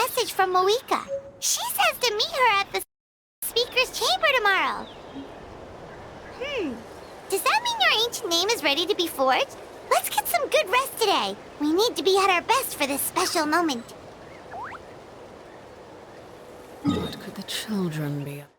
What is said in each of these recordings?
message from Moika. She says to meet her at the speaker's chamber tomorrow. Does that mean your ancient name is ready to be forged? Let's get some good rest today. We need to be at our best for this special moment. What could the children be up?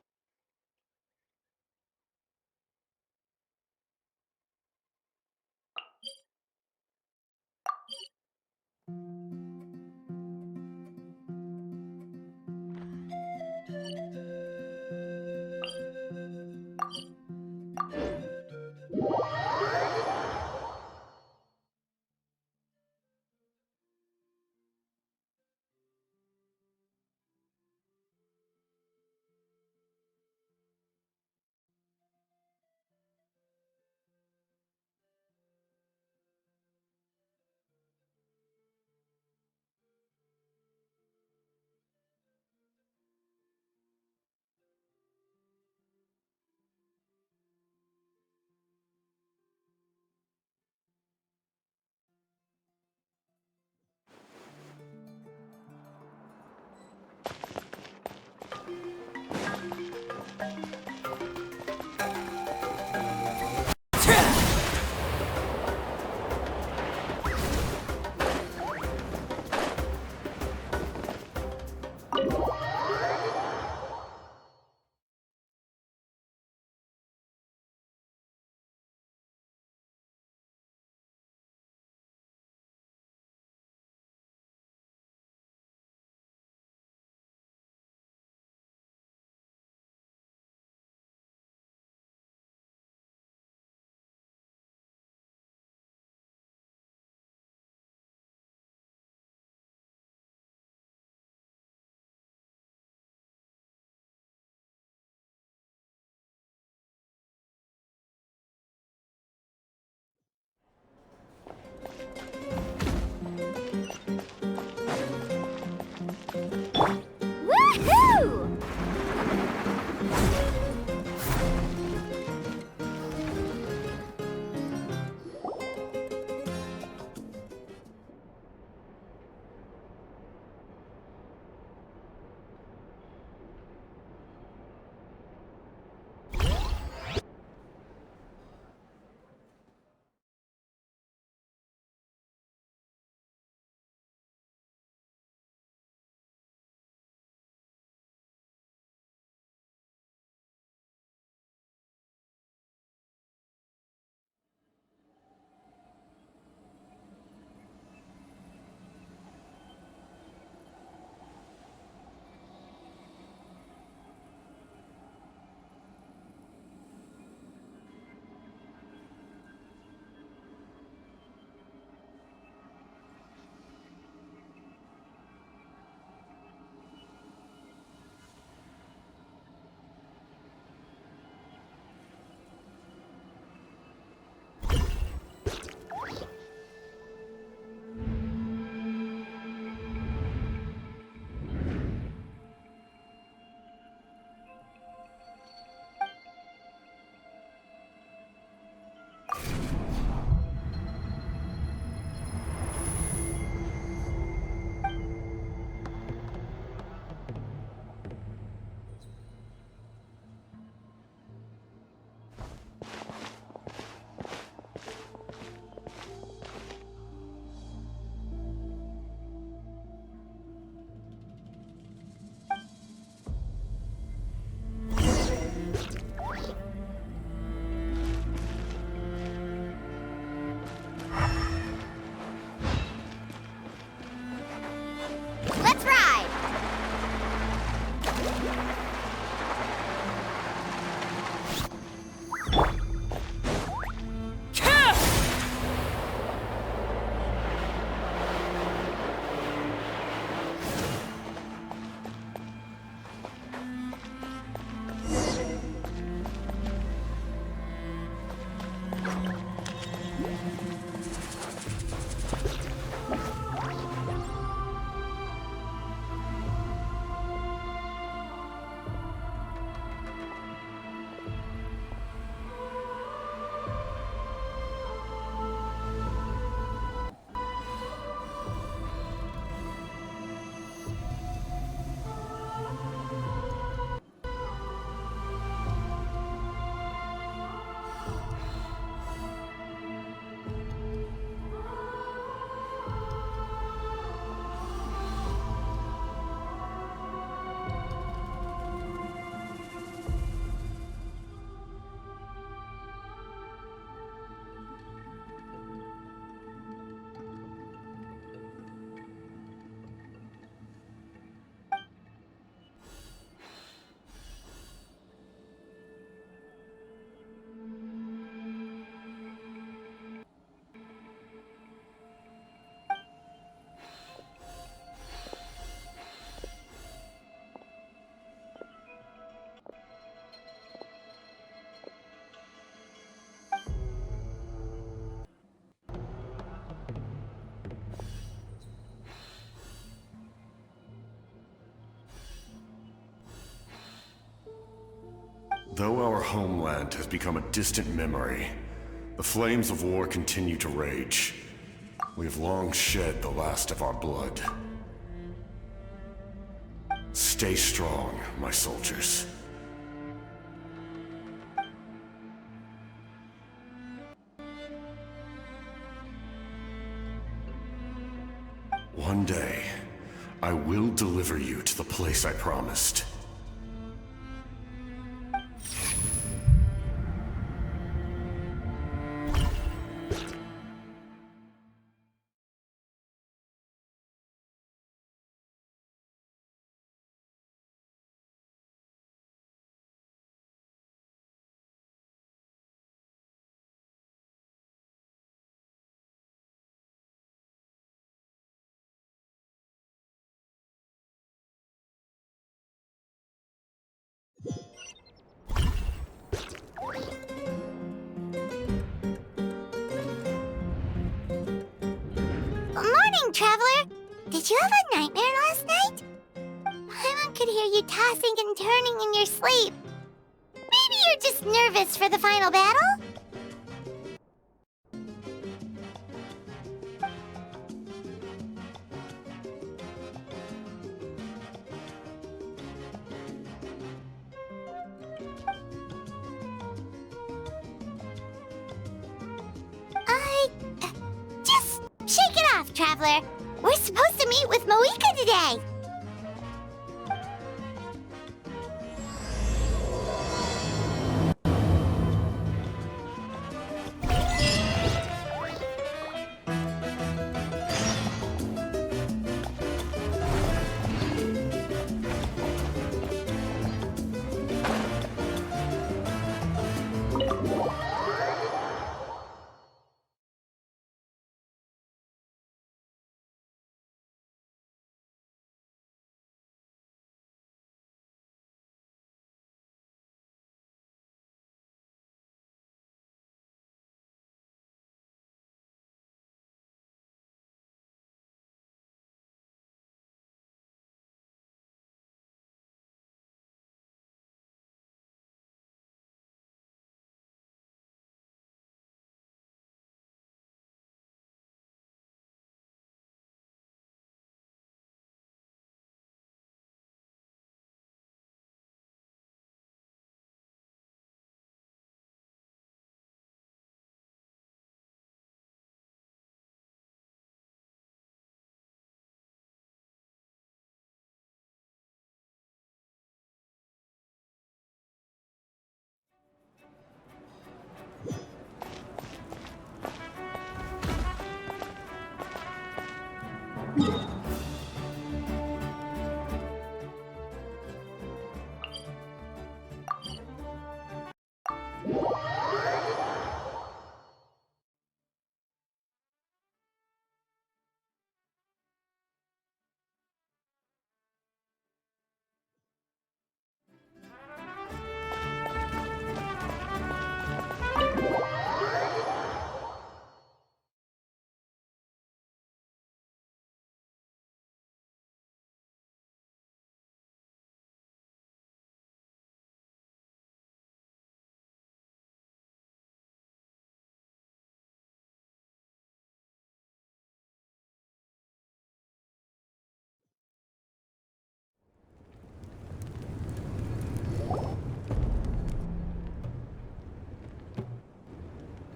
Though our homeland has become a distant memory, the flames of war continue to rage. We have long shed the last of our blood. Stay strong, my soldiers. One day, I will deliver you to the place I promised. Morning, Traveler! Did you have a nightmare last night? Paimon could hear you tossing and turning in your sleep. Maybe you're just nervous for the final battle? Just shake it off, Traveler. We're supposed to meet with Moika today.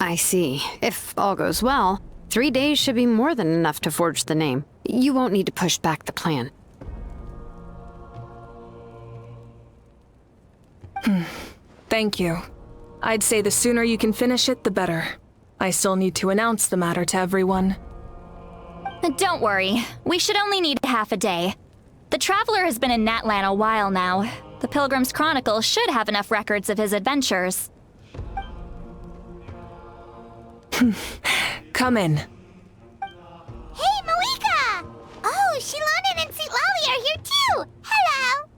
I see. If all goes well, 3 days should be more than enough to forge the name. You won't need to push back the plan. Thank you. I'd say the sooner you can finish it, the better. I still need to announce the matter to everyone. Don't worry. We should only need half a day. The Traveler has been in Natlan a while now. The Pilgrim's Chronicle should have enough records of his adventures. Come in. Hey, Moika! Oh, Shilonen and St. Lolly are here too! Hello!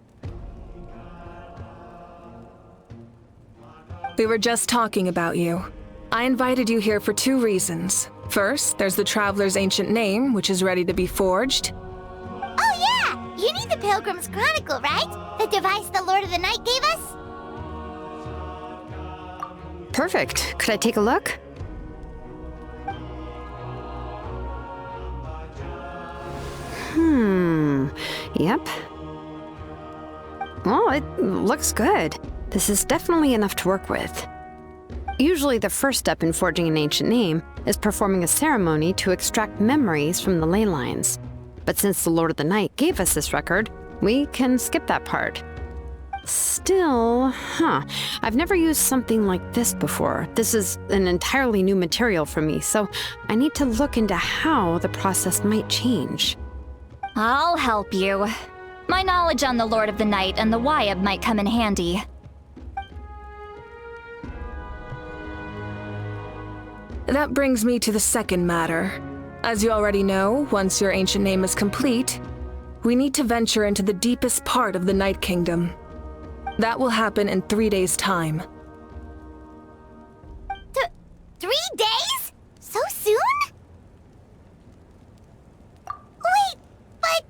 We were just talking about you. I invited you here for 2 reasons. First, there's the Traveler's ancient name, which is ready to be forged. Oh yeah! You need the Pilgrim's Chronicle, right? The device the Lord of the Night gave us? Perfect. Could I take a look? Yep. Well, it looks good. This is definitely enough to work with. Usually the first step in forging an ancient name is performing a ceremony to extract memories from the ley lines. But since the Lord of the Night gave us this record, we can skip that part. Still, I've never used something like this before. This is an entirely new material for me, so I need to look into how the process might change. I'll help you. My knowledge on the Lord of the Night and the Wyab might come in handy. That brings me to the second matter. As you already know, once your ancient name is complete, we need to venture into the deepest part of the Night Kingdom. That will happen in 3 days' time. 3 days? So soon? Wait, but...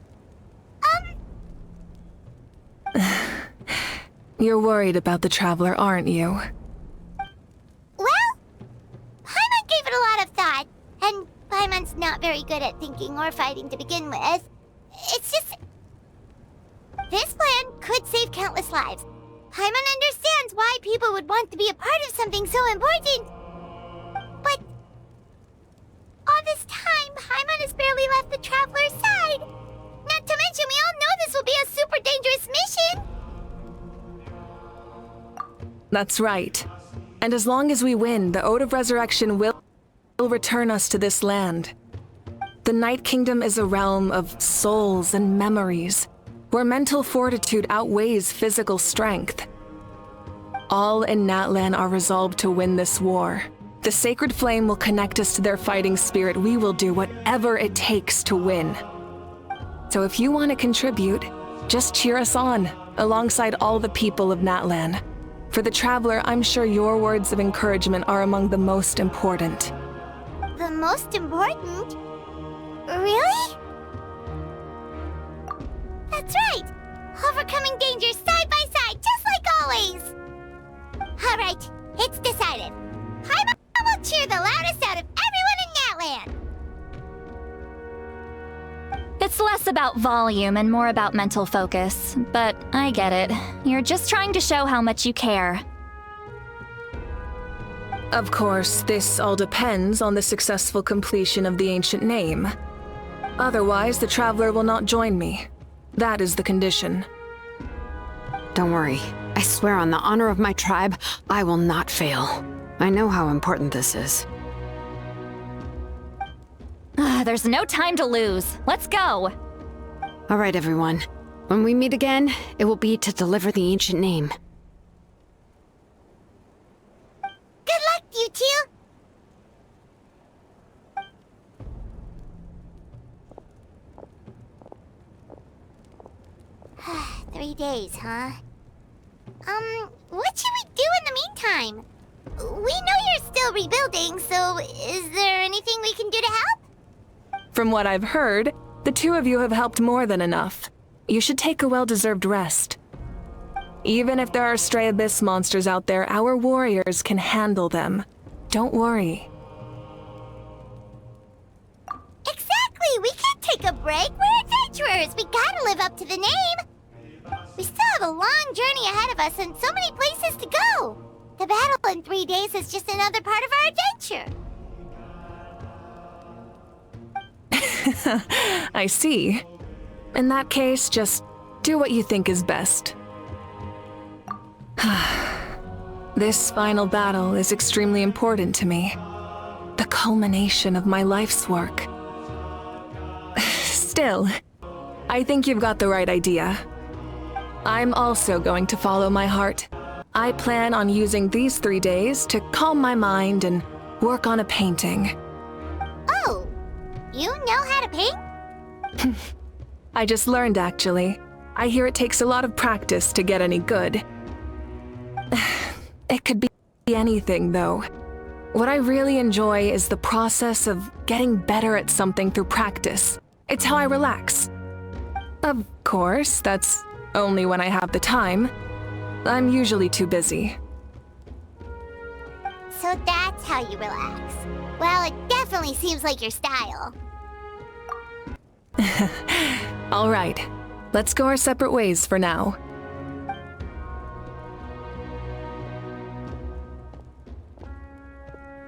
You're worried about the Traveler, aren't you? Well, Paimon gave it a lot of thought, and Paimon's not very good at thinking or fighting to begin with. It's just... This plan could save countless lives. Paimon understands why people would want to be a part of something so important. But... all this time, Paimon has barely left the Traveler's side. Not to mention, we all know this will be a super dangerous mission. That's right. And as long as we win, the Ode of Resurrection will return us to this land. The Night Kingdom is a realm of souls and memories, where mental fortitude outweighs physical strength. All in Natlan are resolved to win this war. The sacred flame will connect us to their fighting spirit. We will do whatever it takes to win. So if you want to contribute, just cheer us on, alongside all the people of Natlan. For the Traveler, I'm sure your words of encouragement are among the most important. The most important? Really? That's right! Overcoming dangers side by side, just like always! Alright, it's decided. Paimon will cheer the loudest out of everyone in Natlan! It's less about volume and more about mental focus, but I get it. You're just trying to show how much you care. Of course, this all depends on the successful completion of the ancient name. Otherwise, the Traveler will not join me. That is the condition. Don't worry. I swear on the honor of my tribe, I will not fail. I know how important this is. There's no time to lose. Let's go! All right, everyone. When we meet again, it will be to deliver the ancient name. Good luck, you two! 3 days, huh? What should we do in the meantime? We know you're still rebuilding, so is there anything we can do to help? From what I've heard, the two of you have helped more than enough. You should take a well-deserved rest. Even if there are stray abyss monsters out there, our warriors can handle them. Don't worry. Exactly! We can't take a break! We're adventurers! We gotta live up to the name! We still have a long journey ahead of us and so many places to go! The battle in 3 days is just another part of our adventure! I see. In that case, just do what you think is best. This final battle is extremely important to me. The culmination of my life's work. Still, I think you've got the right idea. I'm also going to follow my heart. I plan on using these 3 days to calm my mind and work on a painting. Oh! You know how to paint? I just learned, actually. I hear it takes a lot of practice to get any good. It could be anything, though. What I really enjoy is the process of getting better at something through practice. It's how I relax. Of course, that's only when I have the time. I'm usually too busy. So that's how you relax. Well, it definitely seems like your style. All right, let's go our separate ways for now.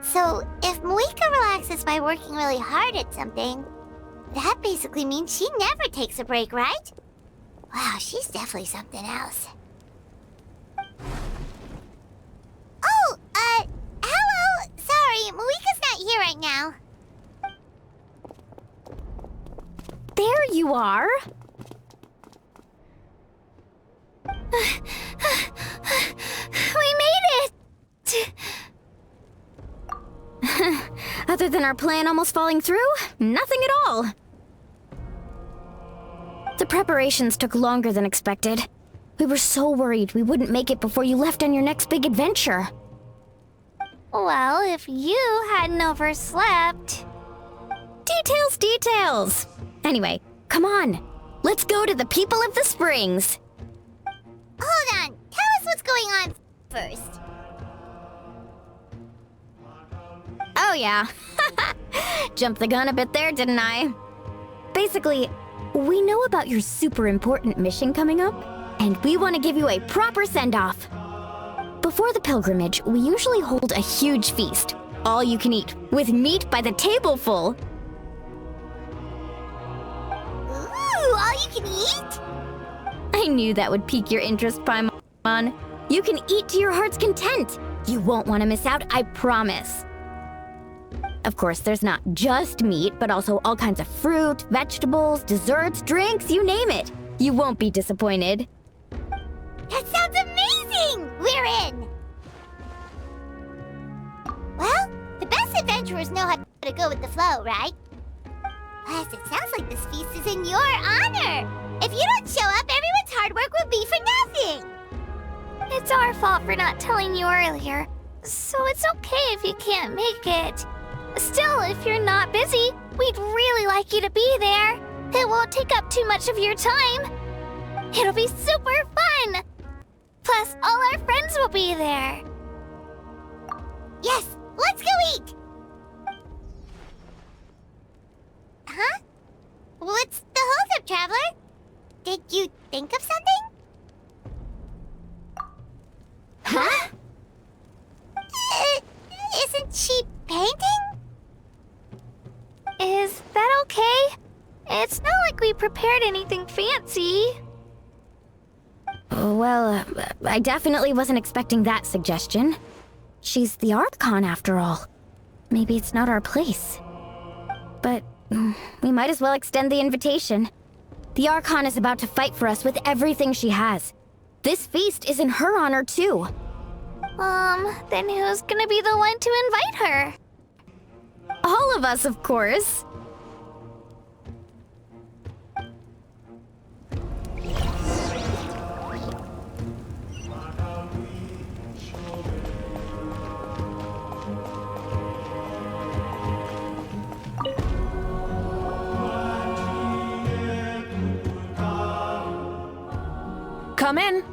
So, if Moika relaxes by working really hard at something, that basically means she never takes a break, right? Wow, she's definitely something else. Oh, hello! Sorry, Moika's not here right now. There you are. We made it! Other than our plan almost falling through, nothing at all. The preparations took longer than expected. We were so worried we wouldn't make it before you left on your next big adventure. Well, if you hadn't overslept... Details, details! Anyway, come on. Let's go to the people of the springs. Hold on, tell us what's going on first. Oh yeah. Jumped the gun a bit there, didn't I? Basically, we know about your super important mission coming up, and we want to give you a proper send-off. Before the pilgrimage, we usually hold a huge feast, all you can eat, with meat by the tableful. Ooh, all you can eat? I knew that would pique your interest, Paimon. You can eat to your heart's content. You won't want to miss out, I promise. Of course, there's not just meat, but also all kinds of fruit, vegetables, desserts, drinks, you name it. You won't be disappointed. That sounds amazing! We're in! Well, the best adventurers know how to go with the flow, right? Plus, it sounds like this feast is in your honor! If you don't show up, everyone's hard work will be for nothing! It's our fault for not telling you earlier, so it's okay if you can't make it. Still, if you're not busy, we'd really like you to be there. It won't take up too much of your time. It'll be super fun! Plus, all our friends will be there. Yes, let's go eat! Huh? What's the holdup, Traveler? Did you think of something? Huh? Isn't she painting? Is that okay? It's not like we prepared anything fancy. Well, I definitely wasn't expecting that suggestion. She's the Archon, after all. Maybe it's not our place. But we might as well extend the invitation. The Archon is about to fight for us with everything she has. This feast is in her honor, too. Then who's gonna be the one to invite her? All of us, of course. Come in.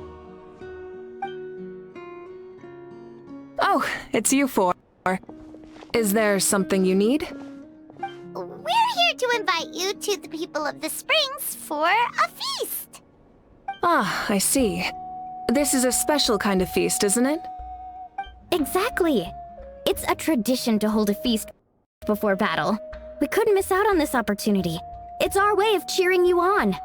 Oh, it's you four. Is there something you need? We're here to invite you to the people of the springs for a feast. Ah, I see. This is a special kind of feast, isn't it? Exactly. It's a tradition to hold a feast before battle. We couldn't miss out on this opportunity. It's our way of cheering you on.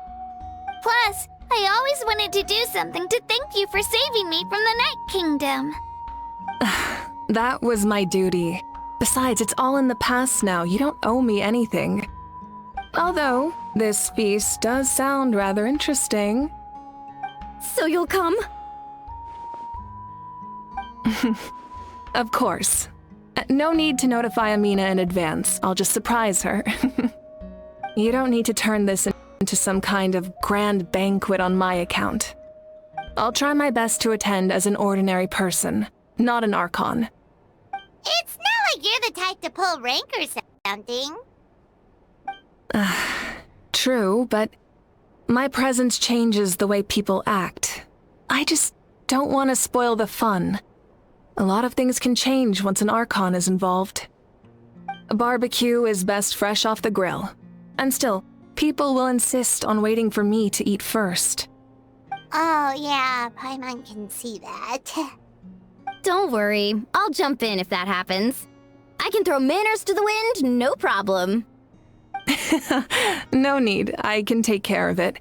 Plus, I always wanted to do something to thank you for saving me from the Night Kingdom. That was my duty. Besides, it's all in the past now. You don't owe me anything. Although, this feast does sound rather interesting. So you'll come? Of course. No need to notify Amina in advance. I'll just surprise her. You don't need to turn this into some kind of grand banquet on my account. I'll try my best to attend as an ordinary person, not an Archon. It's not like you're the type to pull rank or something. True, but my presence changes the way people act. I just don't want to spoil the fun. A lot of things can change once an Archon is involved. A barbecue is best fresh off the grill. And still, people will insist on waiting for me to eat first. Oh, yeah, Paimon can see that. Don't worry, I'll jump in if that happens. I can throw manners to the wind, no problem. No need, I can take care of it.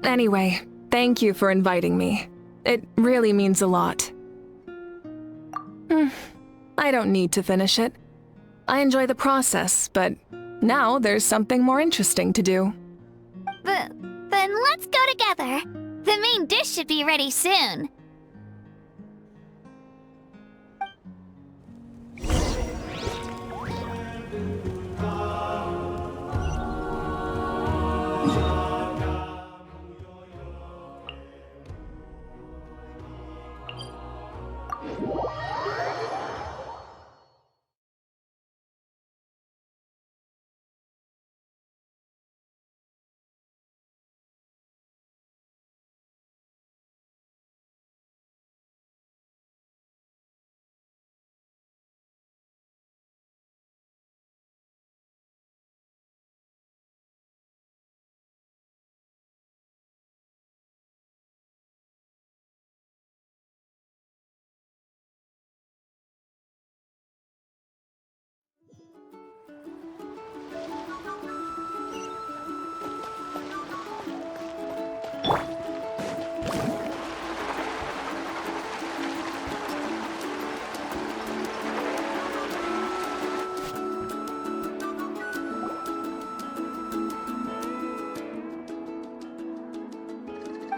Anyway, thank you for inviting me. It really means a lot. I don't need to finish it. I enjoy the process, but now there's something more interesting to do. Then let's go together. The main dish should be ready soon.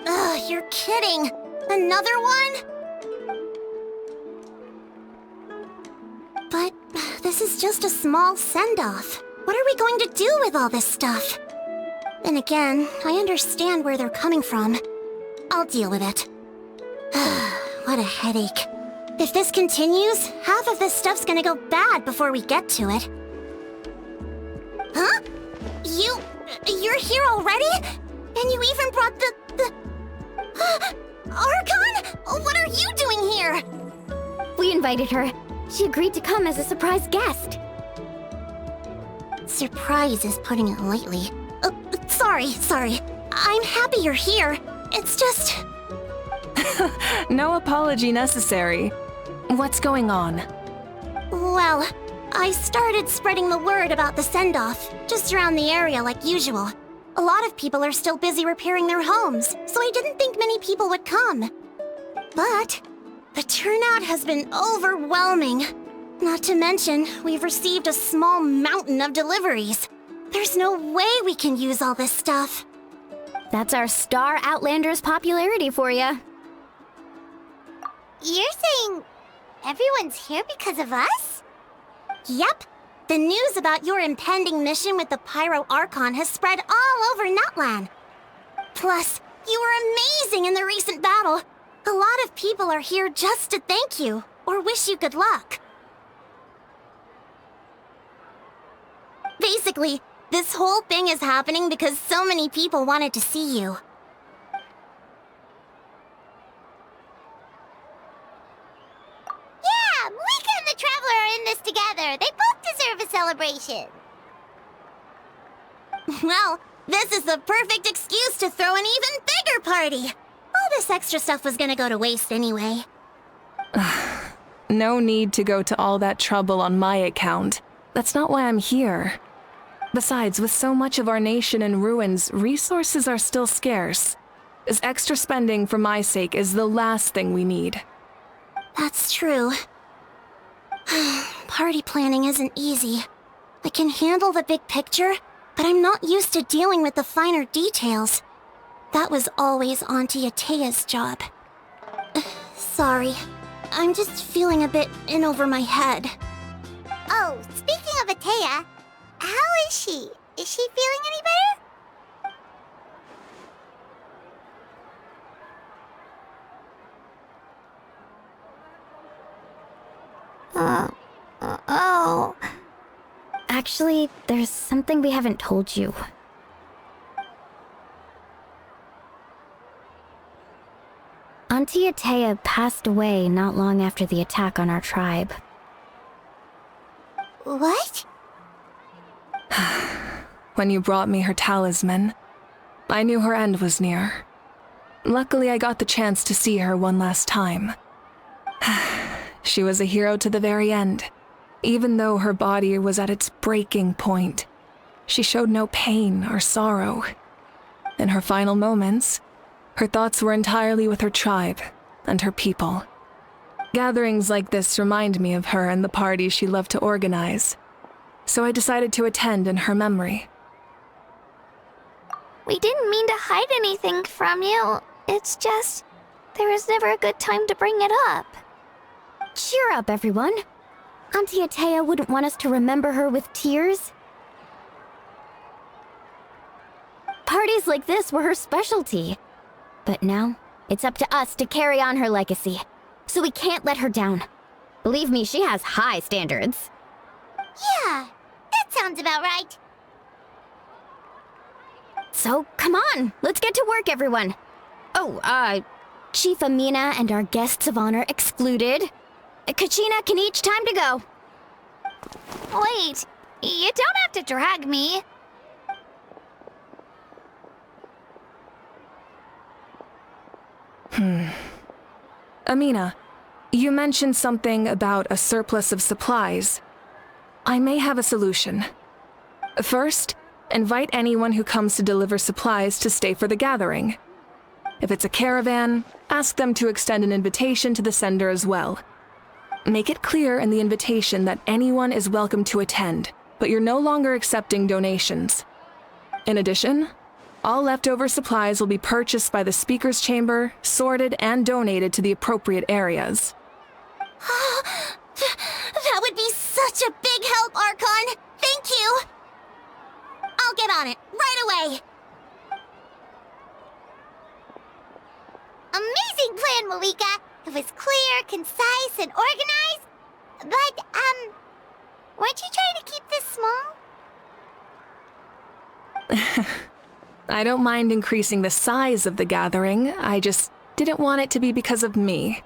Ugh, you're kidding! Another one? But this is just a small send-off. What are we going to do with all this stuff? And again, I understand where they're coming from. I'll deal with it. What a headache. If this continues, half of this stuff's gonna go bad before we get to it. Huh? You're here already? And you even brought the... Archon? What are you doing here? We invited her. She agreed to come as a surprise guest. Surprise is putting it lightly. Sorry. I'm happy you're here. It's just... No apology necessary. What's going on? Well, I started spreading the word about the send-off, just around the area like usual. A lot of people are still busy repairing their homes, so I didn't think many people would come. But the turnout has been overwhelming. Not to mention, we've received a small mountain of deliveries. There's no way we can use all this stuff. That's our Star Outlander's popularity for you. You're saying everyone's here because of us? Yep. The news about your impending mission with the Pyro Archon has spread all over Natlan. Plus, you were amazing in the recent battle. A lot of people are here just to thank you, or wish you good luck. Basically, this whole thing is happening because so many people wanted to see you. Yeah, Malika and the Traveler are in this together. They both deserve a celebration. Well, this is the perfect excuse to throw an even bigger party. All this extra stuff was gonna go to waste anyway. No need to go to all that trouble on my account. That's not why I'm here. Besides, with so much of our nation in ruins, resources are still scarce. This extra spending for my sake is the last thing we need. That's true. Party planning isn't easy. I can handle the big picture, but I'm not used to dealing with the finer details. That was always Auntie Atea's job. Sorry. I'm just feeling a bit in over my head. Oh, speaking of Atea, how is she? Is she feeling any better? Oh. Actually, there's something we haven't told you. Auntie Atea passed away not long after the attack on our tribe. What? When you brought me her talisman, I knew her end was near. Luckily, I got the chance to see her one last time. She was a hero to the very end. Even though her body was at its breaking point, she showed no pain or sorrow. In her final moments, her thoughts were entirely with her tribe and her people. Gatherings like this remind me of her and the parties she loved to organize, so I decided to attend in her memory. We didn't mean to hide anything from you. It's just, there was never a good time to bring it up. Cheer up, everyone. Auntie Atea wouldn't want us to remember her with tears. Parties like this were her specialty. But now, it's up to us to carry on her legacy. So we can't let her down. Believe me, she has high standards. Yeah, that sounds about right. So, come on, let's get to work, everyone. Oh, Chief Amina and our guests of honor excluded. Kachina can each time to go. Wait, you don't have to drag me. Amina, you mentioned something about a surplus of supplies. I may have a solution. First, invite anyone who comes to deliver supplies to stay for the gathering. If it's a caravan, ask them to extend an invitation to the sender as well. Make it clear in the invitation that anyone is welcome to attend, but you're no longer accepting donations. In addition, all leftover supplies will be purchased by the speaker's chamber, sorted, and donated to the appropriate areas. That would be such a big help, Archon! Thank you! I'll get on it, right away! Amazing plan, Malika! It was clear, concise, and organized. But, weren't you trying to keep this small? I don't mind increasing the size of the gathering, I just didn't want it to be because of me.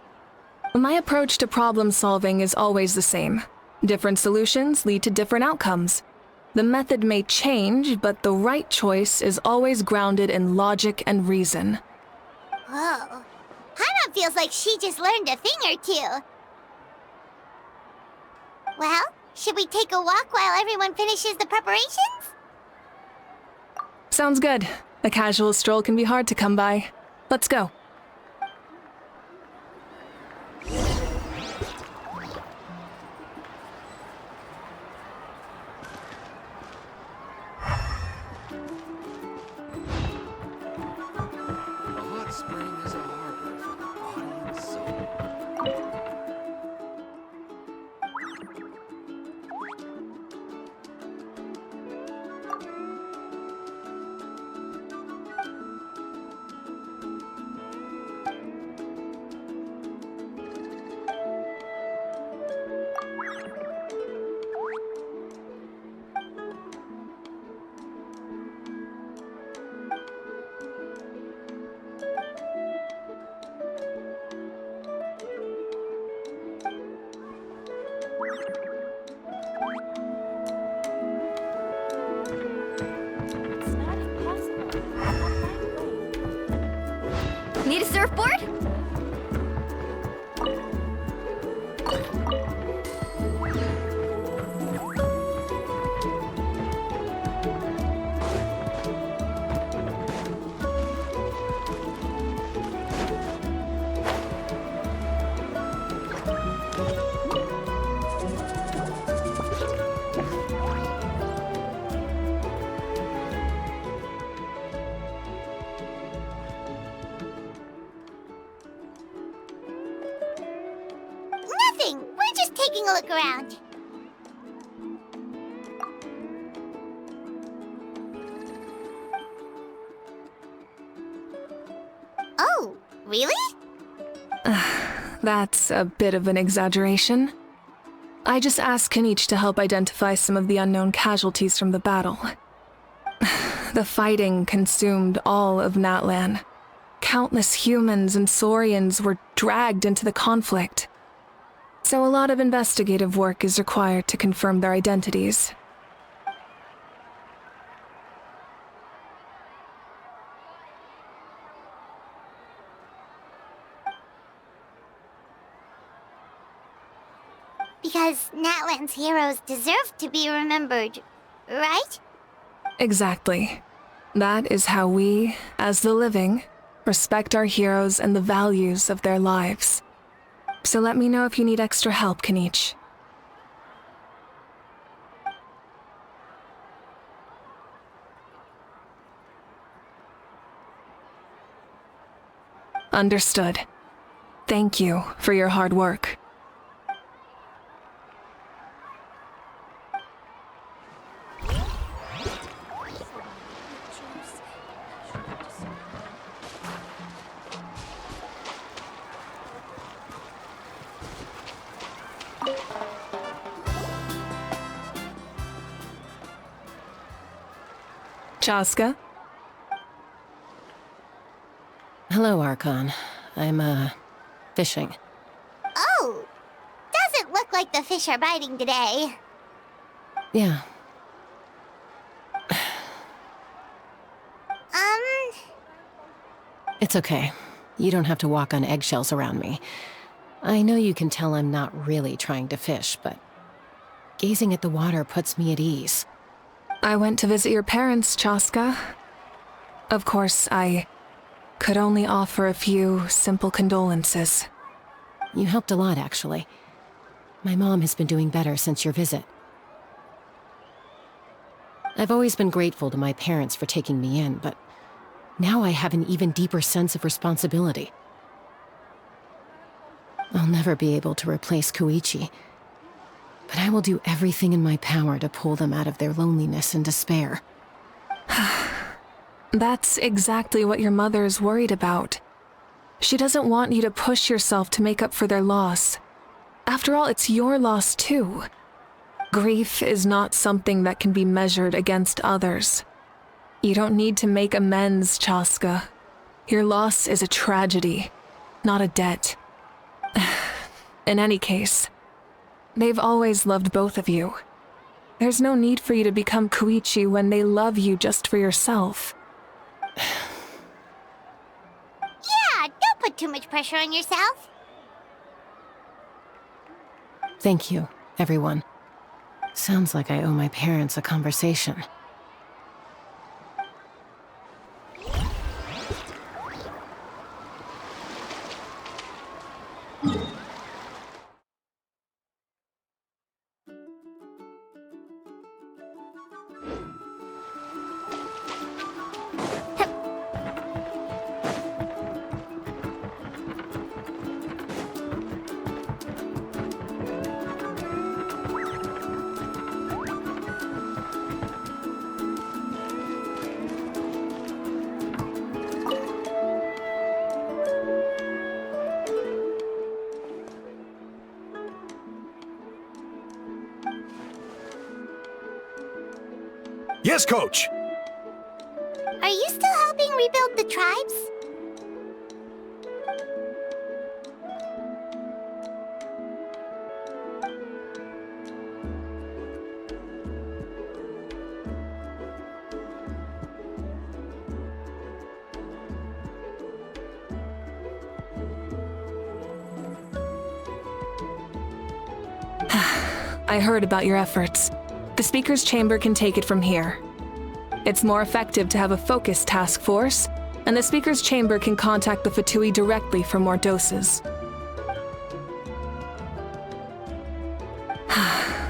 My approach to problem solving is always the same. Different solutions lead to different outcomes. The method may change, but the right choice is always grounded in logic and reason. Whoa. Hana feels like she just learned a thing or two. Well, should we take a walk while everyone finishes the preparations? Sounds good. A casual stroll can be hard to come by. Let's go. Need a surfboard? Nothing. We're just taking a look around. Oh, really? That's a bit of an exaggeration. I just asked Kanich to help identify some of the unknown casualties from the battle. The fighting consumed all of Natlan. countless humans and Saurians were dragged into the conflict. So a lot of investigative work is required to confirm their identities. Because Natlan's heroes deserve to be remembered, right? Exactly. That is how we, as the living, respect our heroes and the values of their lives. So let me know if you need extra help, Kenichi. Understood. Thank you for your hard work. Chaska? Hello, Archon. I'm, fishing. Oh, doesn't look like the fish are biting today. Yeah. It's okay. You don't have to walk on eggshells around me. I know you can tell I'm not really trying to fish, but gazing at the water puts me at ease. I went to visit your parents, Chaska. Of course, I could only offer a few simple condolences. You helped a lot, actually. My mom has been doing better since your visit. I've always been grateful to my parents for taking me in, but now I have an even deeper sense of responsibility. I'll never be able to replace Koichi, but I will do everything in my power to pull them out of their loneliness and despair. That's exactly what your mother is worried about. She doesn't want you to push yourself to make up for their loss. After all, it's your loss too. Grief is not something that can be measured against others. You don't need to make amends, Chaska. Your loss is a tragedy, not a debt. In any case, they've always loved both of you. There's no need for you to become Koichi when they love you just for yourself. Yeah, don't put too much pressure on yourself. Thank you, everyone. Sounds like I owe my parents a conversation. Yes, Coach! Are you still helping rebuild the tribes? I heard about your efforts. The Speaker's Chamber can take it from here. It's more effective to have a focused task force, and the Speaker's Chamber can contact the Fatui directly for more doses.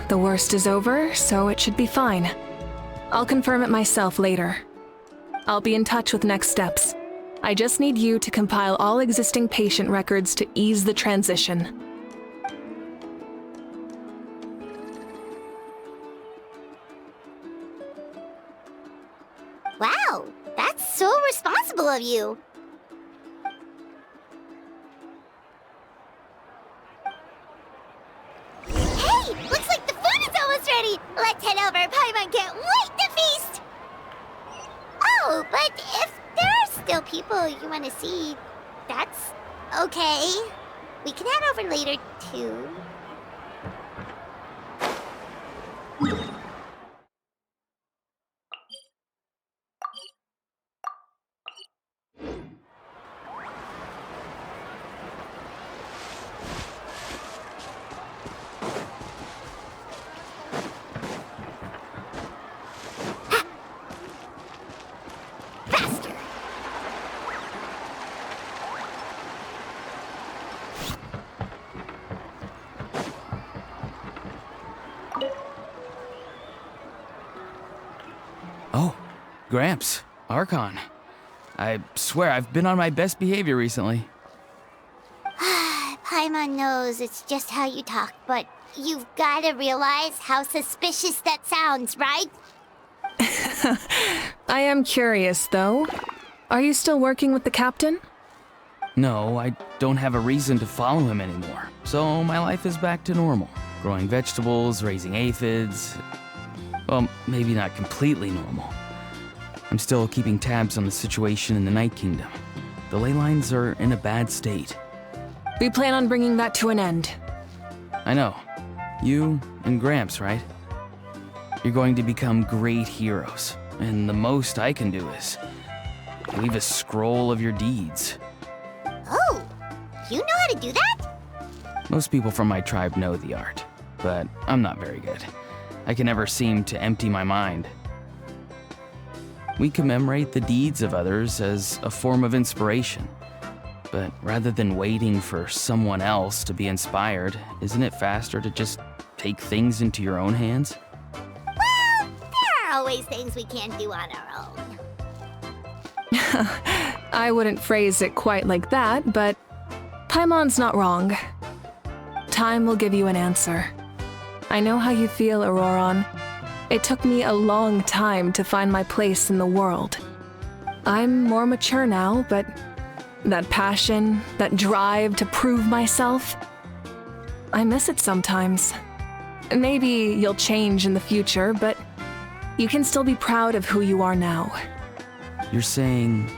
The worst is over, so it should be fine. I'll confirm it myself later. I'll be in touch with next steps. I just need you to compile all existing patient records to ease the transition. Wow, that's so responsible of you. Hey, looks like the food is almost ready. Let's head over. Paimon can't wait to feast. Oh, but if there are still people you want to see, that's okay. We can head over later, too. Oh, Gramps, Archon. I swear I've been on my best behavior recently. Paimon knows it's just how you talk, but you've gotta realize how suspicious that sounds, right? I am curious, though. Are you still working with the captain? No, I don't have a reason to follow him anymore, so my life is back to normal. Growing vegetables, raising aphids. Well, maybe not completely normal. I'm still keeping tabs on the situation in the Night Kingdom. The ley lines are in a bad state. We plan on bringing that to an end. I know. You and Gramps, right? You're going to become great heroes, and the most I can do is leave a scroll of your deeds. Oh, you know how to do that? Most people from my tribe know the art, but I'm not very good. I can never seem to empty my mind. We commemorate the deeds of others as a form of inspiration. But rather than waiting for someone else to be inspired, isn't it faster to just take things into your own hands? Well, there are always things we can't do on our own. I wouldn't phrase it quite like that, but Paimon's not wrong. Time will give you an answer. I know how you feel, Auroron. It took me a long time to find my place in the world. I'm more mature now, but that passion, that drive to prove myself, I miss it sometimes. Maybe you'll change in the future, but you can still be proud of who you are now. You're saying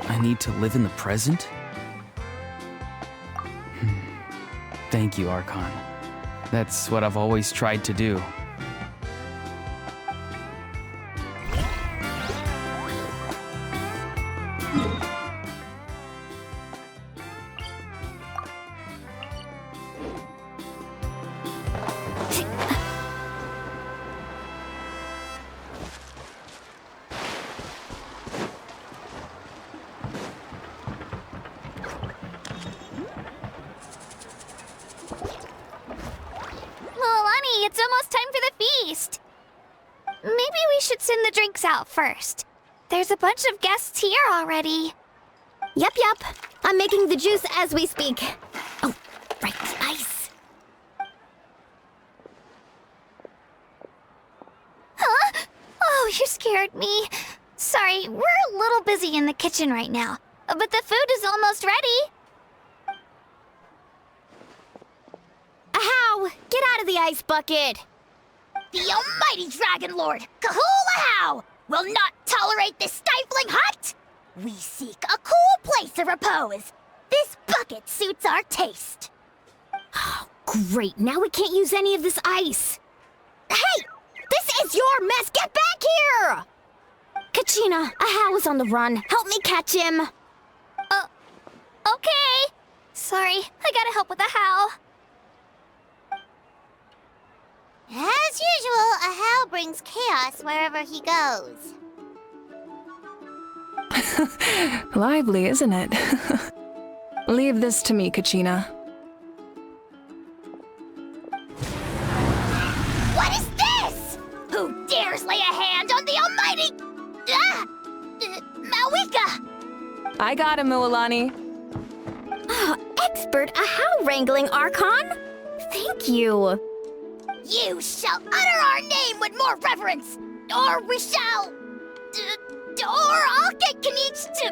I need to live in the present? Thank you, Archon. That's what I've always tried to do. It's almost time for the feast. Maybe we should send the drinks out first. There's a bunch of guests here already. Yep. I'm making the juice as we speak. Oh, right, ice. Huh? Oh, you scared me. Sorry, we're a little busy in the kitchen right now, but the food is almost ready. Ahow! Get out of the ice bucket! The almighty Dragon Lord, Kahulahau, will not tolerate this stifling hut! We seek a cool place of repose. This bucket suits our taste. Oh, great. Now we can't use any of this ice. Hey! This is your mess! Get back here! Kachina, Ahow is on the run. Help me catch him. Okay. Sorry, I gotta help with the how. As usual, Ahow brings chaos wherever he goes. Lively, isn't it? Leave this to me, Kachina. What is this? Who dares lay a hand on the almighty... Mawika? I got him, Mualani. Oh, expert Ahow wrangling, Archon. Thank you. You shall utter our name with more reverence, or we shall... or I'll get Kanich to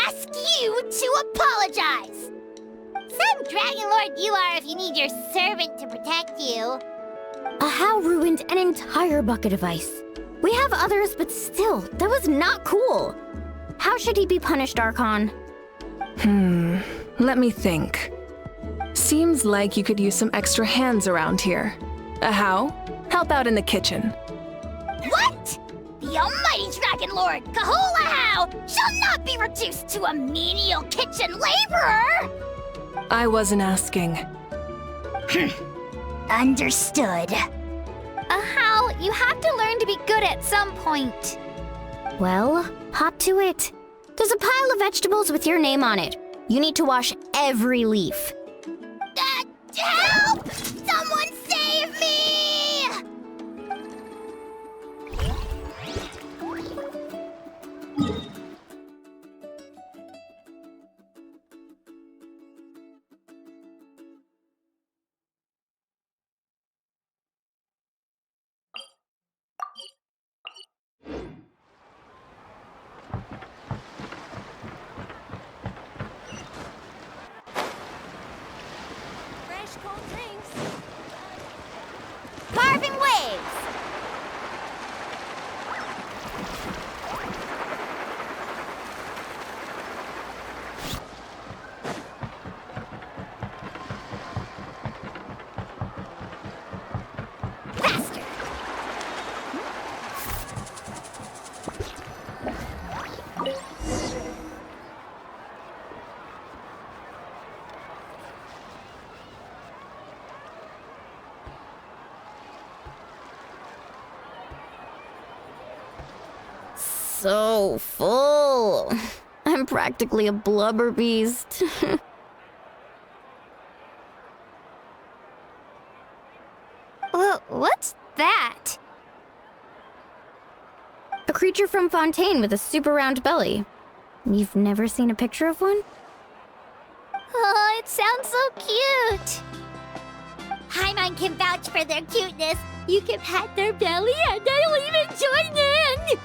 ask you to apologize. Some Dragon Lord you are if you need your servant to protect you. Ahow ruined an entire bucket of ice. We have others, but still, that was not cool. How should he be punished, Archon? Let me think. Seems like you could use some extra hands around here. How? Help out in the kitchen. What? The almighty Dragon Lord, Kahulahau, shall not be reduced to a menial kitchen laborer! I wasn't asking. Understood. How? You have to learn to be good at some point. Well, hop to it. There's a pile of vegetables with your name on it. You need to wash every leaf. Help! Someone save me! Carving waves! Faster! So full. I'm practically a blubber beast. What's that? A creature from Fontaine with a super round belly. You've never seen a picture of one? Oh, it sounds so cute. Paimon can vouch for their cuteness. You can pat their belly and they'll even join in!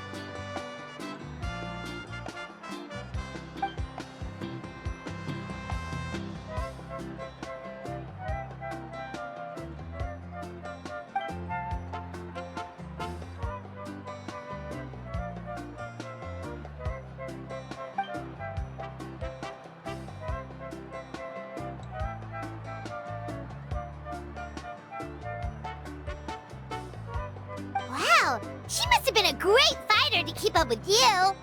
Wow, she must have been a great fighter to keep up with you.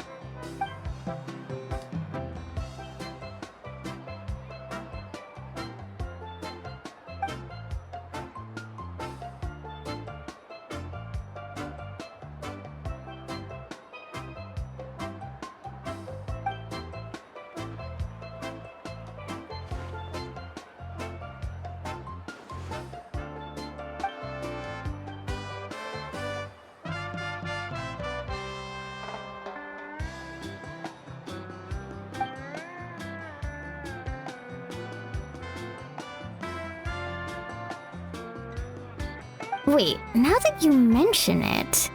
Wait, now that you mention it...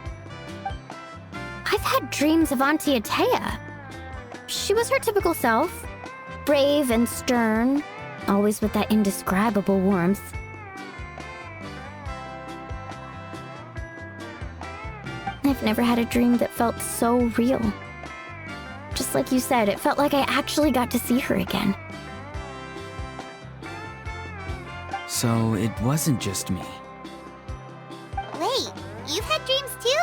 I've had dreams of Auntie Atea. She was her typical self. Brave and stern, always with that indescribable warmth. I've never had a dream that felt so real. Just like you said, it felt like I actually got to see her again. So it wasn't just me. Wait, you've had dreams too?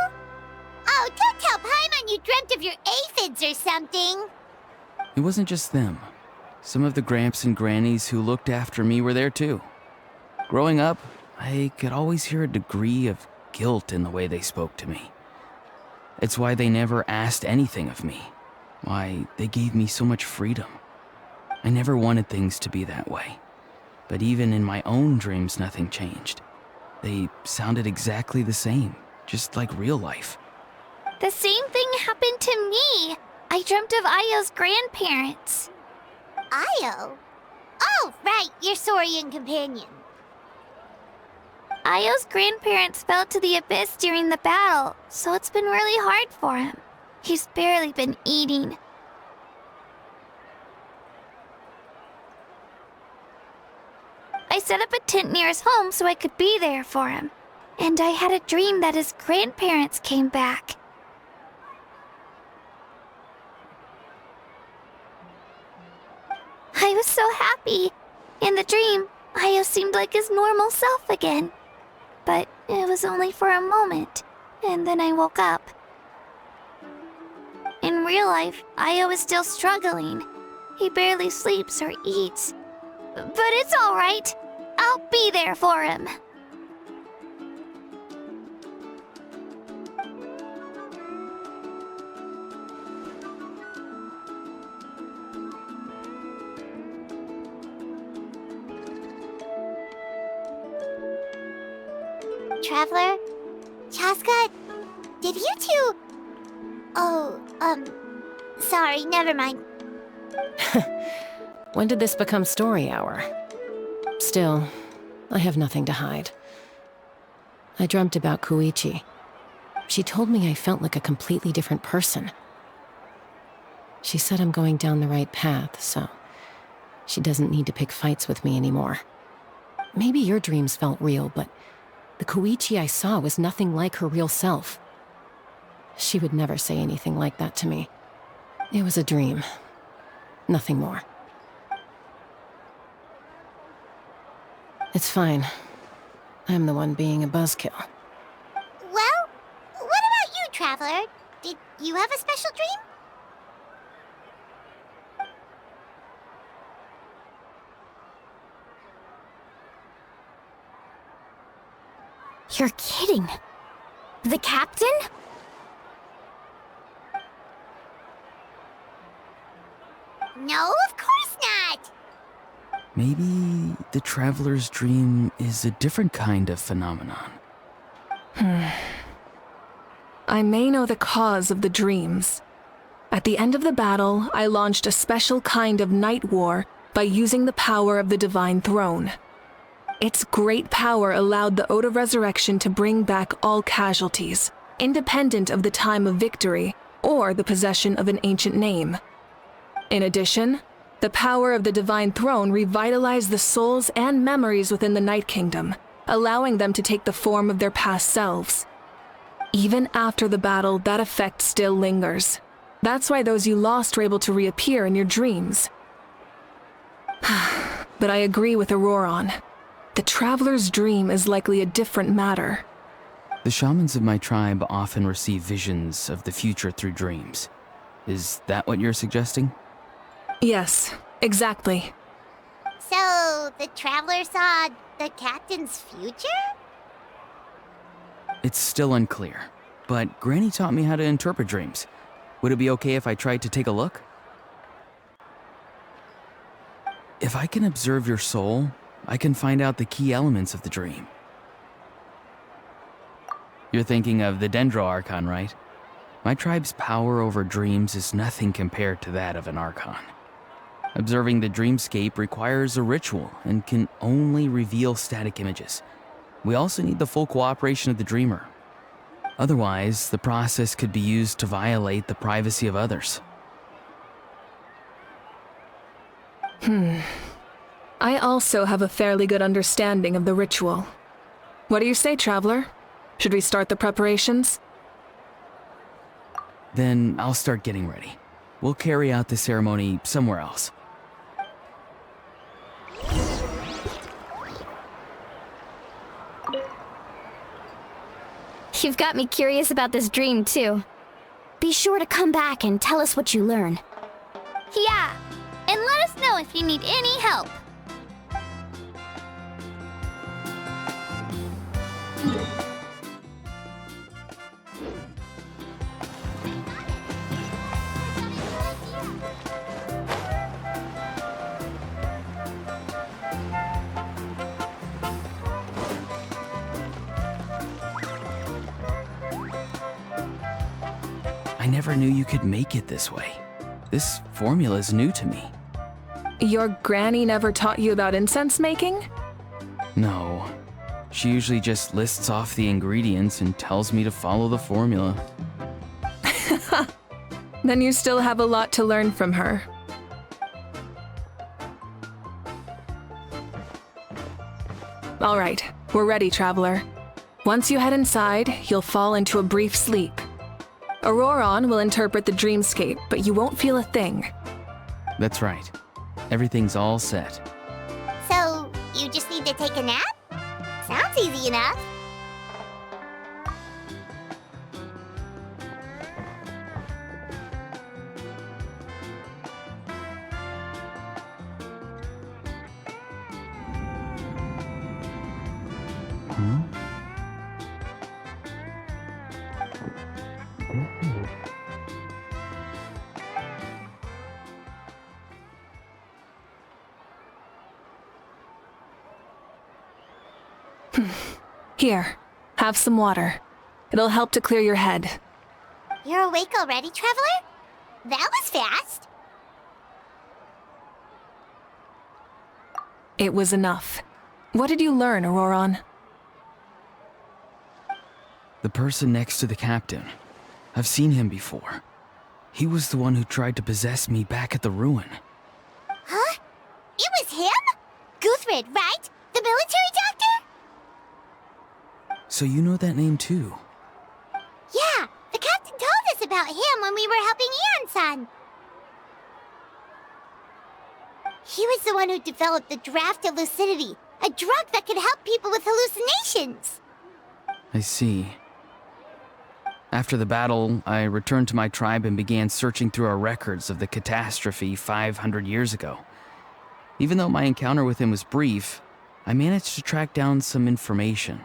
Oh, don't tell Paimon you dreamt of your aphids or something. It wasn't just them. Some of the Gramps and Grannies who looked after me were there too. Growing up, I could always hear a degree of guilt in the way they spoke to me. It's why they never asked anything of me. Why they gave me so much freedom. I never wanted things to be that way. But even in my own dreams, nothing changed. They sounded exactly the same, just like real life. The same thing happened to me. I dreamt of Ayo's grandparents. Ayo? Oh, right, your Saurian companion. Ayo's grandparents fell to the abyss during the battle, so it's been really hard for him. He's barely been eating. I set up a tent near his home so I could be there for him. and I had a dream that his grandparents came back. I was so happy. In the dream, Io seemed like his normal self again. But it was only for a moment, and then I woke up. In real life, Io is still struggling. He barely sleeps or eats. But it's alright. I'll be there for him. Traveler? Chaska? Did you two... Oh, sorry, never mind. When did this become story hour? Still, I have nothing to hide. I dreamt about Koichi. She told me I felt like a completely different person. She said I'm going down the right path, so she doesn't need to pick fights with me anymore. Maybe your dreams felt real, but the Koichi I saw was nothing like her real self. She would never say anything like that to me. It was a dream. Nothing more. It's fine. I'm the one being a buzzkill. Well, what about you, Traveler? Did you have a special dream? You're kidding. The captain? No, of course not! Maybe the traveler's dream is a different kind of phenomenon. I may know the cause of the dreams. At the end of the battle, I launched a special kind of night war by using the power of the Divine Throne. Its great power allowed the Ode of Resurrection to bring back all casualties, independent of the time of victory or the possession of an ancient name. In addition, the power of the Divine Throne revitalized the souls and memories within the Night Kingdom, allowing them to take the form of their past selves. Even after the battle, that effect still lingers. That's why those you lost were able to reappear in your dreams. But I agree with Auroron. The Traveler's dream is likely a different matter. The shamans of my tribe often receive visions of the future through dreams. Is that what you're suggesting? Yes, exactly. So, the Traveler saw the captain's future? It's still unclear, but Granny taught me how to interpret dreams. Would it be okay if I tried to take a look? If I can observe your soul, I can find out the key elements of the dream. You're thinking of the Dendro Archon, right? My tribe's power over dreams is nothing compared to that of an Archon. Observing the dreamscape requires a ritual and can only reveal static images. We also need the full cooperation of the dreamer. Otherwise, the process could be used to violate the privacy of others. I also have a fairly good understanding of the ritual. What do you say, Traveler? Should we start the preparations? Then I'll start getting ready. We'll carry out the ceremony somewhere else. You've got me curious about this dream, too. Be sure to come back and tell us what you learn. Yeah, and let us know if you need any help. I never knew you could make it this way. This formula is new to me. Your granny never taught you about incense making? No. She usually just lists off the ingredients and tells me to follow the formula. Then you still have a lot to learn from her. All right, we're ready, Traveler. Once you head inside, you'll fall into a brief sleep. Auroron will interpret the dreamscape, but you won't feel a thing. That's right. Everything's all set. So, you just need to take a nap? Sounds easy enough. Here, have some water. It'll help to clear your head. You're awake already, Traveler? That was fast. It was enough. What did you learn, Auroron? The person next to the captain. I've seen him before. He was the one who tried to possess me back at the ruin. Huh? It was him? Guthred, right? The military doctor? So you know that name too? Yeah, the captain told us about him when we were helping Ian-san. He was the one who developed the draft of lucidity, a drug that could help people with hallucinations. I see. After the battle, I returned to my tribe and began searching through our records of the catastrophe 500 years ago. Even though my encounter with him was brief, I managed to track down some information.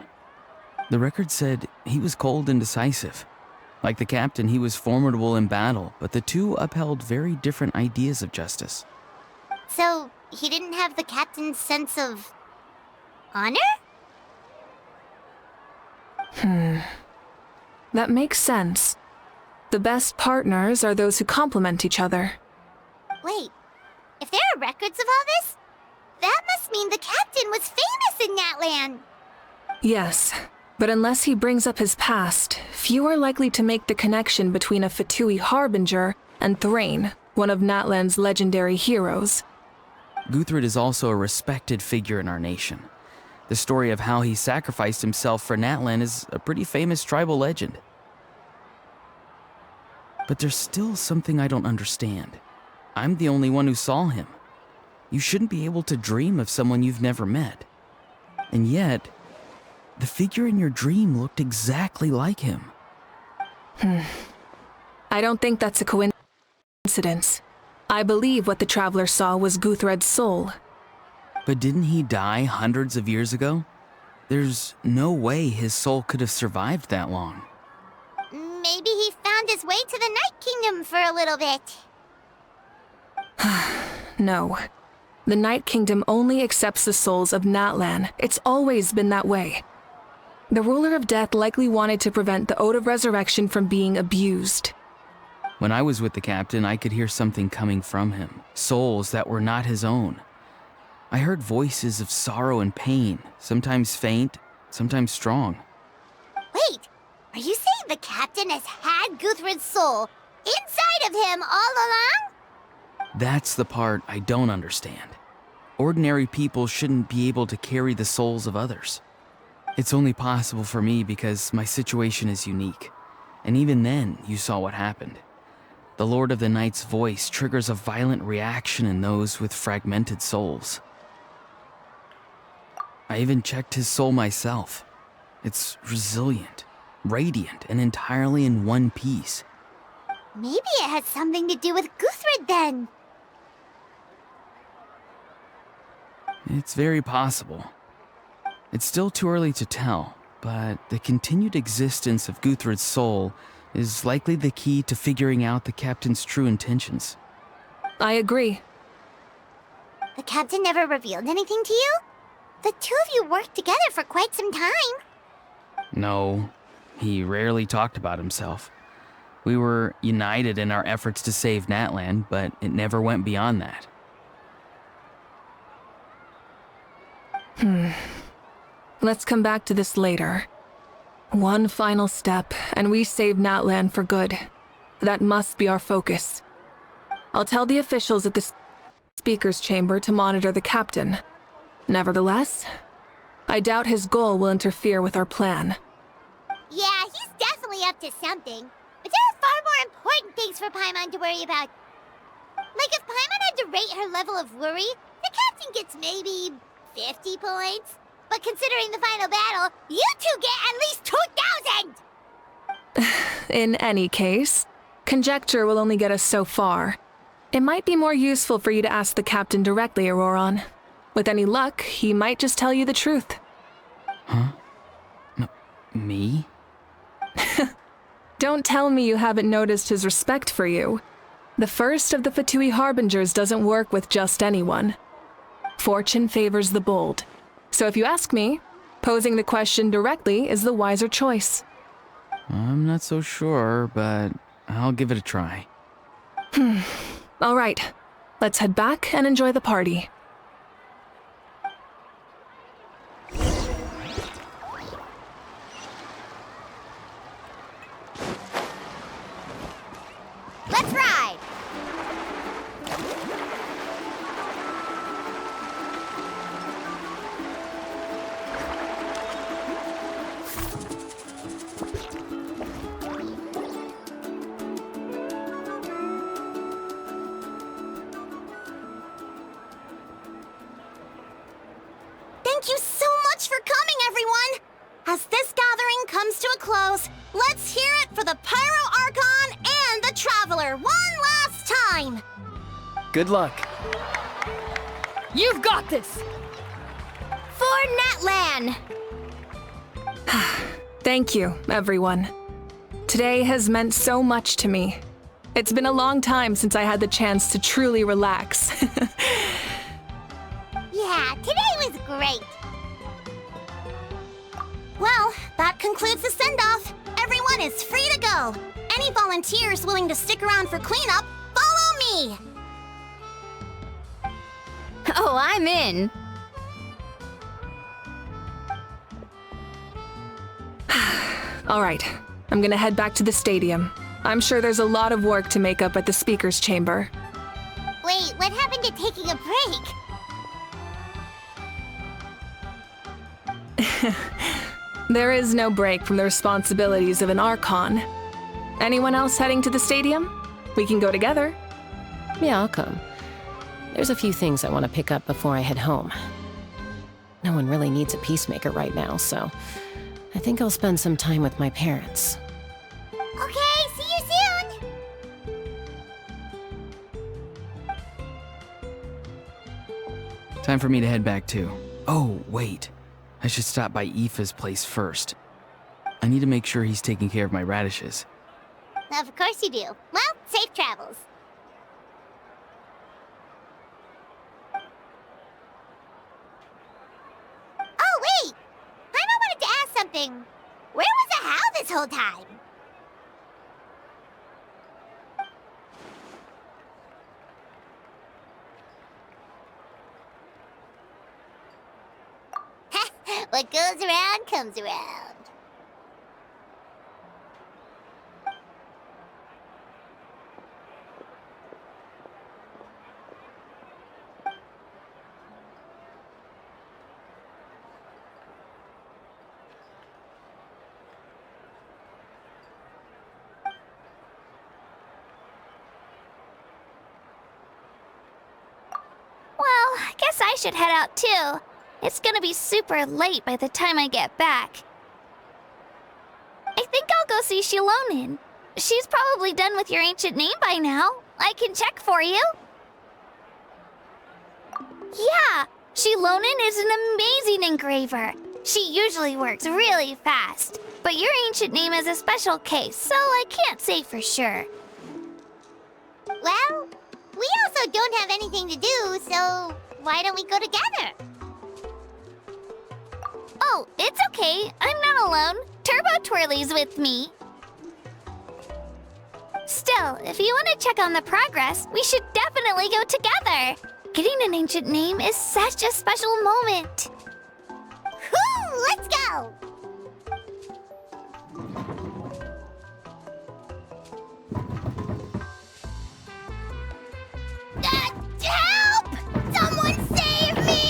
The record said he was cold and decisive. Like the captain, he was formidable in battle, but the two upheld very different ideas of justice. So, he didn't have the captain's sense of honor? That makes sense. The best partners are those who complement each other. Wait, if there are records of all this, that must mean the captain was famous in Natlan. Yes, but unless he brings up his past, few are likely to make the connection between a Fatui harbinger and Thrain, one of Natlan's legendary heroes. Guthred is also a respected figure in our nation. The story of how he sacrificed himself for Natlan is a pretty famous tribal legend. But there's still something I don't understand. I'm the only one who saw him. You shouldn't be able to dream of someone you've never met. And yet, the figure in your dream looked exactly like him. I don't think that's a coincidence. I believe what the Traveler saw was Guthred's soul. But didn't he die hundreds of years ago? There's no way his soul could have survived that long. Maybe he found his way to the Night Kingdom for a little bit. No. The Night Kingdom only accepts the souls of Natlan. It's always been that way. The Ruler of Death likely wanted to prevent the Ode of Resurrection from being abused. When I was with the captain, I could hear something coming from him. Souls that were not his own. I heard voices of sorrow and pain, sometimes faint, sometimes strong. Wait, are you saying the captain has had Guthred's soul inside of him all along? That's the part I don't understand. Ordinary people shouldn't be able to carry the souls of others. It's only possible for me because my situation is unique. And even then, you saw what happened. The Lord of the Night's voice triggers a violent reaction in those with fragmented souls. I even checked his soul myself. It's resilient, radiant, and entirely in one piece. Maybe it has something to do with Guthred then. It's very possible. It's still too early to tell, but the continued existence of Guthred's soul is likely the key to figuring out the captain's true intentions. I agree. The captain never revealed anything to you? The two of you worked together for quite some time. No, he rarely talked about himself. We were united in our efforts to save Natlan, but it never went beyond that. Let's come back to this later. One final step, and we save Natlan for good. That must be our focus. I'll tell the officials at the speaker's chamber to monitor the captain. Nevertheless, I doubt his goal will interfere with our plan. to something. But there are far more important things for Paimon to worry about. Like if Paimon had to rate her level of worry, the captain gets maybe 50 points. But considering the final battle, you two get at least 2,000! In any case, conjecture will only get us so far. It might be more useful for you to ask the captain directly, Auroron. With any luck, he might just tell you the truth. Huh? Me? Don't tell me you haven't noticed his respect for you. The first of the Fatui Harbingers doesn't work with just anyone. Fortune favors the bold. So if you ask me, posing the question directly is the wiser choice. I'm not so sure, but I'll give it a try. All right, let's head back and enjoy the party. Let's ride! Thank you so much for coming, everyone! As this gathering comes to a close, let's hear it for the Pyro Archon and the Traveler one last time! Good luck. You've got this! For Natlan! Thank you, everyone. Today has meant so much to me. It's been a long time since I had the chance to truly relax. Yeah, today was great. Well, that concludes the send-off. Everyone is free to go. Any volunteers willing to stick around for cleanup, follow me! Oh, I'm in. All right, I'm gonna head back to the stadium. I'm sure there's a lot of work to make up at the speaker's chamber. Wait, what happened to taking a break? There is no break from the responsibilities of an Archon. Anyone else heading to the stadium? We can go together. Yeah, I'll come. There's a few things I want to pick up before I head home. No one really needs a peacemaker right now, so I think I'll spend some time with my parents. Okay, see you soon! Time for me to head back too. Oh, wait. I should stop by Aoife's place first. I need to make sure he's taking care of my radishes. Of course you do. Well, safe travels. Oh, wait! I wanted to ask something. Where was the Hal this whole time? What goes around comes around. Well, I guess I should head out too. It's gonna be super late by the time I get back. I think I'll go see Shilonin. She's probably done with your ancient name by now. I can check for you. Yeah, Shilonin is an amazing engraver. She usually works really fast. But your ancient name is a special case, so I can't say for sure. Well, we also don't have anything to do, so why don't we go together? Oh, it's okay. I'm not alone. Turbo Twirly's with me. Still, if you want to check on the progress, we should definitely go together. Getting an ancient name is such a special moment. Whoo! Let's go! Help! Someone save me!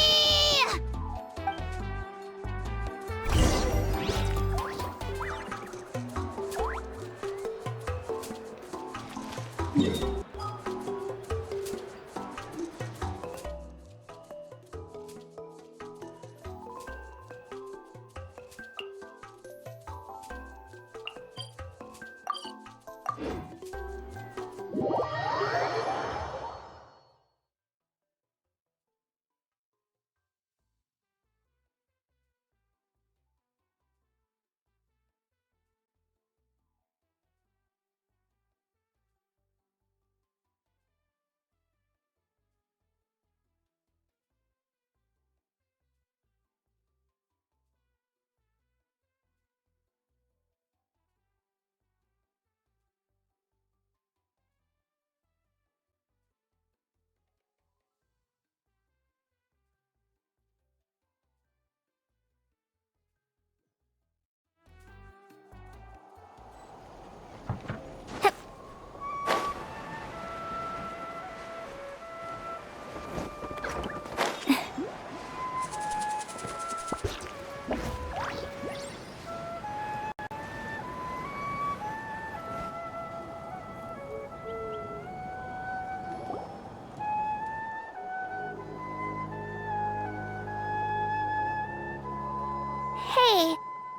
Hey,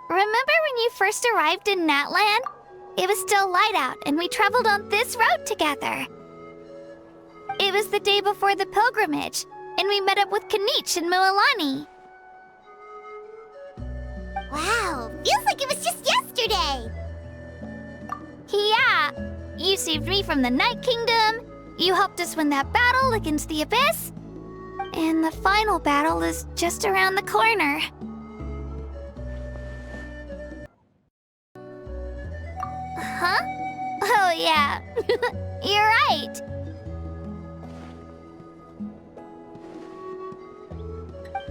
remember when you first arrived in Natlan? It was still light out, and we traveled on this road together. It was the day before the pilgrimage, and we met up with Kanich and Mualani. Wow, feels like it was just yesterday. Yeah, you saved me from the Night Kingdom, you helped us win that battle against the Abyss, and the final battle is just around the corner. Huh? Oh yeah, you're right.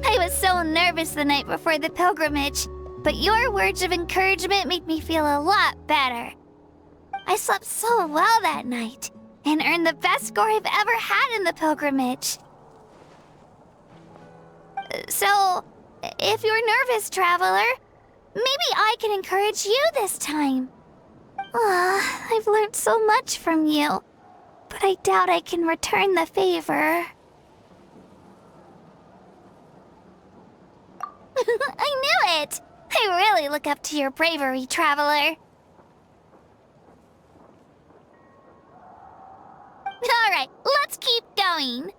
I was so nervous the night before the pilgrimage, but your words of encouragement made me feel a lot better. I slept so well that night, and earned the best score I've ever had in the pilgrimage. So, if you're nervous, traveler, maybe I can encourage you this time. I've learned so much from you, but I doubt I can return the favor. I knew it! I really look up to your bravery, traveler. Alright, let's keep going.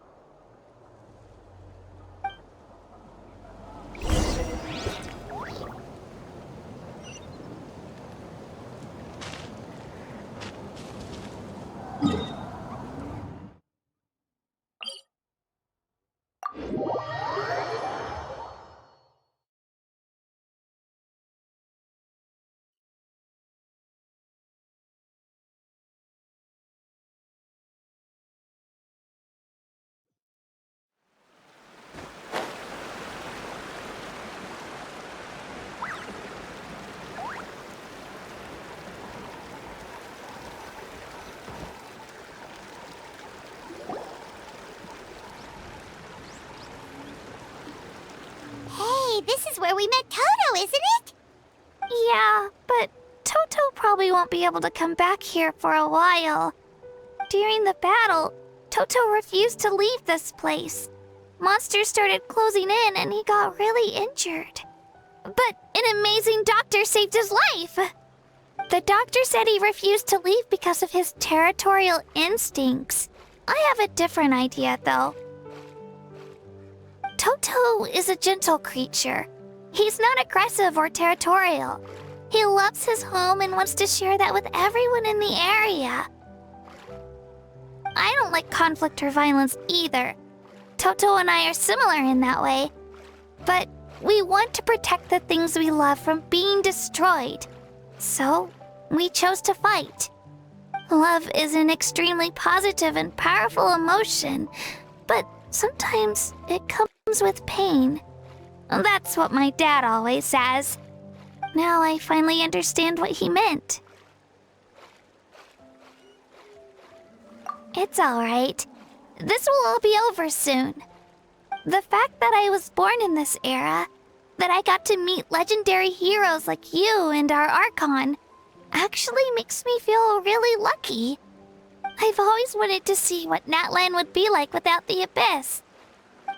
This is where we met Toto, isn't it? Yeah, but Toto probably won't be able to come back here for a while. During the battle, Toto refused to leave this place. Monsters started closing in and he got really injured. But an amazing doctor saved his life! The doctor said he refused to leave because of his territorial instincts. I have a different idea, though. Toto is a gentle creature. He's not aggressive or territorial. He loves his home and wants to share that with everyone in the area. I don't like conflict or violence either. Toto and I are similar in that way. But we want to protect the things we love from being destroyed. So, we chose to fight. Love is an extremely positive and powerful emotion, but sometimes it comes with pain. That's what my dad always says. Now I finally understand what he meant. It's alright. This will all be over soon. The fact that I was born in this era, that I got to meet legendary heroes like you and our Archon, actually makes me feel really lucky. I've always wanted to see what Natlan would be like without the Abyss.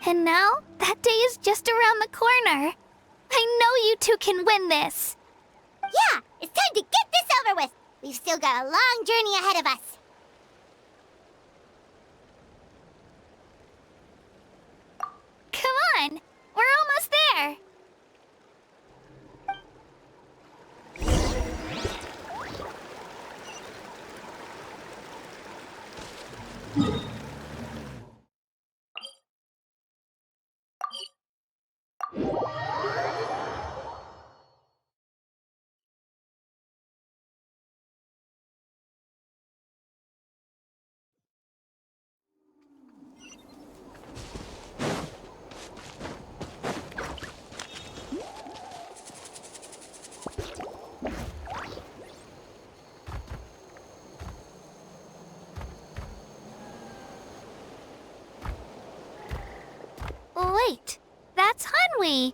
And now, that day is just around the corner. I know you two can win this. Yeah, it's time to get this over with. We've still got a long journey ahead of us. Come on, we're almost there. Wait, that's Hanwi.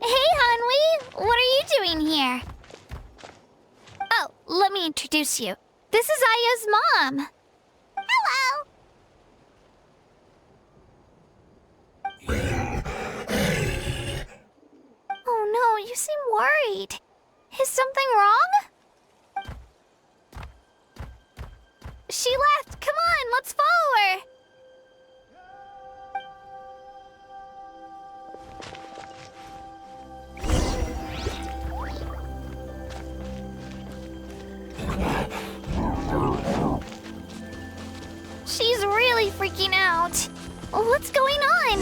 Hey, Hanwi, what are you doing here? Oh, let me introduce you. This is Aya's mom. Hello! Oh no, you seem worried. Is something wrong? She left. Come on, let's follow her. She's really freaking out. What's going on?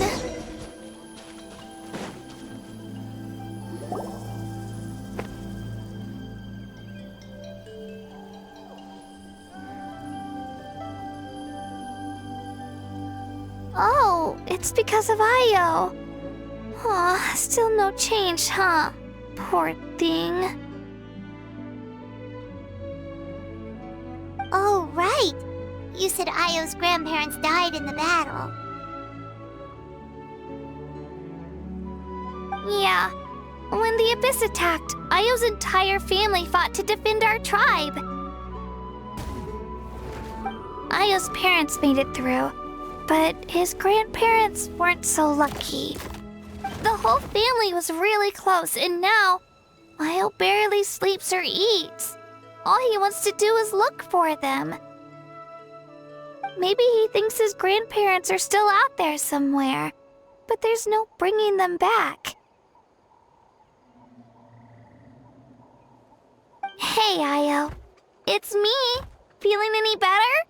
Oh, it's because of Io. Aw, still no change, huh? Poor thing. Oh, right. You said Io's grandparents died in the battle. Yeah. When the Abyss attacked, Io's entire family fought to defend our tribe. Io's parents made it through, but his grandparents weren't so lucky. The whole family was really close, and now Io barely sleeps or eats. All he wants to do is look for them. Maybe he thinks his grandparents are still out there somewhere, but there's no bringing them back. Hey, Io. It's me. Feeling any better?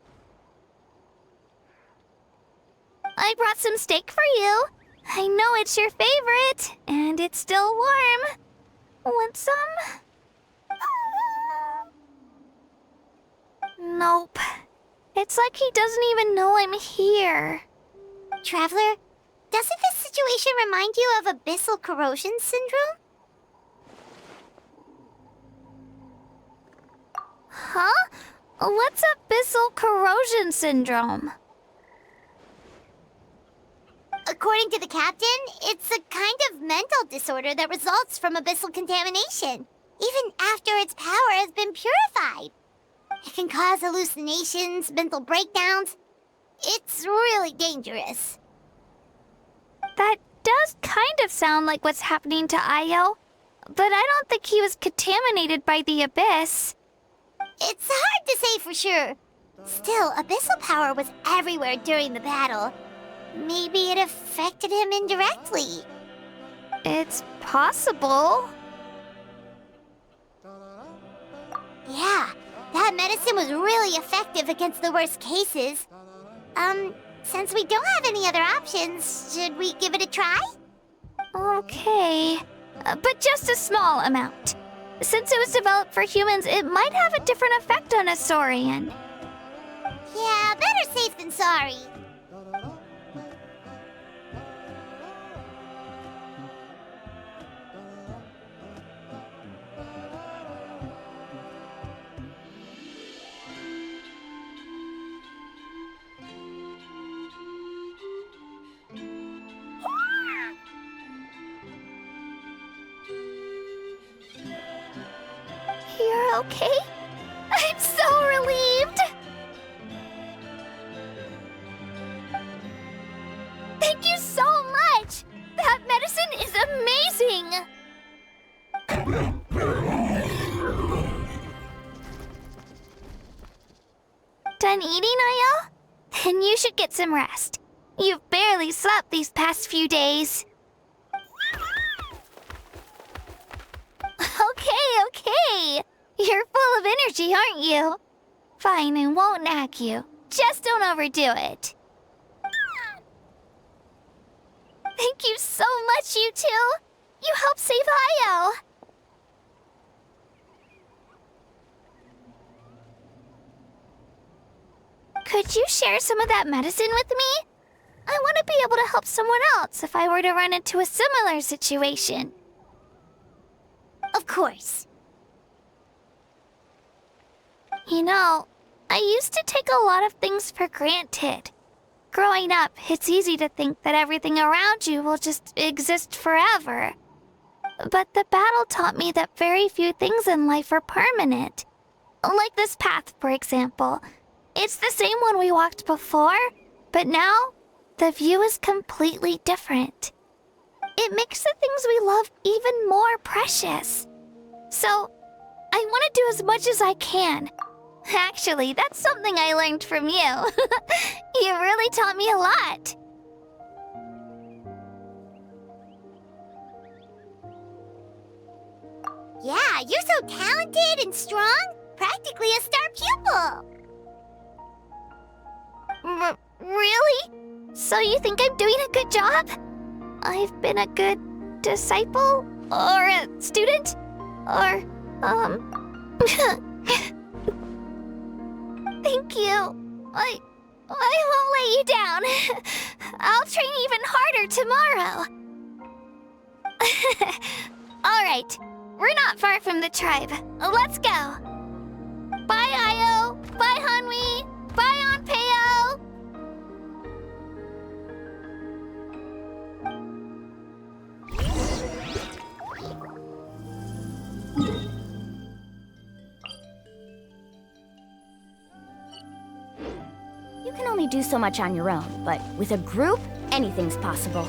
I brought some steak for you. I know it's your favorite, and it's still warm. Want some? Nope. It's like he doesn't even know I'm here. Traveler, doesn't this situation remind you of abyssal corrosion syndrome? Huh? What's abyssal corrosion syndrome? According to the captain, it's a kind of mental disorder that results from abyssal contamination, even after its power has been purified. It can cause hallucinations, mental breakdowns. It's really dangerous. That does kind of sound like what's happening to Io, but I don't think he was contaminated by the Abyss. It's hard to say for sure. Still, abyssal power was everywhere during the battle. Maybe it affected him indirectly. It's possible. Yeah, that medicine was really effective against the worst cases. Since we don't have any other options, should we give it a try? Okay, but just a small amount. Since it was developed for humans, it might have a different effect on a Saurian. Yeah, better safe than sorry. You're okay? I'm so relieved! relaxing. Done eating, Ayo? Then you should get some rest. You've barely slept these past few days. Okay. You're full of energy, aren't you? Fine, I won't nag you. Just don't overdo it. Thank you so much, you two. You helped save Ayo. Could you share some of that medicine with me? I want to be able to help someone else if I were to run into a similar situation. Of course. You know, I used to take a lot of things for granted. Growing up, it's easy to think that everything around you will just exist forever. But the battle taught me that very few things in life are permanent. Like this path, for example. It's the same one we walked before, but now the view is completely different. It makes the things we love even more precious. So, I want to do as much as I can. Actually, that's something I learned from you. You really taught me a lot. Yeah, you're so talented and strong. Practically a star pupil. Really? So you think I'm doing a good job? I've been a good disciple? Or a student? Or, Thank you. I won't let you down. I'll train even harder tomorrow. All right. We're not far from the tribe. Let's go. Bye, Ayo. Bye, Hanwi. Bye, Onpeo. You can only do so much on your own, but with a group, anything's possible.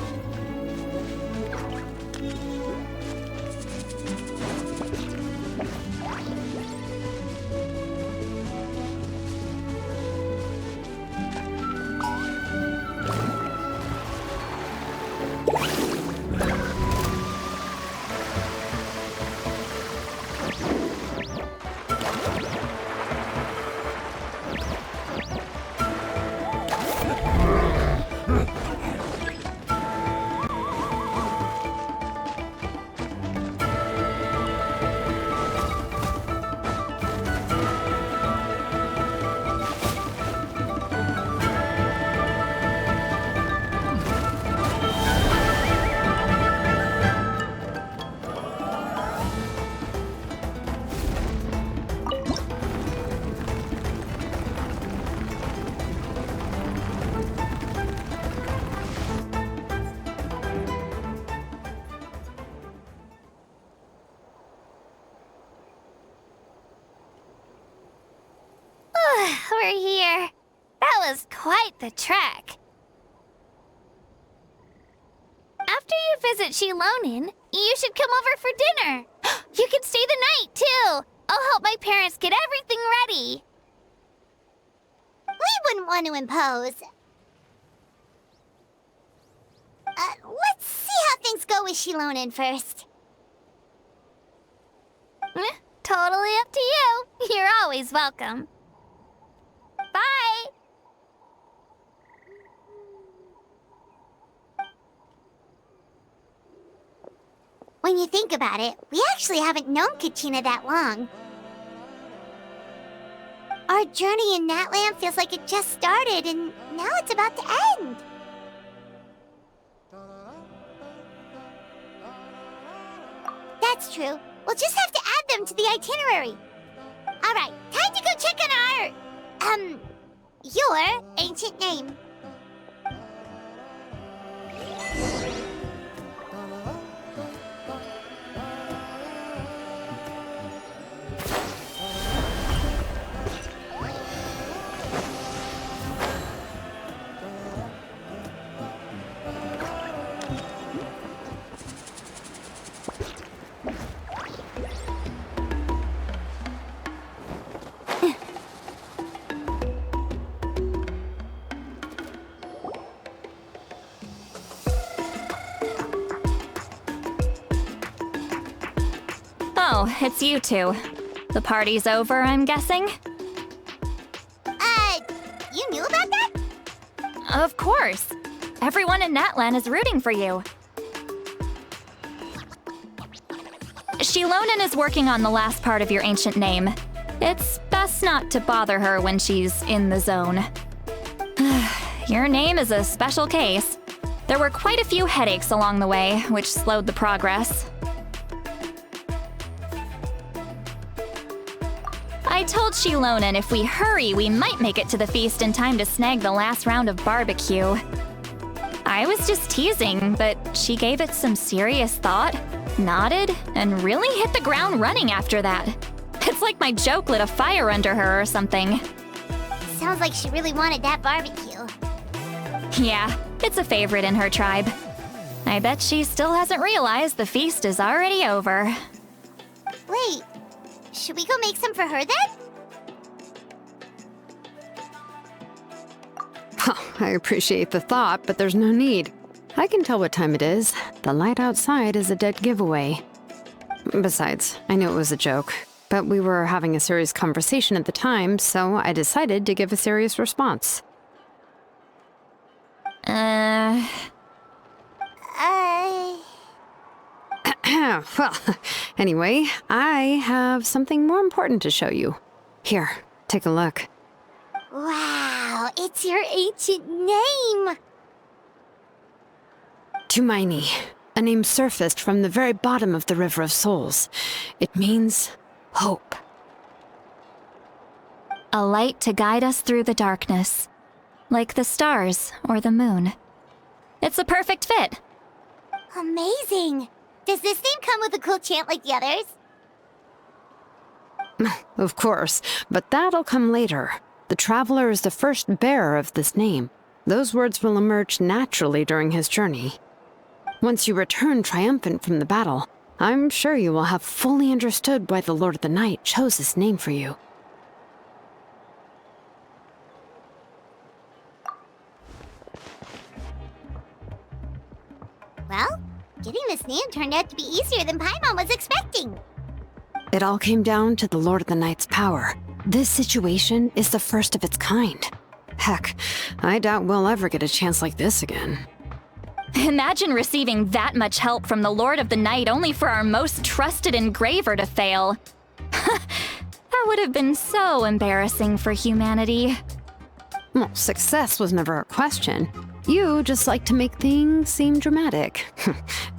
We're here. That was quite the trek. After you visit Shilonin, you should come over for dinner. You can stay the night, too. I'll help my parents get everything ready. We wouldn't want to impose. Let's see how things go with Shilonin first. Totally up to you. You're always welcome. Bye! When you think about it, we actually haven't known Kachina that long. Our journey in Natlan feels like it just started, and now it's about to end. That's true. We'll just have to add them to the itinerary. All right, time to go check on our... your ancient name. Oh, it's you two. The party's over, I'm guessing? You knew about that? Of course. Everyone in Natlan is rooting for you. Shilonen is working on the last part of your ancient name. It's best not to bother her when she's in the zone. Your name is a special case. There were quite a few headaches along the way, which slowed the progress. I told Shilonen if we hurry, we might make it to the feast in time to snag the last round of barbecue. I was just teasing, but she gave it some serious thought, nodded, and really hit the ground running after that. It's like my joke lit a fire under her or something. Sounds like she really wanted that barbecue. Yeah, it's a favorite in her tribe. I bet she still hasn't realized the feast is already over. Wait, should we go make some for her then? I appreciate the thought, but there's no need. I can tell what time it is. The light outside is a dead giveaway. Besides, I knew it was a joke, but we were having a serious conversation at the time, so I decided to give a serious response. Well, anyway, I have something more important to show you. Here, take a look. Wow, it's your ancient name! Tumaini, a name surfaced from the very bottom of the River of Souls. It means hope. A light to guide us through the darkness, like the stars or the moon. It's a perfect fit. Amazing! Does this name come with a cool chant like the others? Of course, but that'll come later. The Traveler is the first bearer of this name. Those words will emerge naturally during his journey. Once you return triumphant from the battle, I'm sure you will have fully understood why the Lord of the Night chose this name for you. Well, getting this name turned out to be easier than Paimon was expecting. It all came down to the Lord of the Night's power. This situation is the first of its kind. Heck, I doubt we'll ever get a chance like this again. Imagine receiving that much help from the Lord of the Night only for our most trusted engraver to fail. That would have been so embarrassing for humanity. Well, success was never a question. You just like to make things seem dramatic.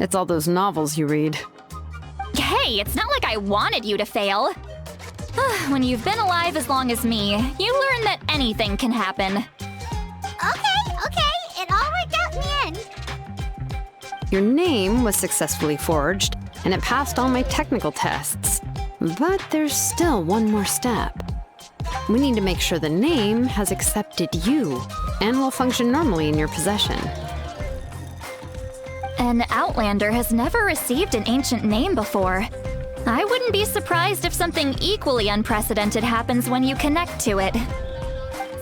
It's all those novels you read. Hey, it's not like I wanted you to fail. When you've been alive as long as me, you learn that anything can happen. Okay, it all worked out in the end. Your name was successfully forged, and it passed all my technical tests. But there's still one more step. We need to make sure the name has accepted you, and will function normally in your possession. An Outlander has never received an ancient name before. I wouldn't be surprised if something equally unprecedented happens when you connect to it.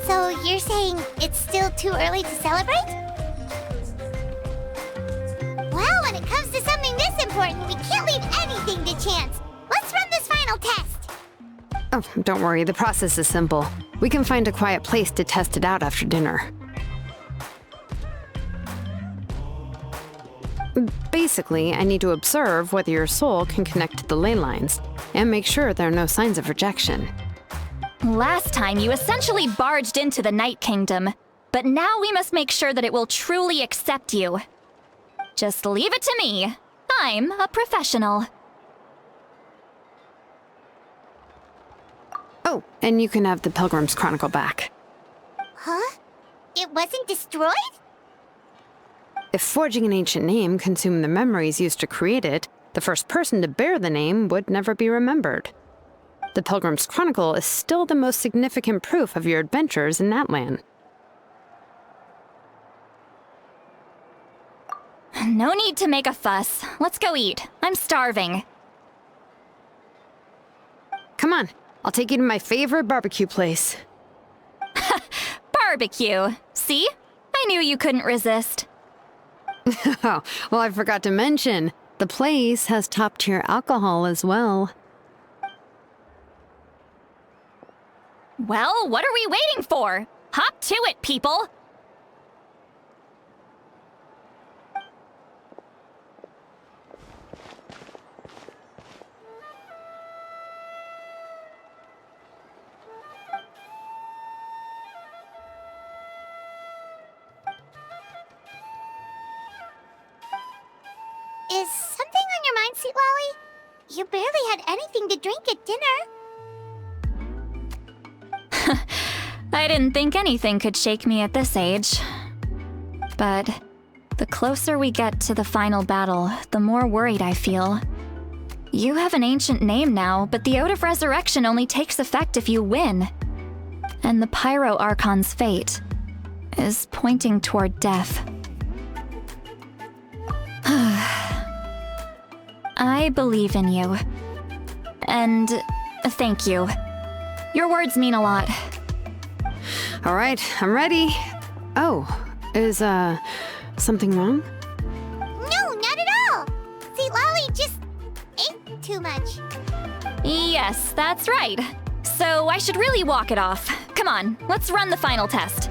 So you're saying it's still too early to celebrate? Well, when it comes to something this important, we can't leave anything to chance. Let's run this final test. Oh, don't worry, the process is simple. We can find a quiet place to test it out after dinner. Basically, I need to observe whether your soul can connect to the ley lines, and make sure there are no signs of rejection. Last time, you essentially barged into the Night Kingdom, but now we must make sure that it will truly accept you. Just leave it to me. I'm a professional. Oh, and you can have the Pilgrim's Chronicle back. Huh? It wasn't destroyed? If forging an ancient name consumed the memories used to create it, the first person to bear the name would never be remembered. The Pilgrim's Chronicle is still the most significant proof of your adventures in Natlan. No need to make a fuss. Let's go eat. I'm starving. Come on, I'll take you to my favorite barbecue place. Barbecue. See? I knew you couldn't resist. Oh, well, I forgot to mention, the place has top-tier alcohol as well. Well, what are we waiting for? Hop to it, people! Is something on your mind, Sweet Lolly? You barely had anything to drink at dinner. I didn't think anything could shake me at this age. But the closer we get to the final battle, the more worried I feel. You have an ancient name now, but the Ode of Resurrection only takes effect if you win. And the Pyro Archon's fate is pointing toward death. I believe in you. And thank you. Your words mean a lot. All right, I'm ready. Oh, is, something wrong? No, not at all. Sweet Lolly just ate too much. Yes, that's right. So I should really walk it off. Come on, let's run the final test.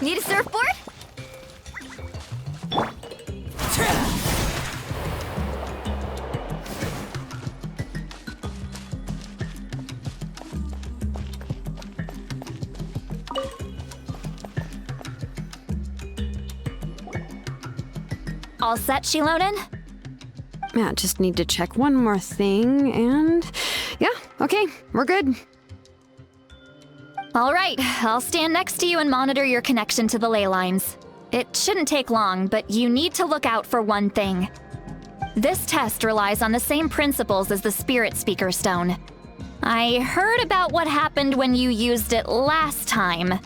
Need a surfboard? All set, Shilonen? Yeah, just need to check one more thing, and yeah, okay, we're good. All right, I'll stand next to you and monitor your connection to the ley lines. It shouldn't take long, but you need to look out for one thing. This test relies on the same principles as the Spirit Speaker Stone. I heard about what happened when you used it last time.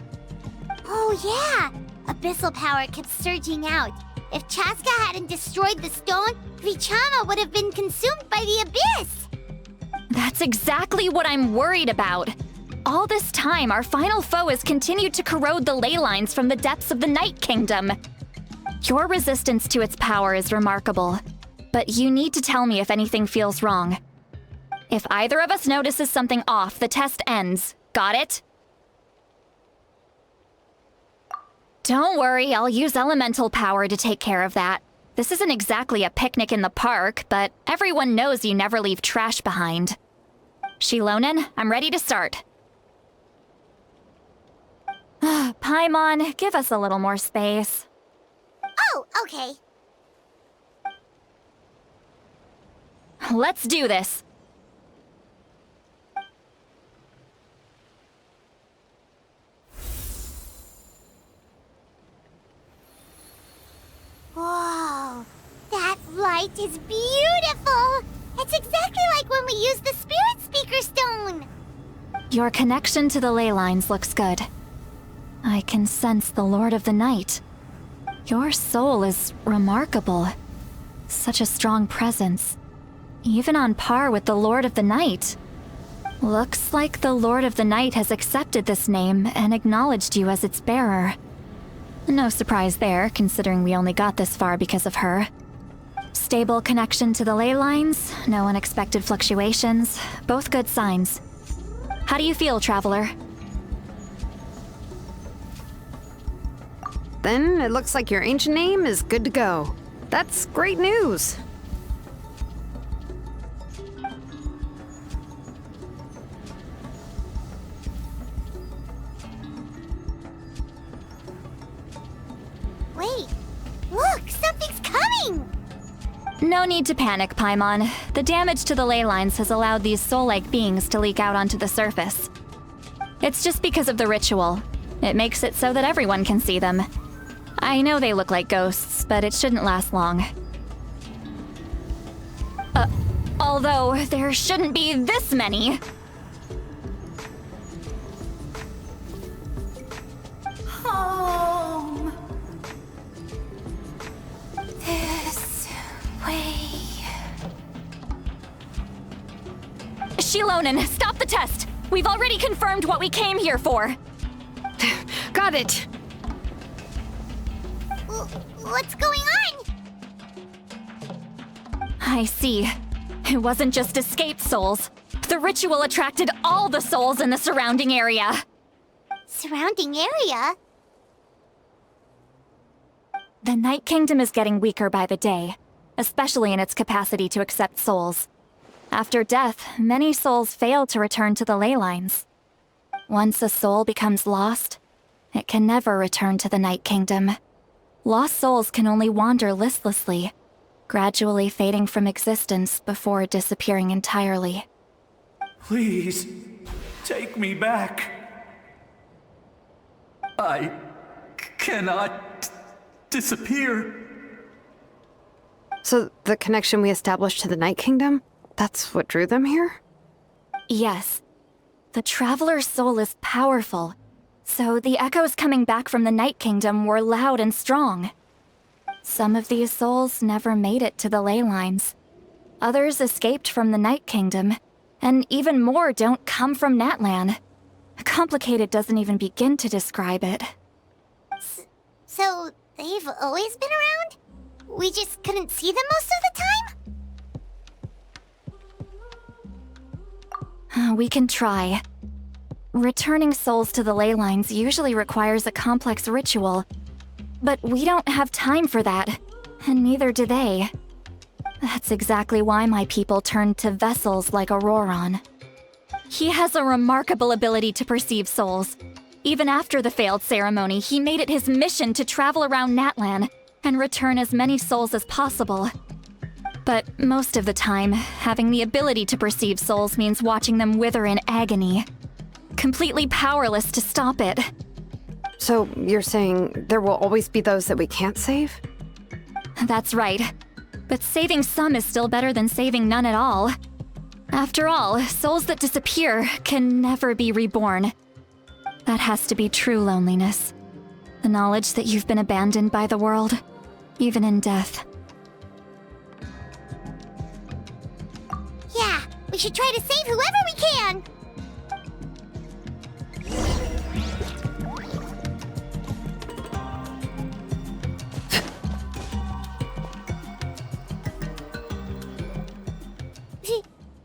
Oh yeah, abyssal power kept surging out. If Chaska hadn't destroyed the stone, Vichama would have been consumed by the abyss! That's exactly what I'm worried about. All this time, our final foe has continued to corrode the ley lines from the depths of the Night Kingdom. Your resistance to its power is remarkable, but you need to tell me if anything feels wrong. If either of us notices something off, the test ends. Got it? Don't worry, I'll use elemental power to take care of that. This isn't exactly a picnic in the park, but everyone knows you never leave trash behind. Shilonen, I'm ready to start. Paimon, give us a little more space. Oh, okay. Let's do this. Whoa, that light is beautiful! It's exactly like when we used the Spirit Speaker Stone! Your connection to the ley lines looks good. I can sense the Lord of the Night. Your soul is remarkable. Such a strong presence. Even on par with the Lord of the Night. Looks like the Lord of the Night has accepted this name and acknowledged you as its bearer. No surprise there, considering we only got this far because of her. Stable connection to the ley lines, no unexpected fluctuations, both good signs. How do you feel, Traveler? Then it looks like your ancient name is good to go. That's great news. Wait, look, something's coming! No need to panic, Paimon. The damage to the ley lines has allowed these soul-like beings to leak out onto the surface. It's just because of the ritual. It makes it so that everyone can see them. I know they look like ghosts, but it shouldn't last long. Although, there shouldn't be this many. Home. This way. Shilonen, stop the test! We've already confirmed what we came here for. Got it. What's going on? I see. It wasn't just escaped souls. The ritual attracted all the souls in the surrounding area. Surrounding area? The Night Kingdom is getting weaker by the day, especially in its capacity to accept souls. After death, many souls fail to return to the ley lines. Once a soul becomes lost, it can never return to the Night Kingdom. Lost souls can only wander listlessly, gradually fading from existence before disappearing entirely. Please, take me back. I cannot disappear. So the connection we established to the Night Kingdom, that's what drew them here? Yes. The Traveler's soul is powerful, so the echoes coming back from the Night Kingdom were loud and strong. Some of these souls never made it to the ley lines. Others escaped from the Night Kingdom, and even more don't come from Natlan. Complicated doesn't even begin to describe it. So, they've always been around? We just couldn't see them most of the time? We can try. Returning souls to the ley lines usually requires a complex ritual, but we don't have time for that, and neither do they. That's exactly why my people turned to vessels like Auroron. He has a remarkable ability to perceive souls. Even after the failed ceremony, he made it his mission to travel around Natlan and return as many souls as possible. But most of the time, having the ability to perceive souls means watching them wither in agony. Completely powerless to stop it. So you're saying there will always be those that we can't save? That's right. But saving some is still better than saving none at all. After all, souls that disappear can never be reborn. That has to be true loneliness. The knowledge that you've been abandoned by the world, even in death. Yeah, we should try to save whoever we can!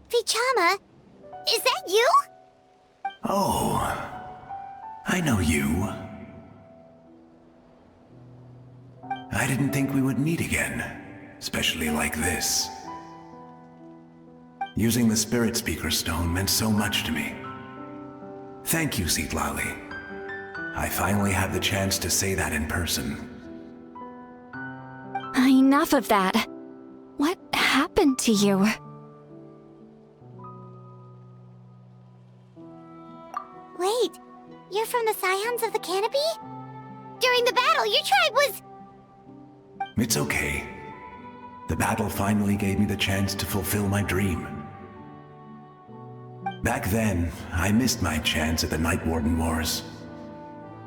Vichama, is that you? Oh, I know you. I didn't think we would meet again, especially like this. Using the Spirit Speaker Stone meant so much to me. Thank you, Citlali. I finally had the chance to say that in person. Enough of that. What happened to you? Wait, you're from the Scions of the Canopy? During the battle, your tribe was... It's okay. The battle finally gave me the chance to fulfill my dream. Back then, I missed my chance at the Night Warden Wars.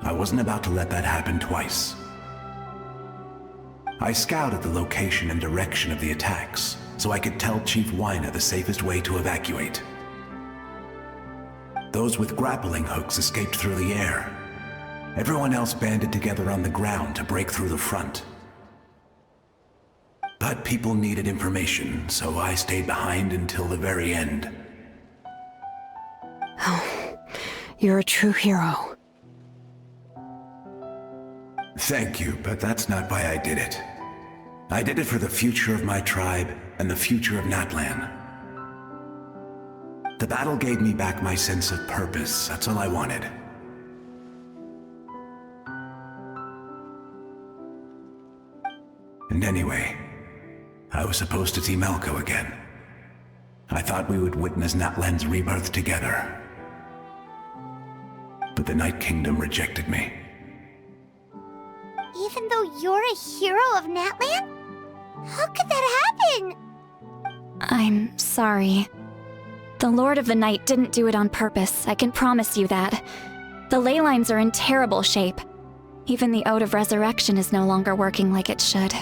I wasn't about to let that happen twice. I scouted the location and direction of the attacks, so I could tell Chief Wyna the safest way to evacuate. Those with grappling hooks escaped through the air. Everyone else banded together on the ground to break through the front. But people needed information, so I stayed behind until the very end. Oh, you're a true hero. Thank you, but that's not why I did it. I did it for the future of my tribe and the future of Natlan. The battle gave me back my sense of purpose. That's all I wanted. And anyway, I was supposed to see Malco again. I thought we would witness Natlan's rebirth together. But the Night Kingdom rejected me. Even though you're a hero of Natlan? How could that happen? I'm sorry. The Lord of the Night didn't do it on purpose, I can promise you that. The ley lines are in terrible shape. Even the Ode of Resurrection is no longer working like it should.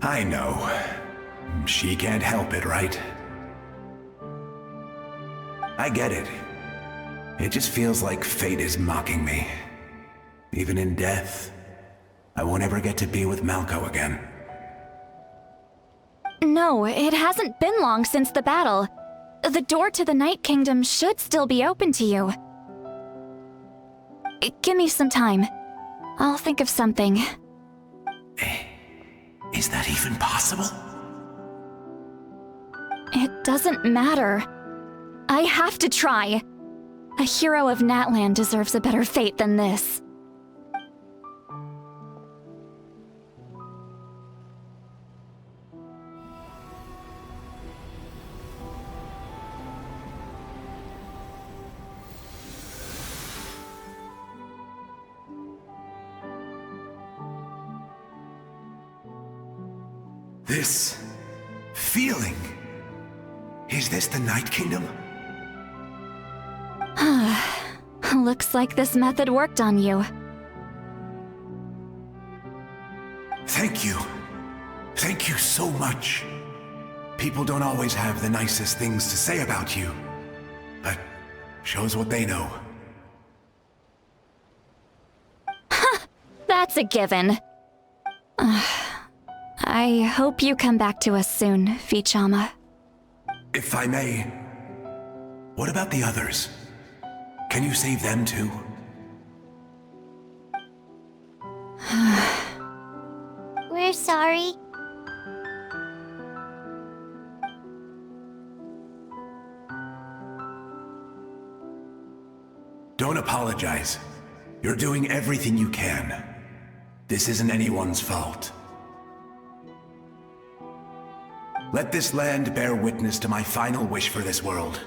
I know. She can't help it, right? I get it. It just feels like fate is mocking me. Even in death, I won't ever get to be with Malco again. No, it hasn't been long since the battle. The door to the Night Kingdom should still be open to you. Give me some time. I'll think of something. Is that even possible? It doesn't matter. I have to try. A hero of Natlan deserves a better fate than this. This feeling. Is this the Night Kingdom? Looks like this method worked on you. Thank you. Thank you so much. People don't always have the nicest things to say about you, but shows what they know. That's a given. I hope you come back to us soon, Vichama. If I may, what about the others? Can you save them too? We're sorry. Don't apologize. You're doing everything you can. This isn't anyone's fault. Let this land bear witness to my final wish for this world.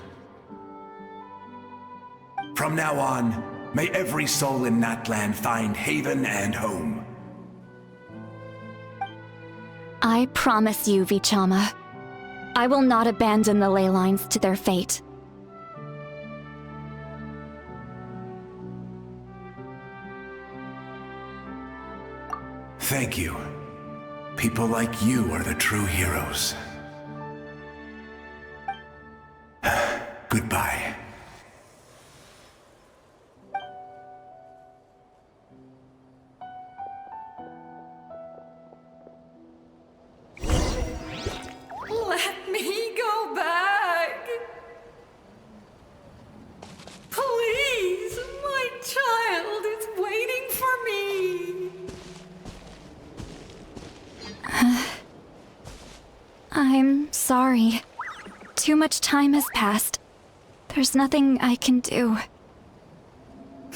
From now on, may every soul in Natlan find haven and home. I promise you, Vichama. I will not abandon the ley lines to their fate. Thank you. People like you are the true heroes. Goodbye. Let me go back. Please, my child is waiting for me. I'm sorry. Too much time has passed. There's nothing I can do.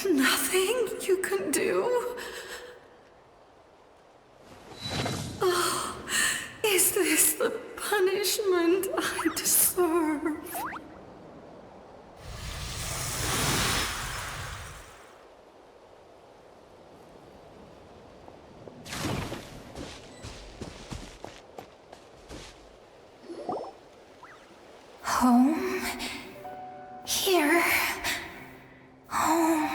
Nothing you can do? Oh, is this the punishment I deserve? Home? Here? Home?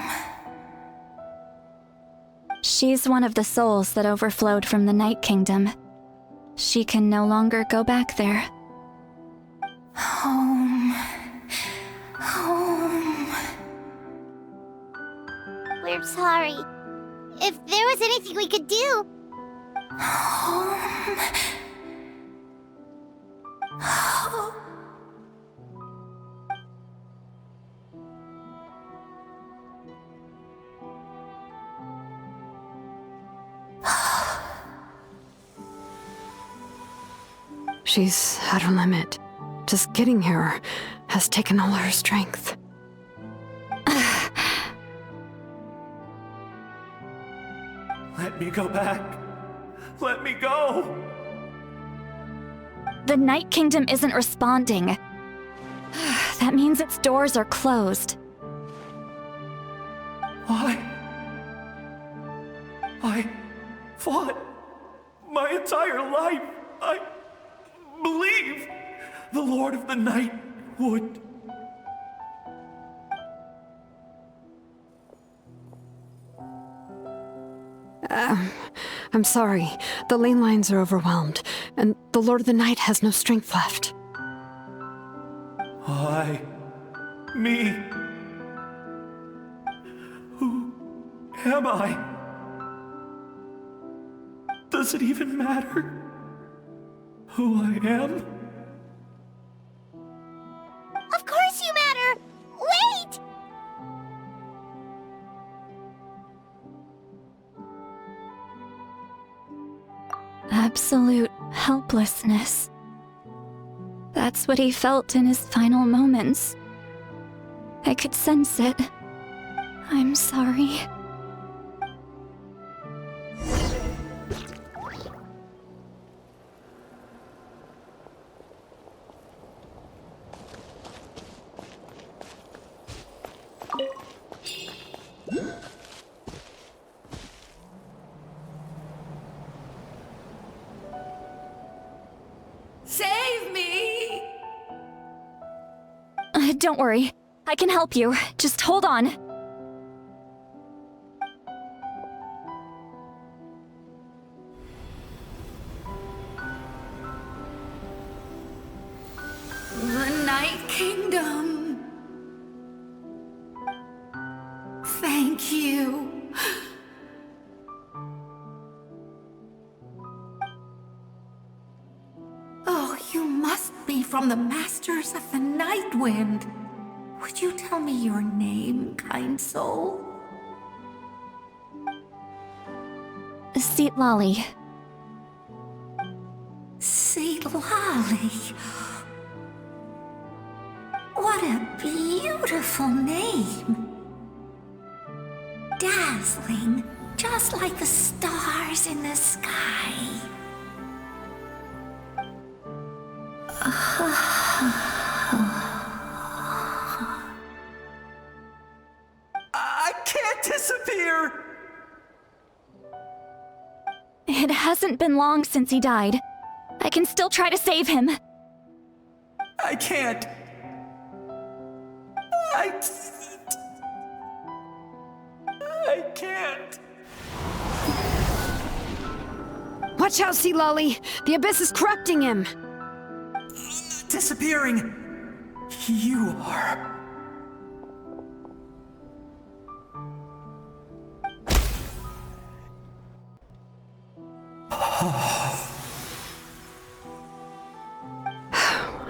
She's one of the souls that overflowed from the Night Kingdom. She can no longer go back there. Home. Home. We're sorry. If there was anything we could do... Home. Home. She's at her limit. Just getting here has taken all her strength. Let me go back. Let me go. The Night Kingdom isn't responding. That means its doors are closed. I fought my entire life. I believe the Lord of the Night would. I'm sorry. The lane lines are overwhelmed, and the Lord of the Night has no strength left. Me. Who am I? Does it even matter who I am? Of course you matter! Wait! Absolute helplessness. That's what he felt in his final moments. I could sense it. I'm sorry. Save me! Don't worry. I can help you. Just hold on. The Night Kingdom. Thank you. Oh, you must be from the Masters of the Night Wind. Would you tell me your name, kind soul? Lolly. Lolly. What a beautiful name. Dazzling, just like the stars in the sky. I can't disappear! It hasn't been long since he died. I can still try to save him. I can't. I can't. Watch out, Sea Lolly! The Abyss is corrupting him! Disappearing. You are.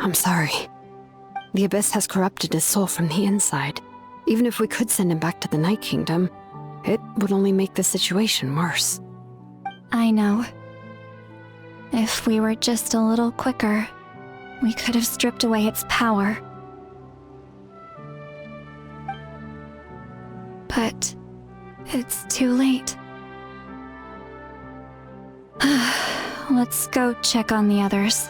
I'm sorry. The Abyss has corrupted his soul from the inside. Even if we could send him back to the Night Kingdom, it would only make the situation worse. I know. If we were just a little quicker, we could have stripped away its power. But it's too late. Let's go check on the others.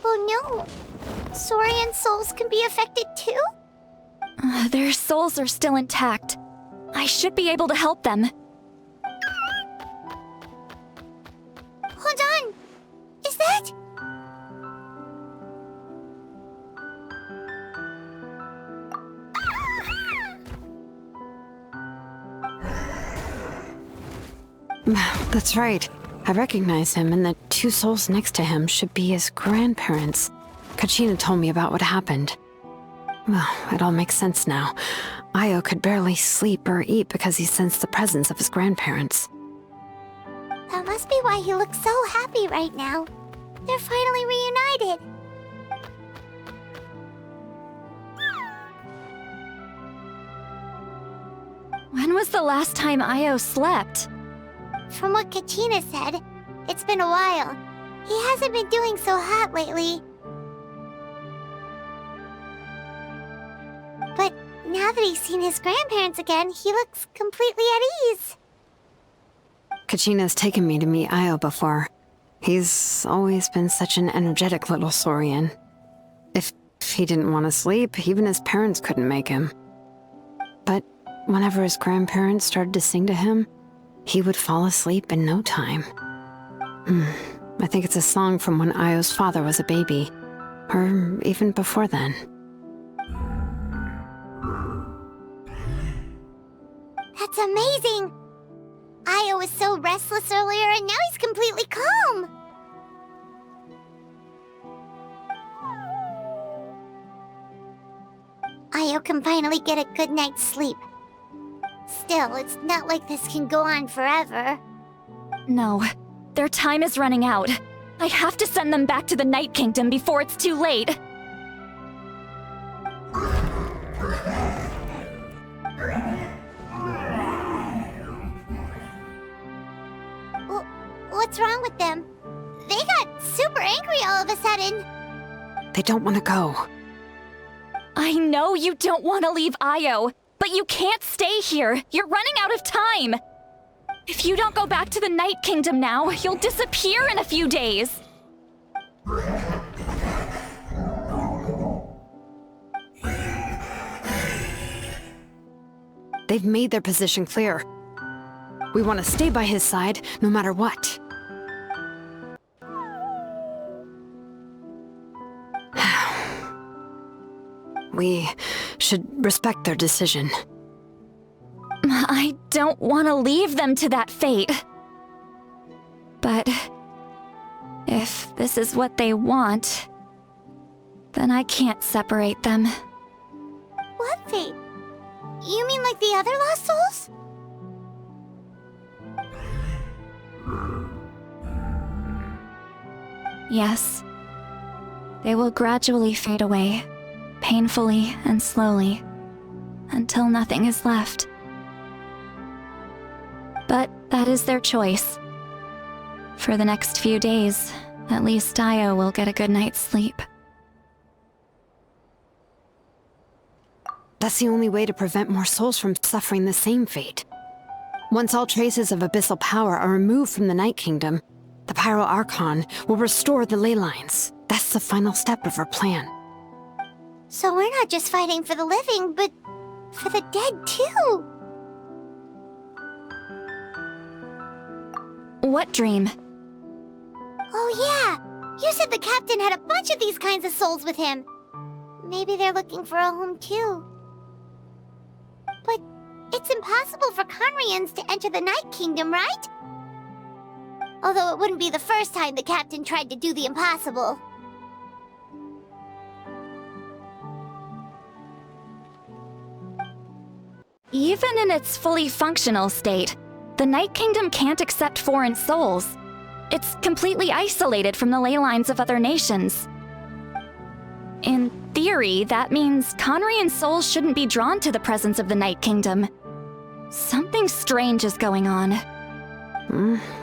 Oh no! Saurian souls can be affected too? Their souls are still intact. I should be able to help them. Hold on! Is that... That's right. I recognize him, and the two souls next to him should be his grandparents. Kachina told me about what happened. Well, it all makes sense now. Io could barely sleep or eat because he sensed the presence of his grandparents. That must be why he looks so happy right now. They're finally reunited. When was the last time Io slept? From what Kachina said, it's been a while. He hasn't been doing so hot lately. But now that he's seen his grandparents again, he looks completely at ease. Kachina's taken me to meet Io before. He's always been such an energetic little Saurian. If he didn't want to sleep, even his parents couldn't make him. But whenever his grandparents started to sing to him, he would fall asleep in no time. I think it's a song from when Io's father was a baby, or even before then. That's amazing! Io was so restless earlier, and now he's completely calm! Io can finally get a good night's sleep. Still, it's not like this can go on forever. No, their time is running out. I have to send them back to the Night Kingdom before it's too late. What's wrong with them? They got super angry all of a sudden. They don't want to go. I know you don't want to leave Io, but you can't stay here. You're running out of time. If you don't go back to the Night Kingdom now, you'll disappear in a few days. They've made their position clear. We want to stay by his side, no matter what. We should respect their decision. I don't want to leave them to that fate. But if this is what they want, then I can't separate them. What fate? You mean like the other lost souls? Yes. They will gradually fade away, painfully and slowly, until nothing is left. But that is their choice. For the next few days, at least Io will get a good night's sleep. That's the only way to prevent more souls from suffering the same fate. Once all traces of abyssal power are removed from the Night Kingdom, the Pyro Archon will restore the ley lines. That's the final step of our plan. So we're not just fighting for the living, but for the dead too. What dream? Oh yeah, you said the captain had a bunch of these kinds of souls with him. Maybe they're looking for a home too. But it's impossible for Conrians to enter the Night Kingdom, right? Although it wouldn't be the first time the captain tried to do the impossible. Even in its fully functional state, the Night Kingdom can't accept foreign souls. It's completely isolated from the ley lines of other nations. In theory, that means Conrian souls shouldn't be drawn to the presence of the Night Kingdom. Something strange is going on.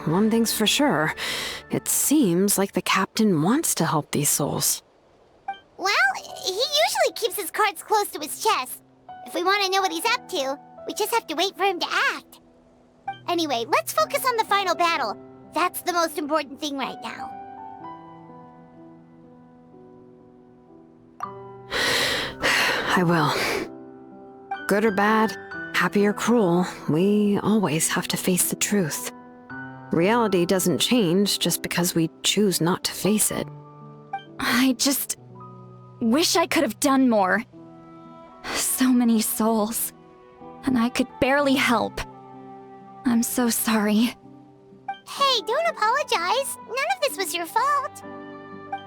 One thing's for sure. It seems like the captain wants to help these souls. Well, he usually keeps his cards close to his chest. If we want to know what he's up to, we just have to wait for him to act. Anyway, let's focus on the final battle. That's the most important thing right now. I will. Good or bad, happy or cruel, we always have to face the truth. Reality doesn't change just because we choose not to face it. I just wish I could have done more. So many souls, and I could barely help. I'm so sorry. Hey, don't apologize. None of this was your fault.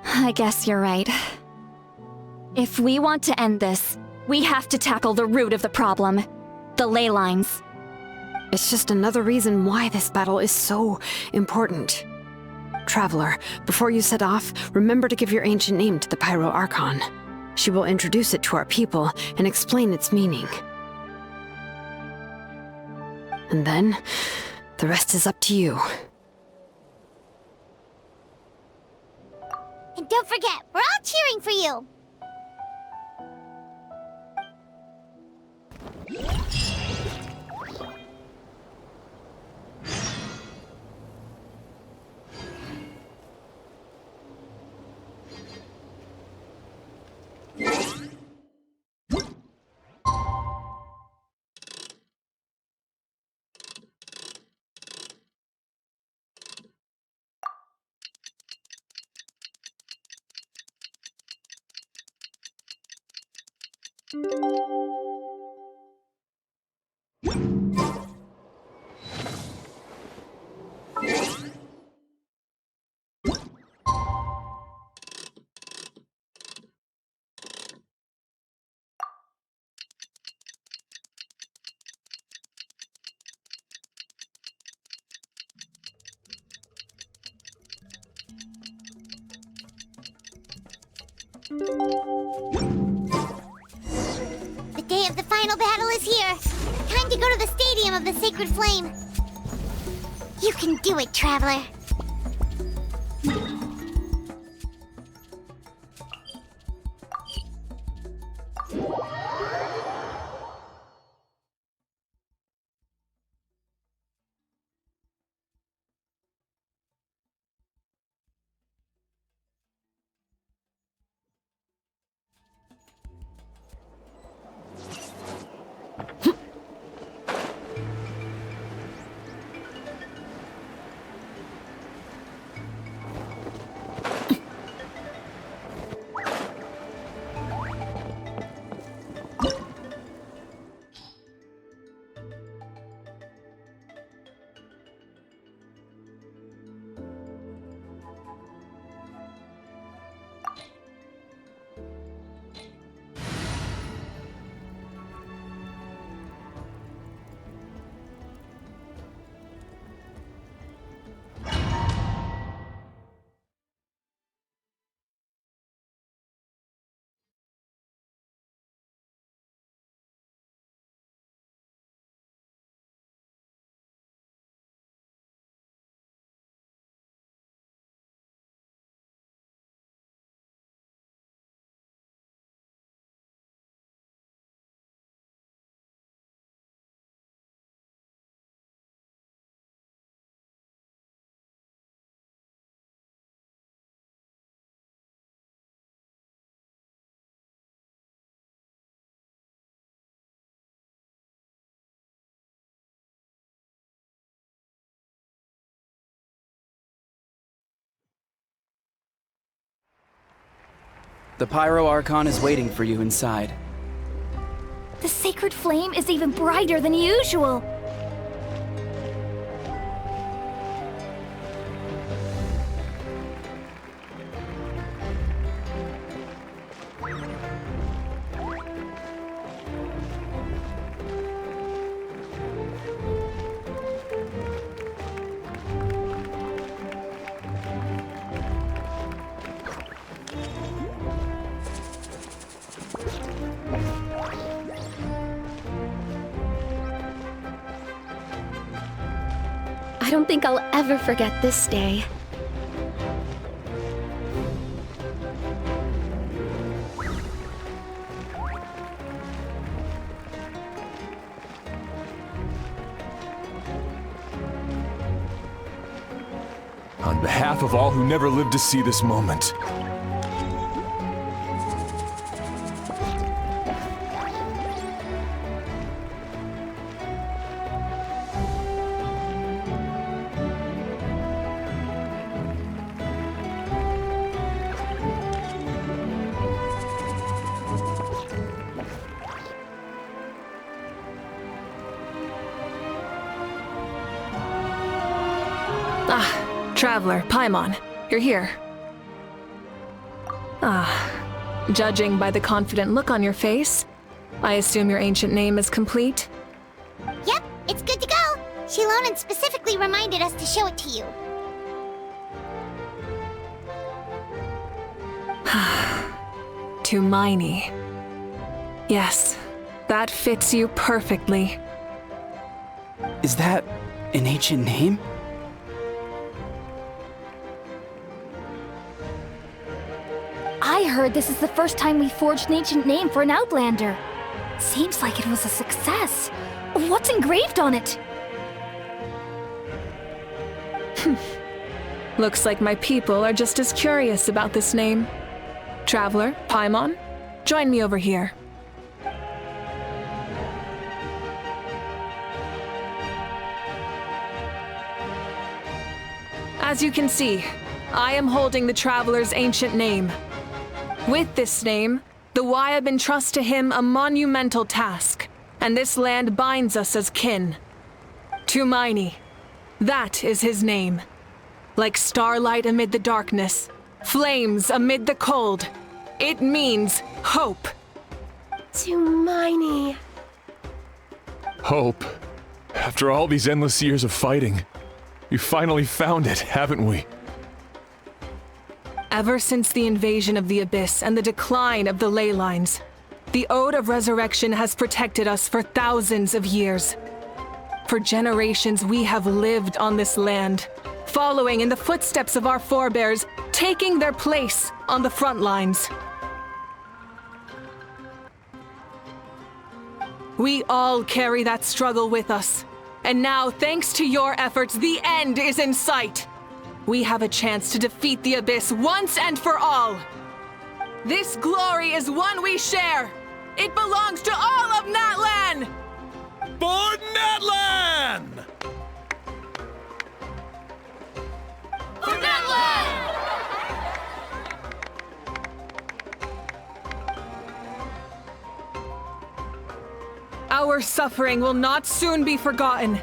I guess you're right. If we want to end this, we have to tackle the root of the problem. The ley lines. It's just another reason why this battle is so important. Traveler, before you set off, remember to give your ancient name to the Pyro Archon. She will introduce it to our people and explain its meaning. And then, the rest is up to you. And don't forget, we're all cheering for you! The day of the final battle is here. Time to go to the Stadium of the Sacred Flame. You can do it, Traveler. The Pyro Archon is waiting for you inside. The sacred flame is even brighter than usual. I don't think I'll ever forget this day. On behalf of all who never lived to see this moment, Traveler, Paimon, you're here. Judging by the confident look on your face, I assume your ancient name is complete? Yep, it's good to go. Shilonen specifically reminded us to show it to you. Tumaini. Yes, that fits you perfectly. Is that an ancient name? I heard this is the first time we forged an ancient name for an Outlander. Seems like it was a success. What's engraved on it? Looks like my people are just as curious about this name. Traveler, Paimon, join me over here. As you can see, I am holding the Traveler's ancient name. With this name, the Wyab entrust to him a monumental task, and this land binds us as kin. Tumaini, that is his name. Like starlight amid the darkness, flames amid the cold, it means hope. Tumaini. Hope. After all these endless years of fighting, we finally found it, haven't we? Ever since the invasion of the Abyss and the decline of the ley lines, the Ode of Resurrection has protected us for thousands of years. For generations, we have lived on this land, following in the footsteps of our forebears, taking their place on the front lines. We all carry that struggle with us. And now, thanks to your efforts, the end is in sight. We have a chance to defeat the Abyss once and for all. This glory is one we share. It belongs to all of Natlan! For Natlan! For Natlan! Our suffering will not soon be forgotten,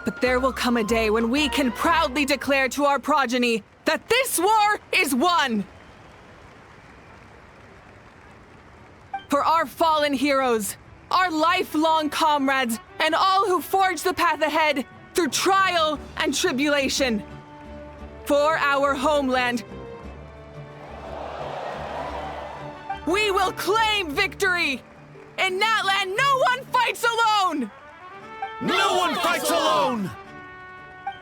but there will come a day when we can proudly declare to our progeny that this war is won! For our fallen heroes, our lifelong comrades, and all who forge the path ahead through trial and tribulation. For our homeland, we will claim victory! In Natlan, no one fights alone! No one fights alone!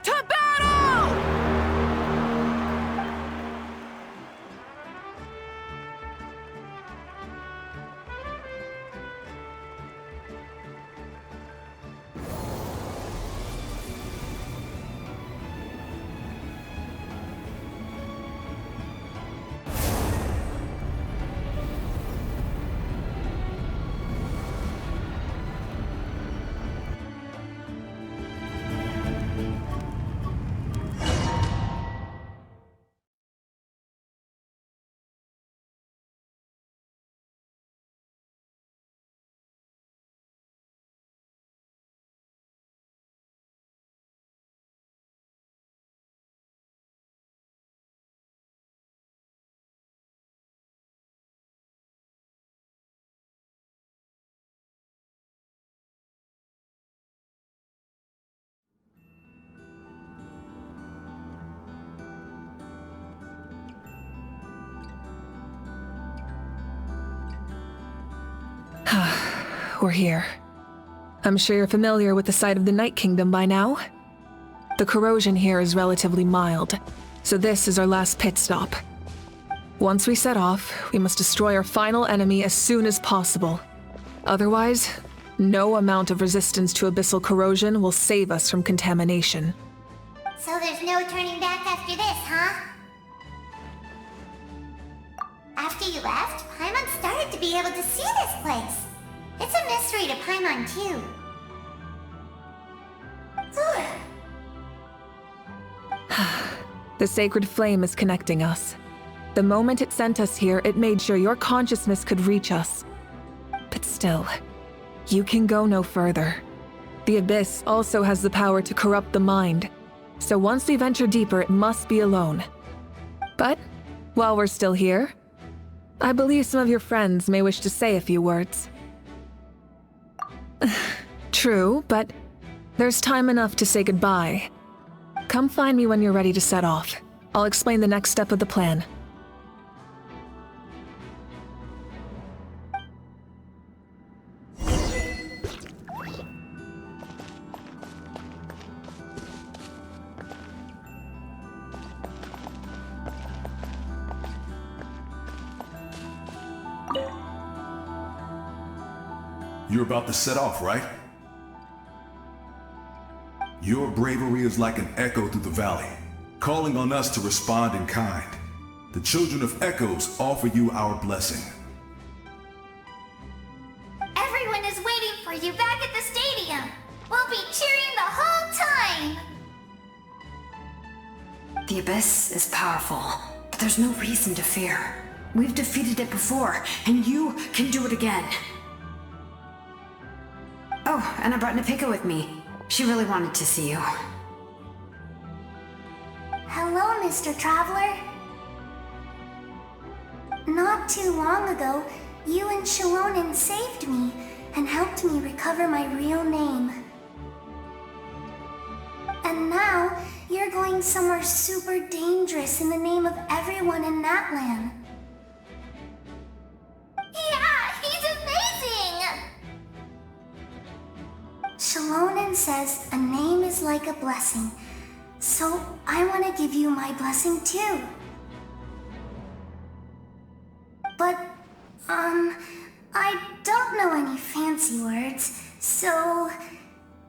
To battle! We're here. I'm sure you're familiar with the site of the Night Kingdom by now. The corrosion here is relatively mild, so this is our last pit stop. Once we set off, we must destroy our final enemy as soon as possible. Otherwise, no amount of resistance to abyssal corrosion will save us from contamination. So there's no turning back after this, huh? After you left, Paimon started to be able to see this place. It's a mystery to Paimon, too. The sacred flame is connecting us. The moment it sent us here, it made sure your consciousness could reach us. But still, you can go no further. The Abyss also has the power to corrupt the mind, so once we venture deeper, it must be alone. But, while we're still here, I believe some of your friends may wish to say a few words. True, but there's time enough to say goodbye. Come find me when you're ready to set off. I'll explain the next step of the plan. You're about to set off, right? Your bravery is like an echo through the valley, calling on us to respond in kind. The children of Echoes offer you our blessing. Everyone is waiting for you back at the stadium. We'll be cheering the whole time. The Abyss is powerful, but there's no reason to fear. We've defeated it before, and you can do it again. Oh, and I brought Napika with me. She really wanted to see you. Hello, Mr. Traveler. Not too long ago, you and Shilonen saved me and helped me recover my real name. And now, you're going somewhere super dangerous in the name of everyone in Natlan. Yeah, he's amazing! Shilonen says a name is like a blessing, so I want to give you my blessing too. But, I don't know any fancy words, so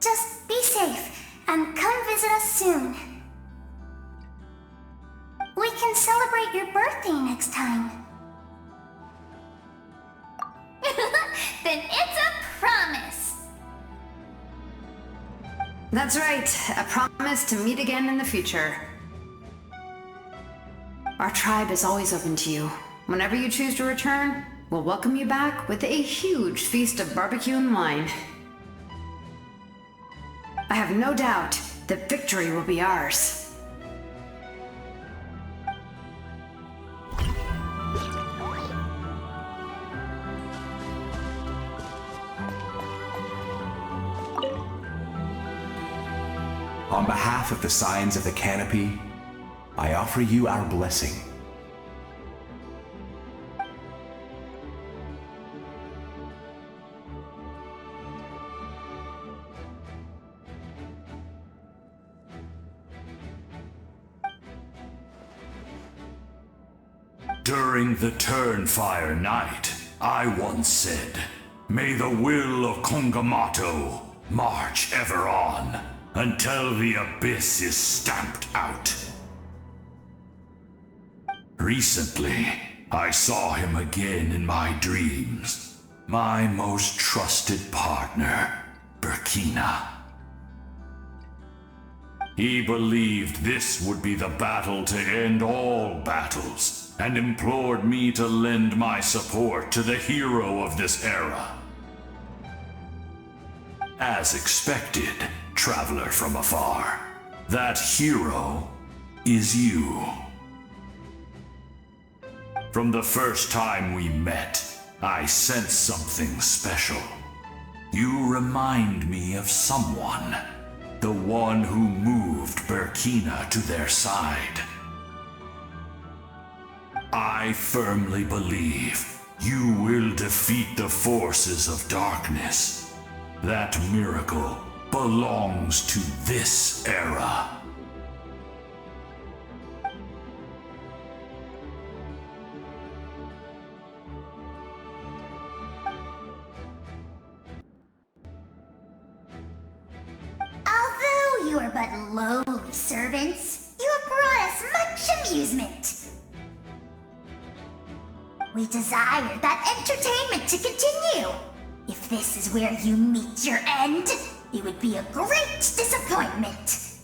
just be safe and come visit us soon. We can celebrate your birthday next time. Then it's a promise. That's right, a promise to meet again in the future. Our tribe is always open to you. Whenever you choose to return, we'll welcome you back with a huge feast of barbecue and wine. I have no doubt that victory will be ours. On behalf of the Scions of the Canopy, I offer you our blessing. During the Turnfire Night, I once said, "May the will of Kongamato march ever on, until the Abyss is stamped out." Recently, I saw him again in my dreams. My most trusted partner, Burkina. He believed this would be the battle to end all battles, and implored me to lend my support to the hero of this era. As expected, traveler from afar, that hero is you. From the first time we met, I sensed something special. You remind me of someone, the one who moved Burkina to their side. I firmly believe you will defeat the forces of darkness. That miracle belongs to this era. Although you are but lowly servants, you have brought us much amusement. We desire that entertainment to continue. If this is where you meet your end, it would be a great disappointment.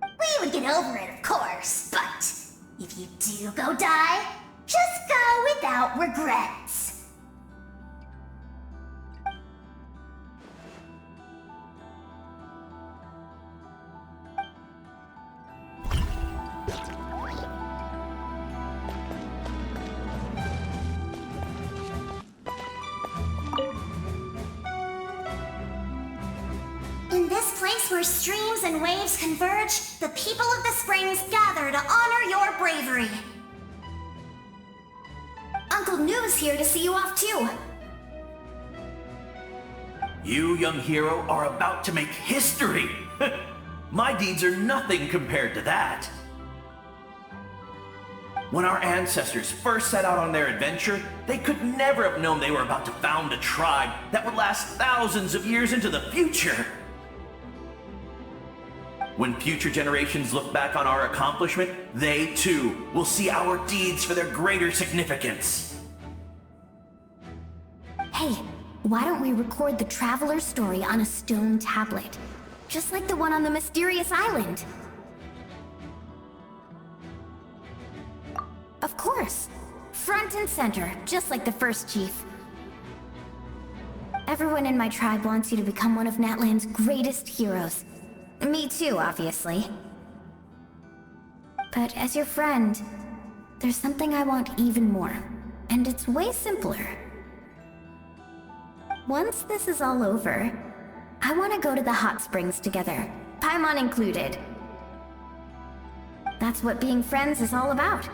We would get over it, of course, but if you do go die, just go without regrets. In this place where streams and waves converge, the people of the springs gather to honor your bravery. Uncle Noo's here to see you off too. You, young hero, are about to make history! My deeds are nothing compared to that. When our ancestors first set out on their adventure, they could never have known they were about to found a tribe that would last thousands of years into the future. When future generations look back on our accomplishment, they too will see our deeds for their greater significance. Hey, why don't we record the traveler's story on a stone tablet? Just like the one on the mysterious island. Of course. Front and center, just like the first chief. Everyone in my tribe wants you to become one of Natlan's greatest heroes. Me too, obviously. But as your friend, there's something I want even more. And it's way simpler. Once this is all over, I want to go to the hot springs together, Paimon included. That's what being friends is all about.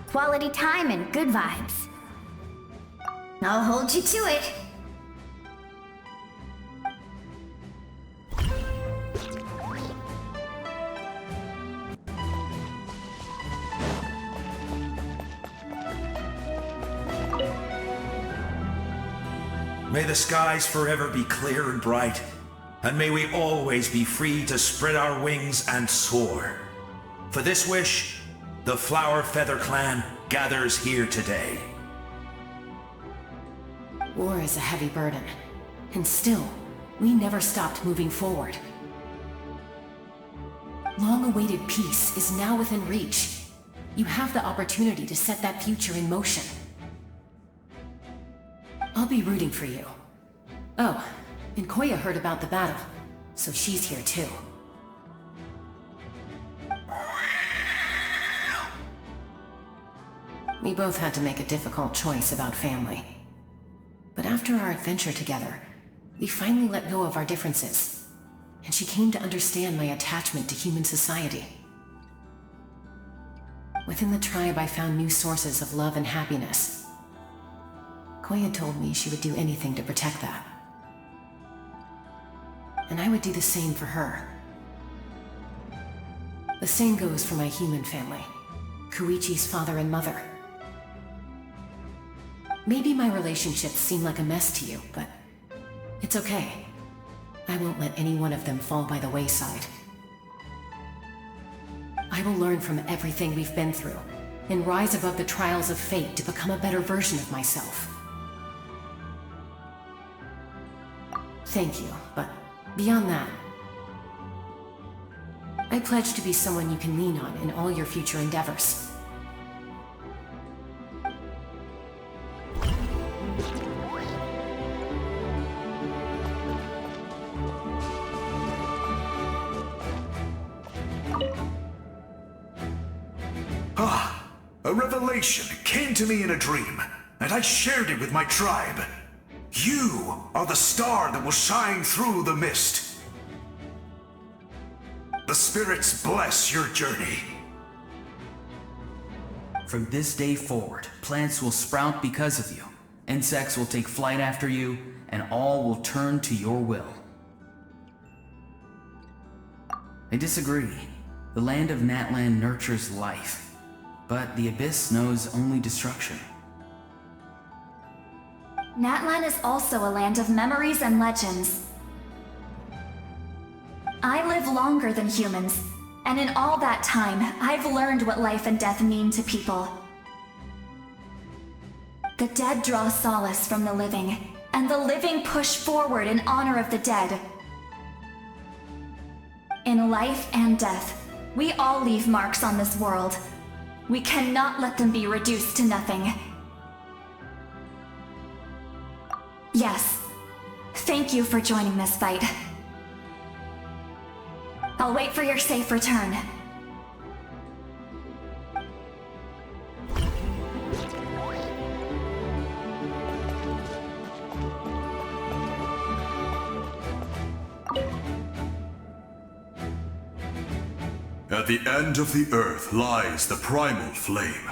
Quality time and good vibes. I'll hold you to it. May the skies forever be clear and bright, and may we always be free to spread our wings and soar. For this wish, the Flower Feather Clan gathers here today. War is a heavy burden, and still, we never stopped moving forward. Long-awaited peace is now within reach. You have the opportunity to set that future in motion. I'll be rooting for you. Oh, and Koya heard about the battle, so she's here too. We both had to make a difficult choice about family. But after our adventure together, we finally let go of our differences, and she came to understand my attachment to human society. Within the tribe, I found new sources of love and happiness. Koya told me she would do anything to protect that. And I would do the same for her. The same goes for my human family, Koichi's father and mother. Maybe my relationships seem like a mess to you, but it's okay. I won't let any one of them fall by the wayside. I will learn from everything we've been through, and rise above the trials of fate to become a better version of myself. Thank you, but beyond that, I pledge to be someone you can lean on in all your future endeavors. A revelation came to me in a dream, and I shared it with my tribe. You are the star that will shine through the mist. The spirits bless your journey. From this day forward, plants will sprout because of you, insects will take flight after you, and all will turn to your will. I disagree. The land of Natlan nurtures life, but the Abyss knows only destruction. Natlan is also a land of memories and legends. I live longer than humans, and in all that time, I've learned what life and death mean to people. The dead draw solace from the living, and the living push forward in honor of the dead. In life and death, we all leave marks on this world. We cannot let them be reduced to nothing. Yes. Thank you for joining this fight. I'll wait for your safe return. At the end of the earth lies the primal flame.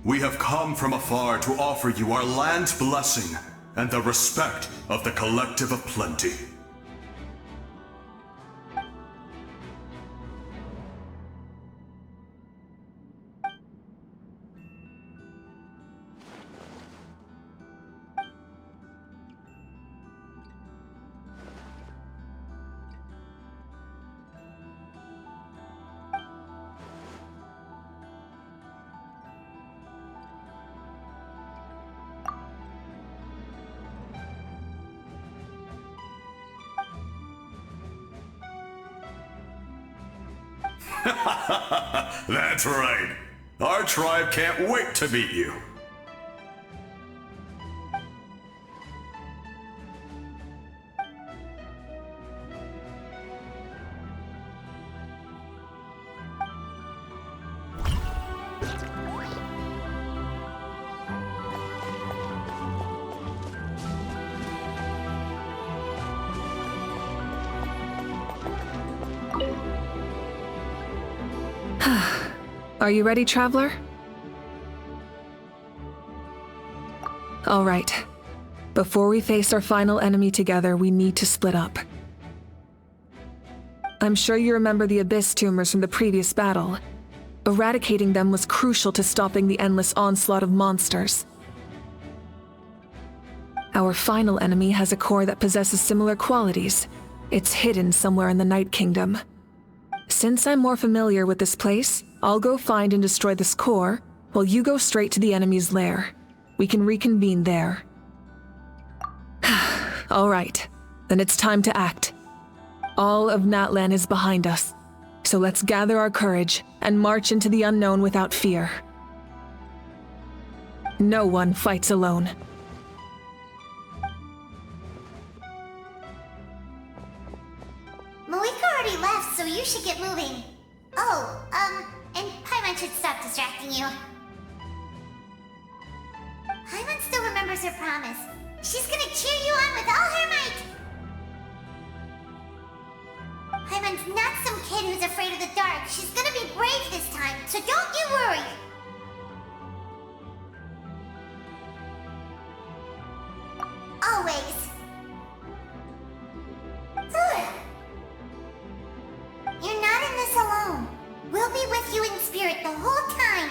We have come from afar to offer you our land's blessing and the respect of the Collective of Plenty. That's right. Our tribe can't wait to meet you. Are you ready, traveler? All right. Before we face our final enemy together, we need to split up. I'm sure you remember the Abyss tumors from the previous battle. Eradicating them was crucial to stopping the endless onslaught of monsters. Our final enemy has a core that possesses similar qualities. It's hidden somewhere in the Night Kingdom. Since I'm more familiar with this place, I'll go find and destroy this core, while you go straight to the enemy's lair. We can reconvene there. All right, then it's time to act. All of Natlan is behind us, so let's gather our courage and march into the unknown without fear. No one fights alone. Malika already left, so you should get moving. Oh, and Paimon should stop distracting you. Paimon still remembers her promise. She's gonna cheer you on with all her might. Paimon's not some kid who's afraid of the dark. She's gonna be brave this time, so don't you worry. Always. You're not in this alone. We'll be with you in spirit the whole time.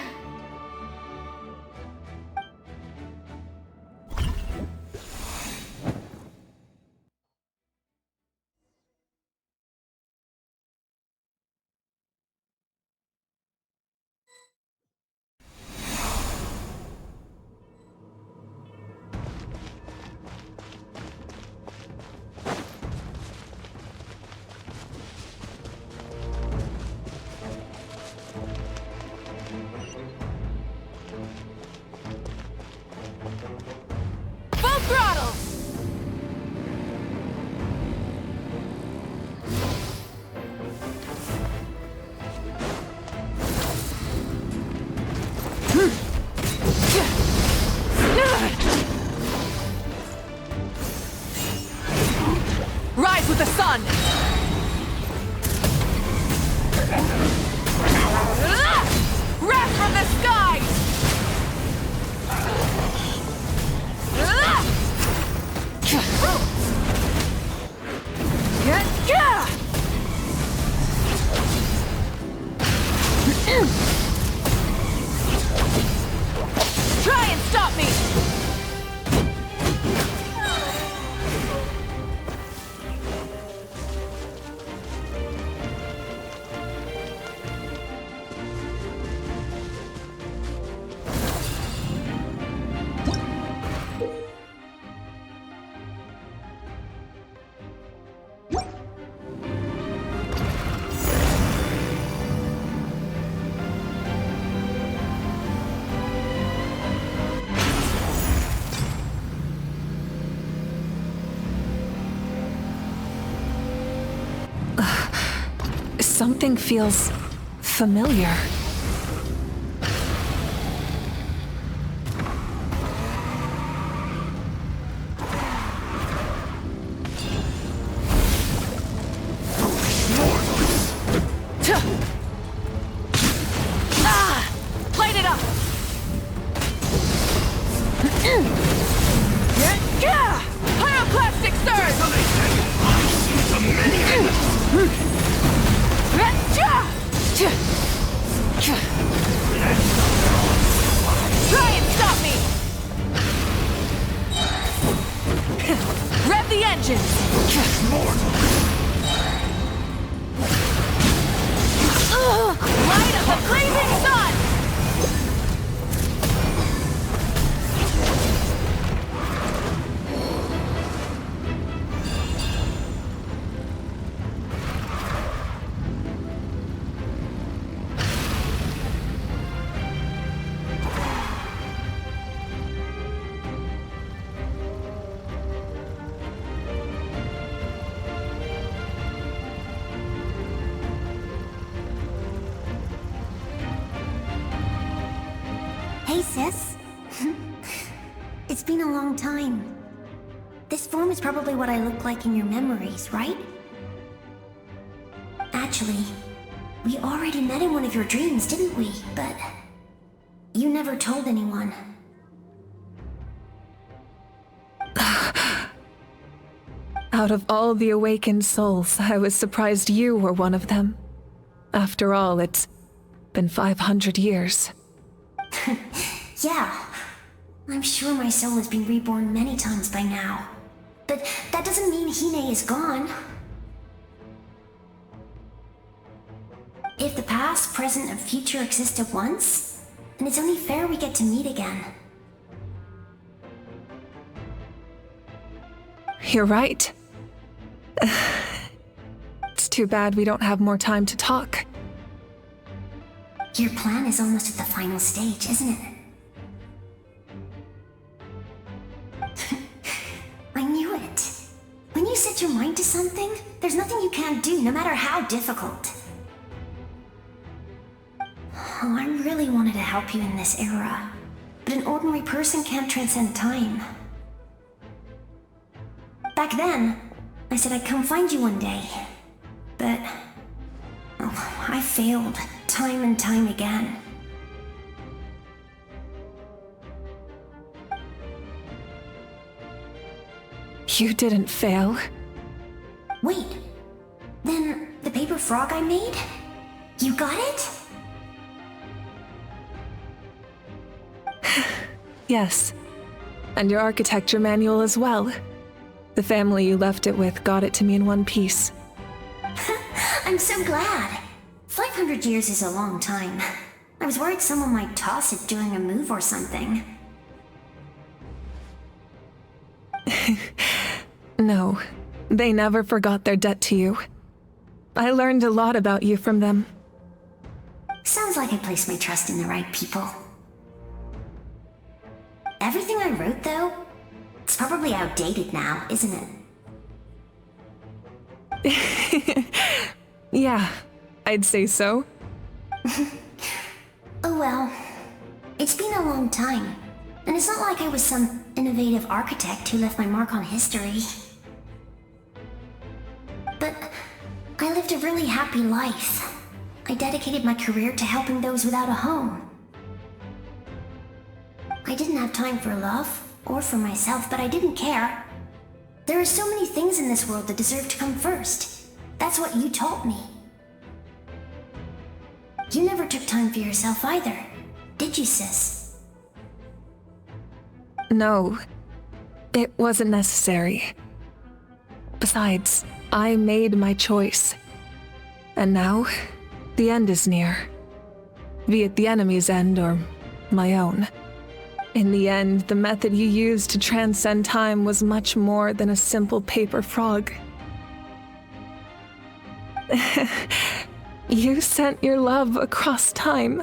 Rise with the sun! Wrath from the skies! Try and stop me! Something feels familiar. Light it up! Pyroclastic surge! Try and stop me! Rev the engine! Light of the blazing sun! Hey, sis. It's been a long time. This form is probably what I look like in your memories, right? Actually, we already met in one of your dreams, didn't we? But you never told anyone. Out of all the awakened souls, I was surprised you were one of them. After all, it's been 500 years. Yeah. I'm sure my soul has been reborn many times by now. But that doesn't mean Hine is gone. If the past, present, and future exist at once, then it's only fair we get to meet again. You're right. It's too bad we don't have more time to talk. Your plan is almost at the final stage, isn't it? I knew it. When you set your mind to something, there's nothing you can't do, no matter how difficult. Oh, I really wanted to help you in this era, but an ordinary person can't transcend time. Back then, I said I'd come find you one day, but I failed time and time again. You didn't fail. Wait, then the paper frog I made? You got it? Yes. And your architecture manual as well. The family you left it with got it to me in one piece. I'm so glad. 500 years is a long time. I was worried someone might toss it during a move or something. No, they never forgot their debt to you. I learned a lot about you from them. Sounds like I placed my trust in the right people. Everything I wrote, though, it's probably outdated now, isn't it? Yeah, I'd say so. Oh well. It's been a long time, and it's not like I was some innovative architect who left my mark on history. But I lived a really happy life. I dedicated my career to helping those without a home. I didn't have time for love, or for myself, but I didn't care. There are so many things in this world that deserve to come first. That's what you taught me. You never took time for yourself either, did you, sis? No, it wasn't necessary. Besides, I made my choice. And now, the end is near. Be it the enemy's end or my own. In the end, the method you used to transcend time was much more than a simple paper frog. You sent your love across time.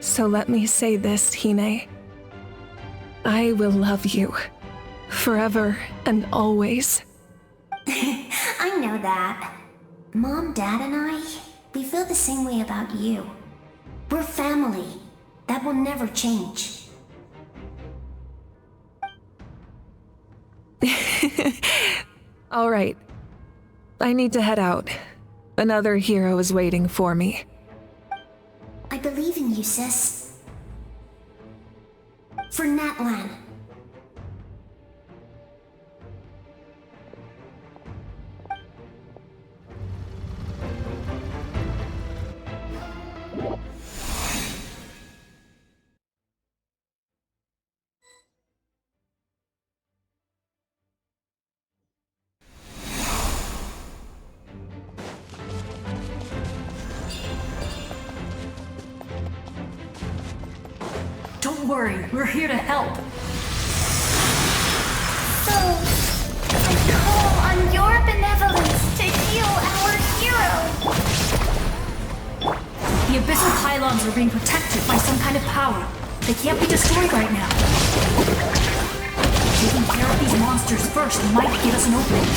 So let me say this, Hine. I will love you. Forever and always. I know that. Mom, Dad, and I, we feel the same way about you. We're family. That will never change. All right. I need to head out. Another hero is waiting for me. I believe in you, sis. For Natlan. Don't worry, we're here to help. So, I call on your benevolence to heal our hero. The abyssal pylons are being protected by some kind of power. They can't be destroyed right now. Taking care of these monsters first might give us an opening.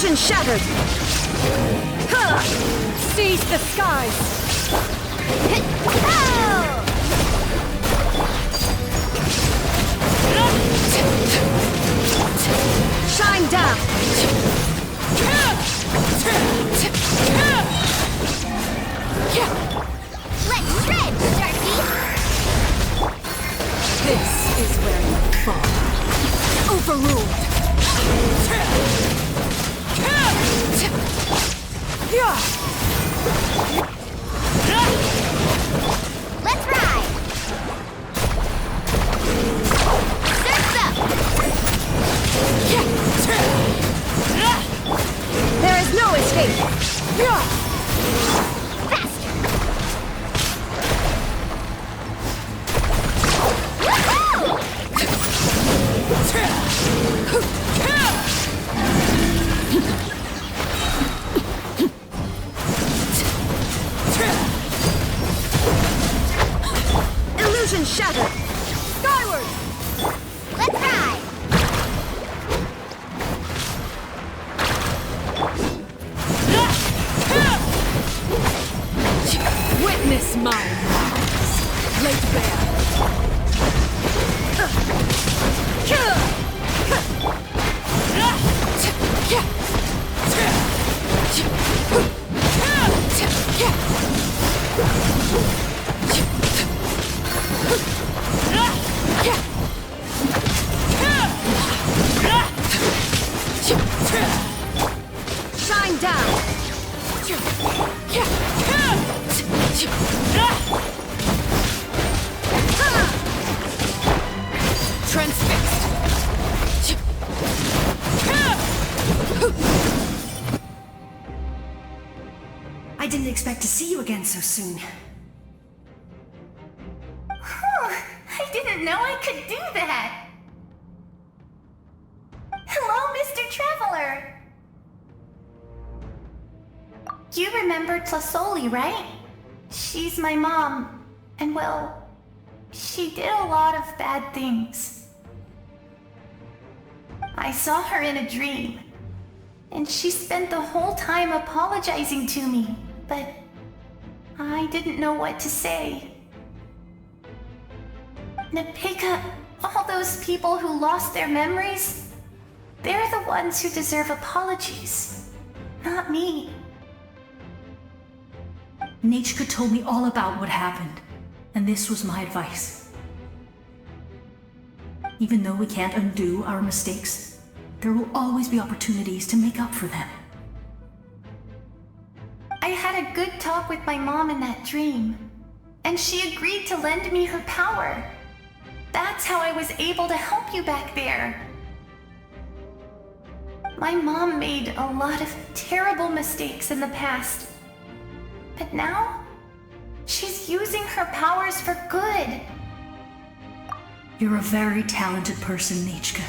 Illusion shattered! Seize the skies! Shine down! Let's shred, Darky! This is where you fall. Overruled. Let's ride! Surf's up! There is no escape! Faster! Woohoo! Illusion shattered! Skyward! Let's ride! Witness my rise. Laid bare. Shine down! Transfixed. I didn't expect to see you again so soon. I didn't know I could do that. Hello, Mr. Traveler. You remember Tlasoli, right? She's my mom, and well, she did a lot of bad things. I saw her in a dream, and she spent the whole time apologizing to me, but I didn't know what to say. Napika, all those people who lost their memories, they're the ones who deserve apologies, not me. Nachka told me all about what happened, and this was my advice. Even though we can't undo our mistakes, there will always be opportunities to make up for them. I had a good talk with my mom in that dream, and she agreed to lend me her power. That's how I was able to help you back there. My mom made a lot of terrible mistakes in the past, but now she's using her powers for good. You're a very talented person, Nachka.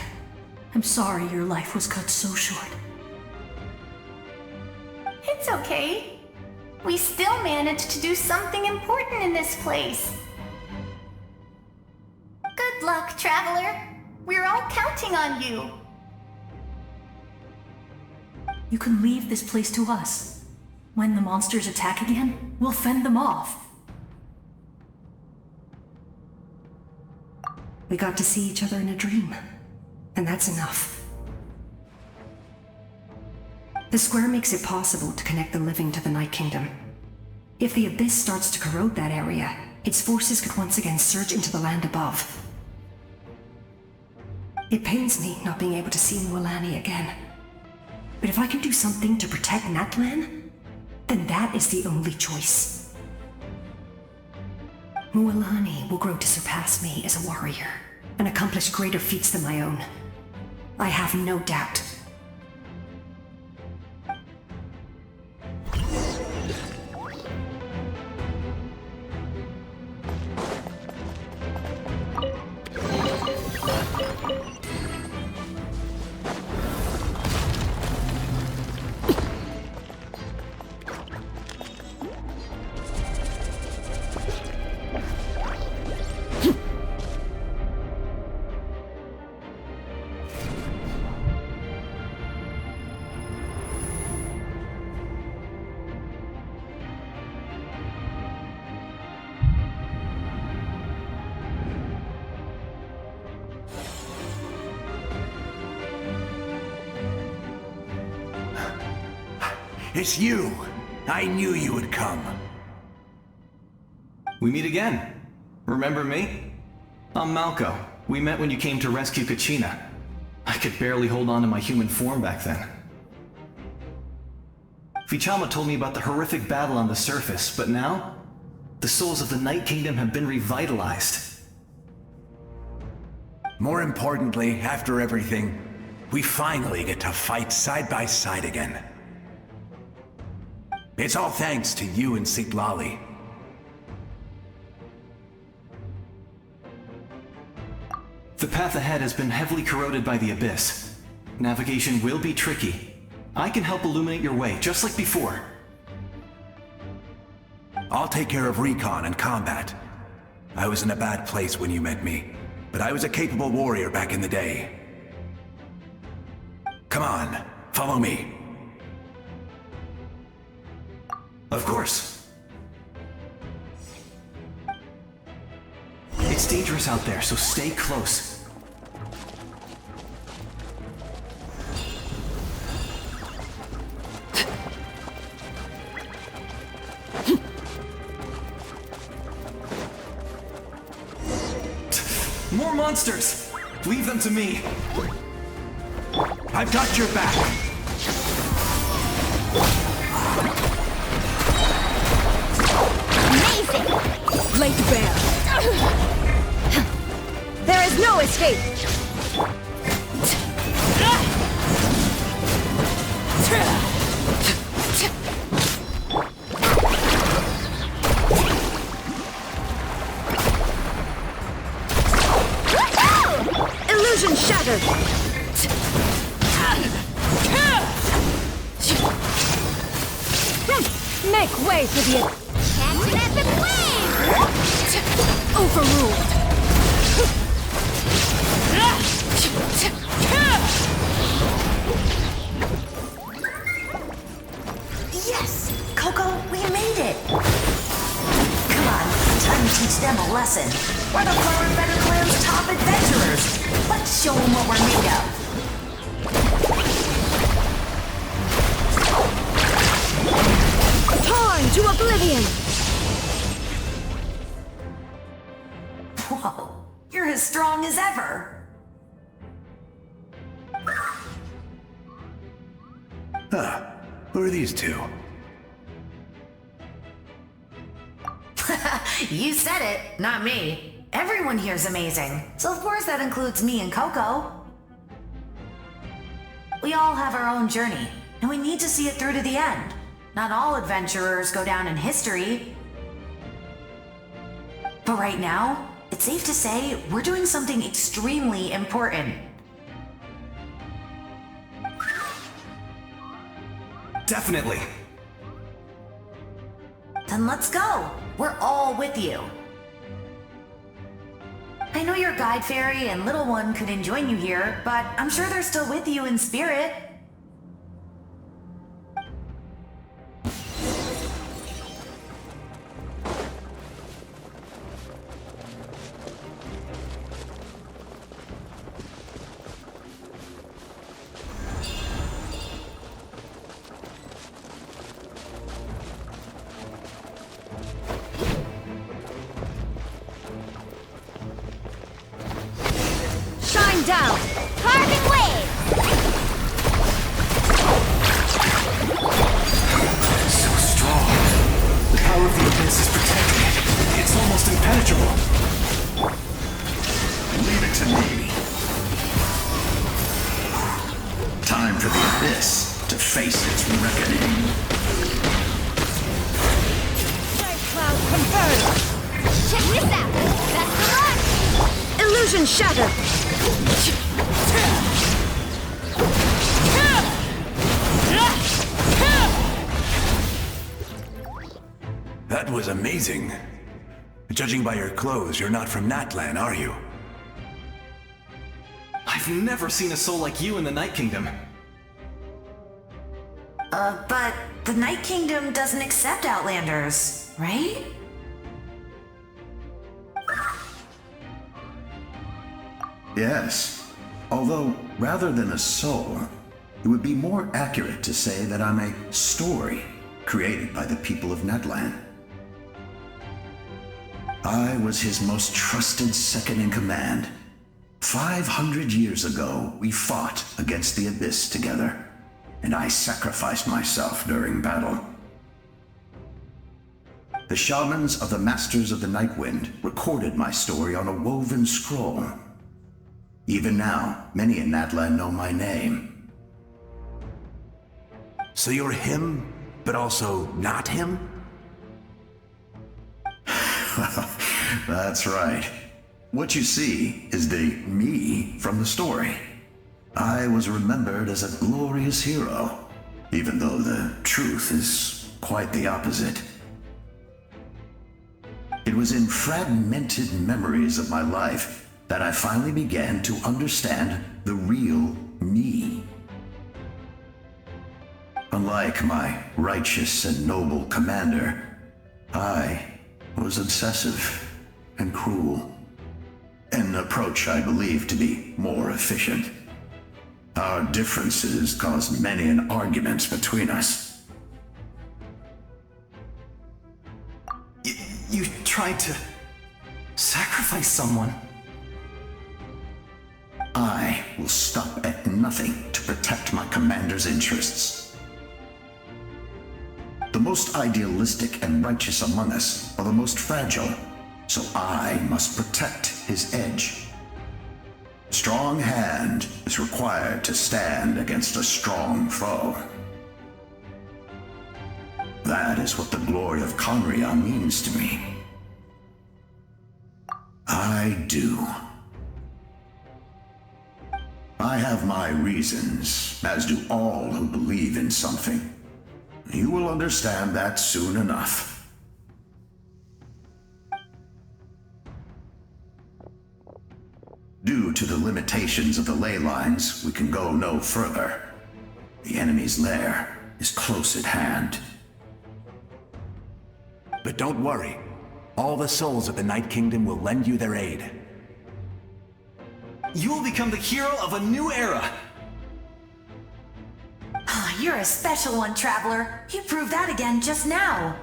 I'm sorry your life was cut so short. It's okay. We still managed to do something important in this place. Good luck, Traveler. We're all counting on you. You can leave this place to us. When the monsters attack again, we'll fend them off. We got to see each other in a dream, and that's enough. The square makes it possible to connect the living to the Night Kingdom. If the Abyss starts to corrode that area, its forces could once again surge into the land above. It pains me not being able to see Mualani again. But if I can do something to protect Natlan, then that is the only choice. Mualani will grow to surpass me as a warrior, and accomplish greater feats than my own. I have no doubt. It's you! I knew you would come. We meet again. Remember me? I'm Malco. We met when you came to rescue Kachina. I could barely hold on to my human form back then. Vichama told me about the horrific battle on the surface, but now, the souls of the Night Kingdom have been revitalized. More importantly, after everything, we finally get to fight side by side again. It's all thanks to you and Sitlali. The path ahead has been heavily corroded by the Abyss. Navigation will be tricky. I can help illuminate your way, just like before. I'll take care of recon and combat. I was in a bad place when you met me, but I was a capable warrior back in the day. Come on, follow me. Of course. It's dangerous out there, so stay close. More monsters! Leave them to me. I've got your back. Amazing! Laid bare. There is no escape! Illusion shattered! Make way for the... Catch an epic wave! Overruled! Yes! Coco, we made it! Come on, time to teach them a lesson. We're the Flower Feather Clan's top adventurers! Let's show them what we're made of! Torn to oblivion! Whoa, you're as strong as ever! Huh, who are these two? You said it, not me. Everyone here's amazing, so of course that includes me and Coco. We all have our own journey, and we need to see it through to the end. Not all adventurers go down in history. But right now, it's safe to say we're doing something extremely important. Definitely. Then let's go. We're all with you. I know your guide fairy and little one couldn't join you here, but I'm sure they're still with you in spirit. Shine down! Carving wave! So strong. The power of the Abyss is protecting it. It's almost impenetrable. Leave it to me. Time for the Abyss to face its reckoning. Night cloud confirmed! Check this out! That's the one! Illusion shattered! That was amazing. Judging by your clothes, you're not from Natlan, are you? I've never seen a soul like you in the Night Kingdom. But the Night Kingdom doesn't accept Outlanders, right? Yes. Although, rather than a soul, It would be more accurate to say that I'm a story created by the people of Natlan. I was his most trusted second-in-command. 500 years ago, we fought against the Abyss together, and I sacrificed myself during battle. The shamans of the Masters of the Nightwind recorded my story on a woven scroll. Even now, many in Natlan know my name. So you're him, but also not him? That's right. What you see is the me from the story. I was remembered as a glorious hero, even though the truth is quite the opposite. It was in fragmented memories of my life that I finally began to understand the real me. Unlike my righteous and noble commander, I was obsessive and cruel. An approach I believe to be more efficient. Our differences caused many an arguments between us. You tried to sacrifice someone. I will stop at nothing to protect my commander's interests. The most idealistic and righteous among us are the most fragile, so I must protect his edge. Strong hand is required to stand against a strong foe. That is what the glory of Conria means to me. I do. I have my reasons, as do all who believe in something. You will understand that soon enough. Due to the limitations of the ley lines, we can go no further. The enemy's lair is close at hand. But don't worry. All the souls of the Night Kingdom will lend you their aid. You will become the hero of a new era! You're a special one, Traveler. You proved that again just now.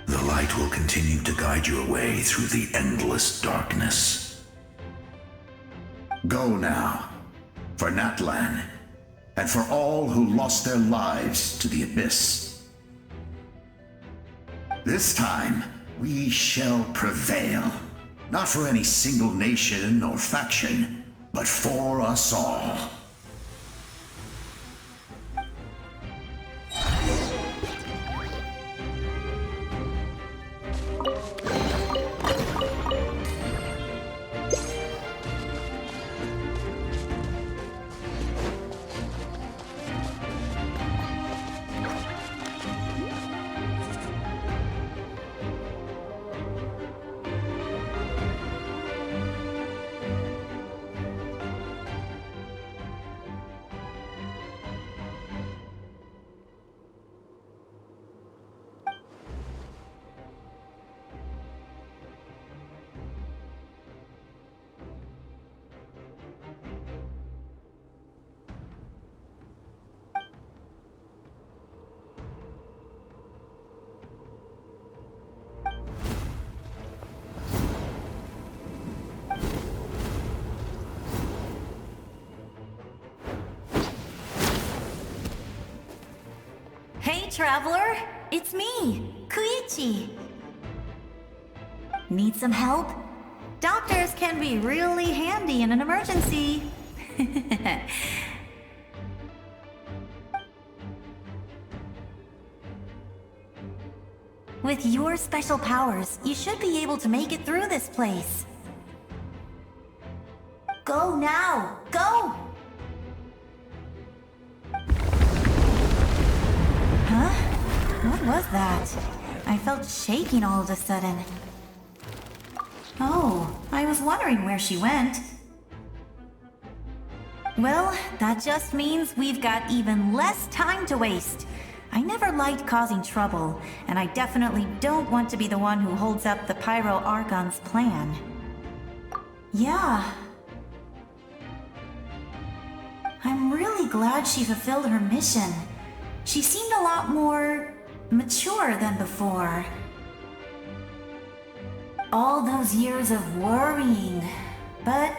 The light will continue to guide you away through the endless darkness. Go now, for Natlan, and for all who lost their lives to the Abyss. This time, we shall prevail. Not for any single nation or faction, but for us all. Hey, Traveler! It's me, Koichi! Need some help? Doctors can be really handy in an emergency. With your special powers, you should be able to make it through this place. Go now! Go! Huh? What was that? I felt shaking all of a sudden. Oh, I was wondering where she went. Well, that just means we've got even less time to waste. I never liked causing trouble, and I definitely don't want to be the one who holds up the Pyro Archon's plan. Yeah. I'm really glad she fulfilled her mission. She seemed a lot more mature than before. All those years of worrying, but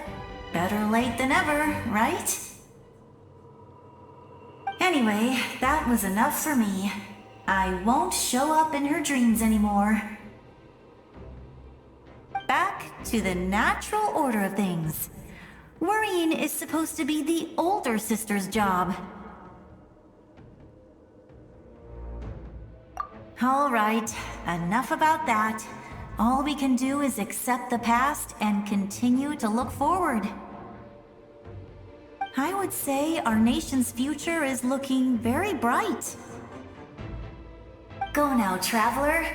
better late than ever, right? Anyway, that was enough for me. I won't show up in her dreams anymore. Back to the natural order of things. Worrying is supposed to be the older sister's job. All right, enough about that. All we can do is accept the past and continue to look forward. I would say our nation's future is looking very bright. Go now, traveler.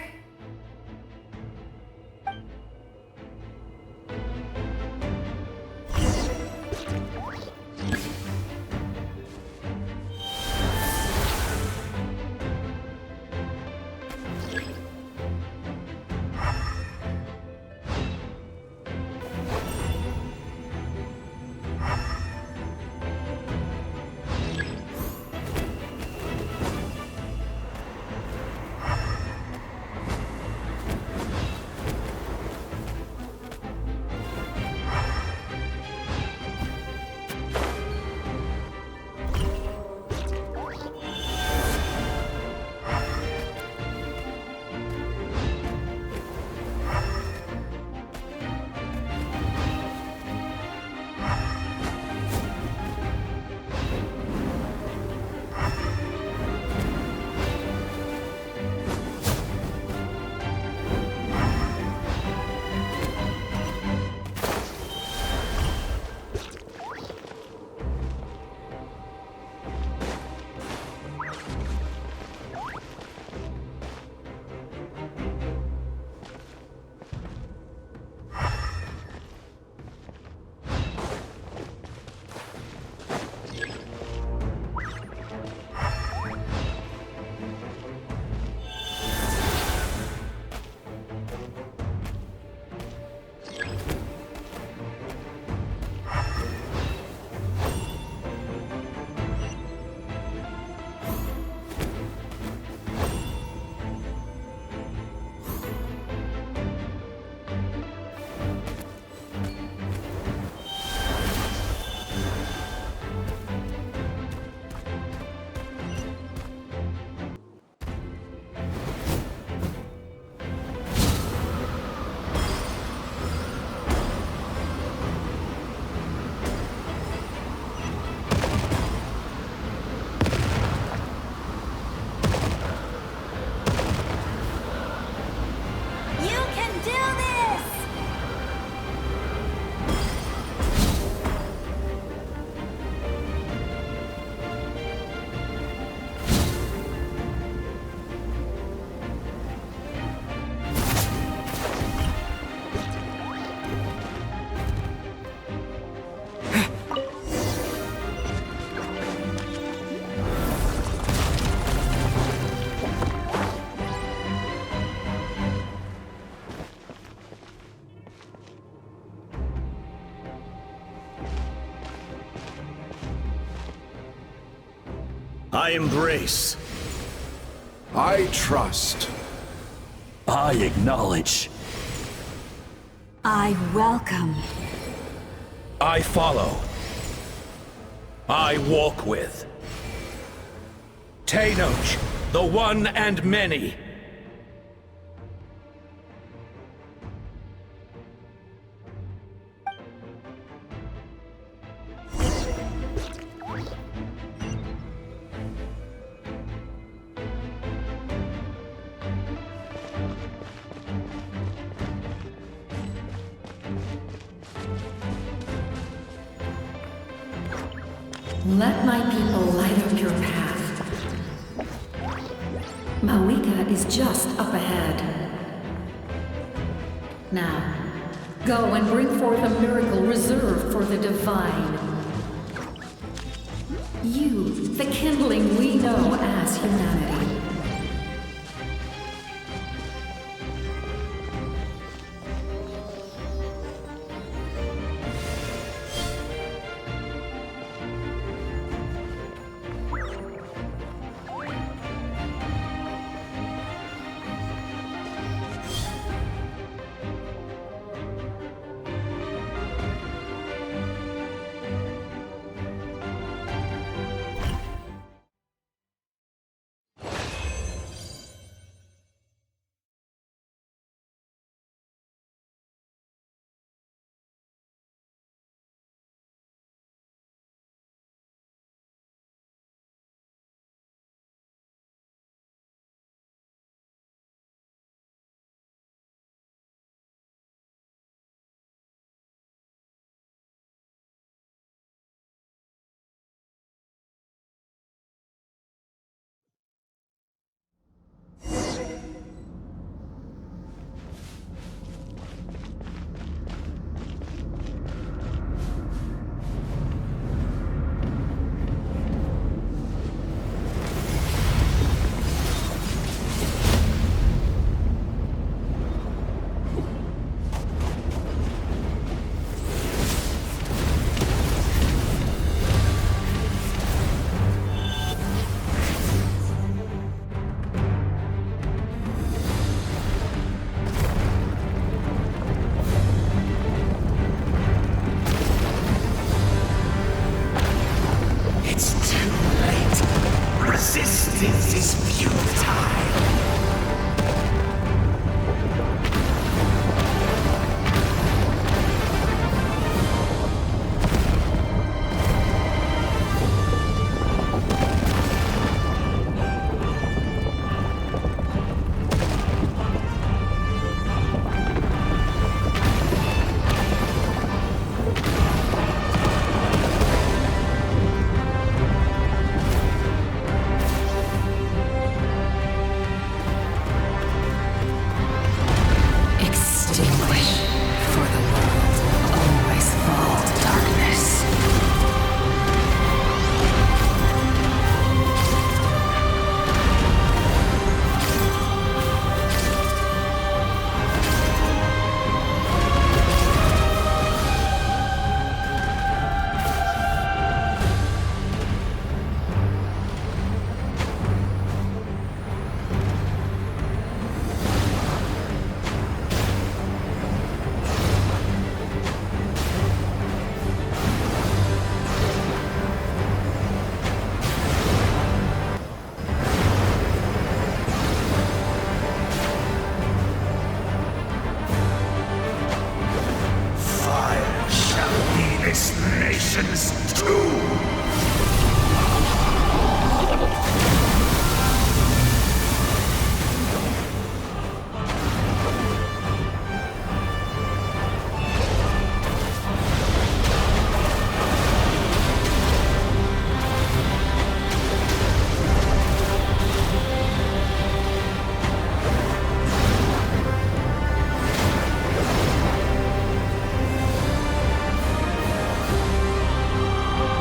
I embrace. I trust. I acknowledge. I welcome. I follow. I walk with. Tenoch, the one and many. Let my people light up your path. Mawika is just up ahead. Now, go and bring forth a miracle reserved for the divine. You, the kindling we know as humanity. nations too!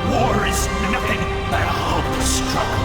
War is nothing but a hopeless struggle.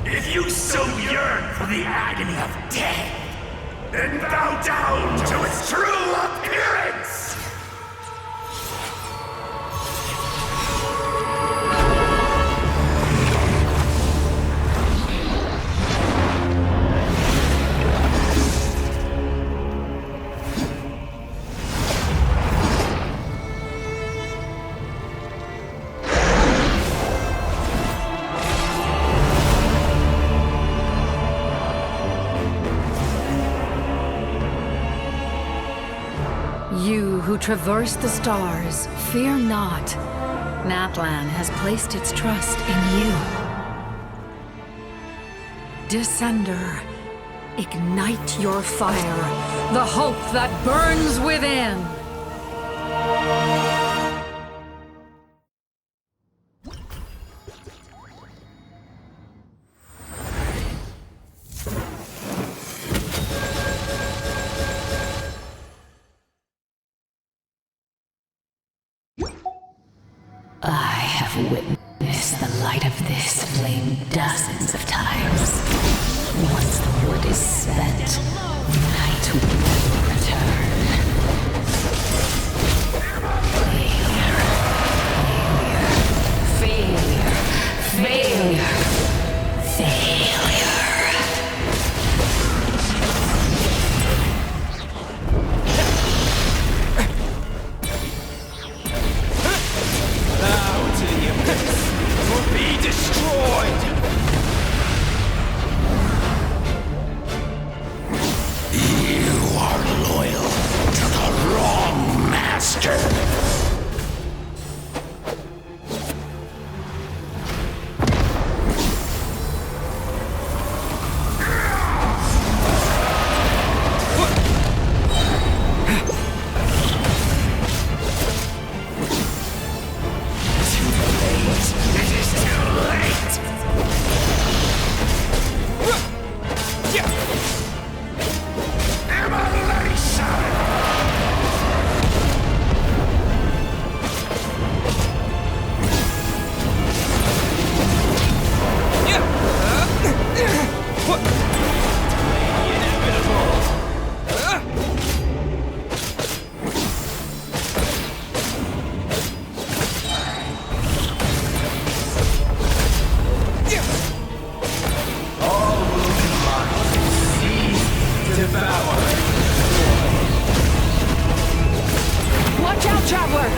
If you so yearn for the agony of death, then bow down to its true appearance! You who traverse the stars, fear not. Natlan has placed its trust in you. Descender, ignite your fire, the hope that burns within! I have witnessed the light of this flame dozens of times. Once the wood is spent, night will never return. Failure, failure, failure, failure. Bow to the abyss, or be destroyed! You are loyal to the wrong master. Watch out, traveler!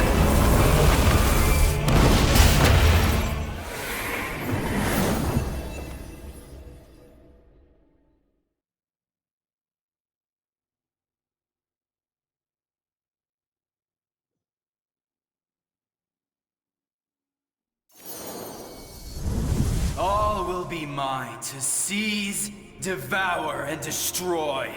All will be mine to seize, devour, and destroy.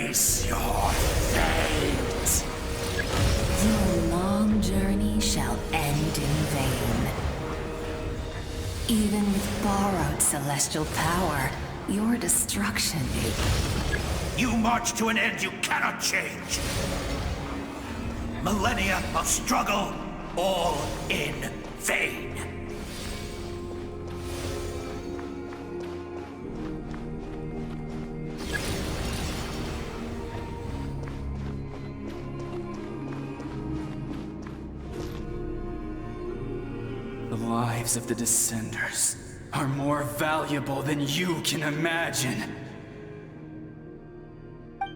Face your fate. Your long journey shall end in vain. Even with borrowed celestial power, your destruction. You march to an end you cannot change. Millennia of struggle, all in vain. The lives of the Descenders are more valuable than you can imagine.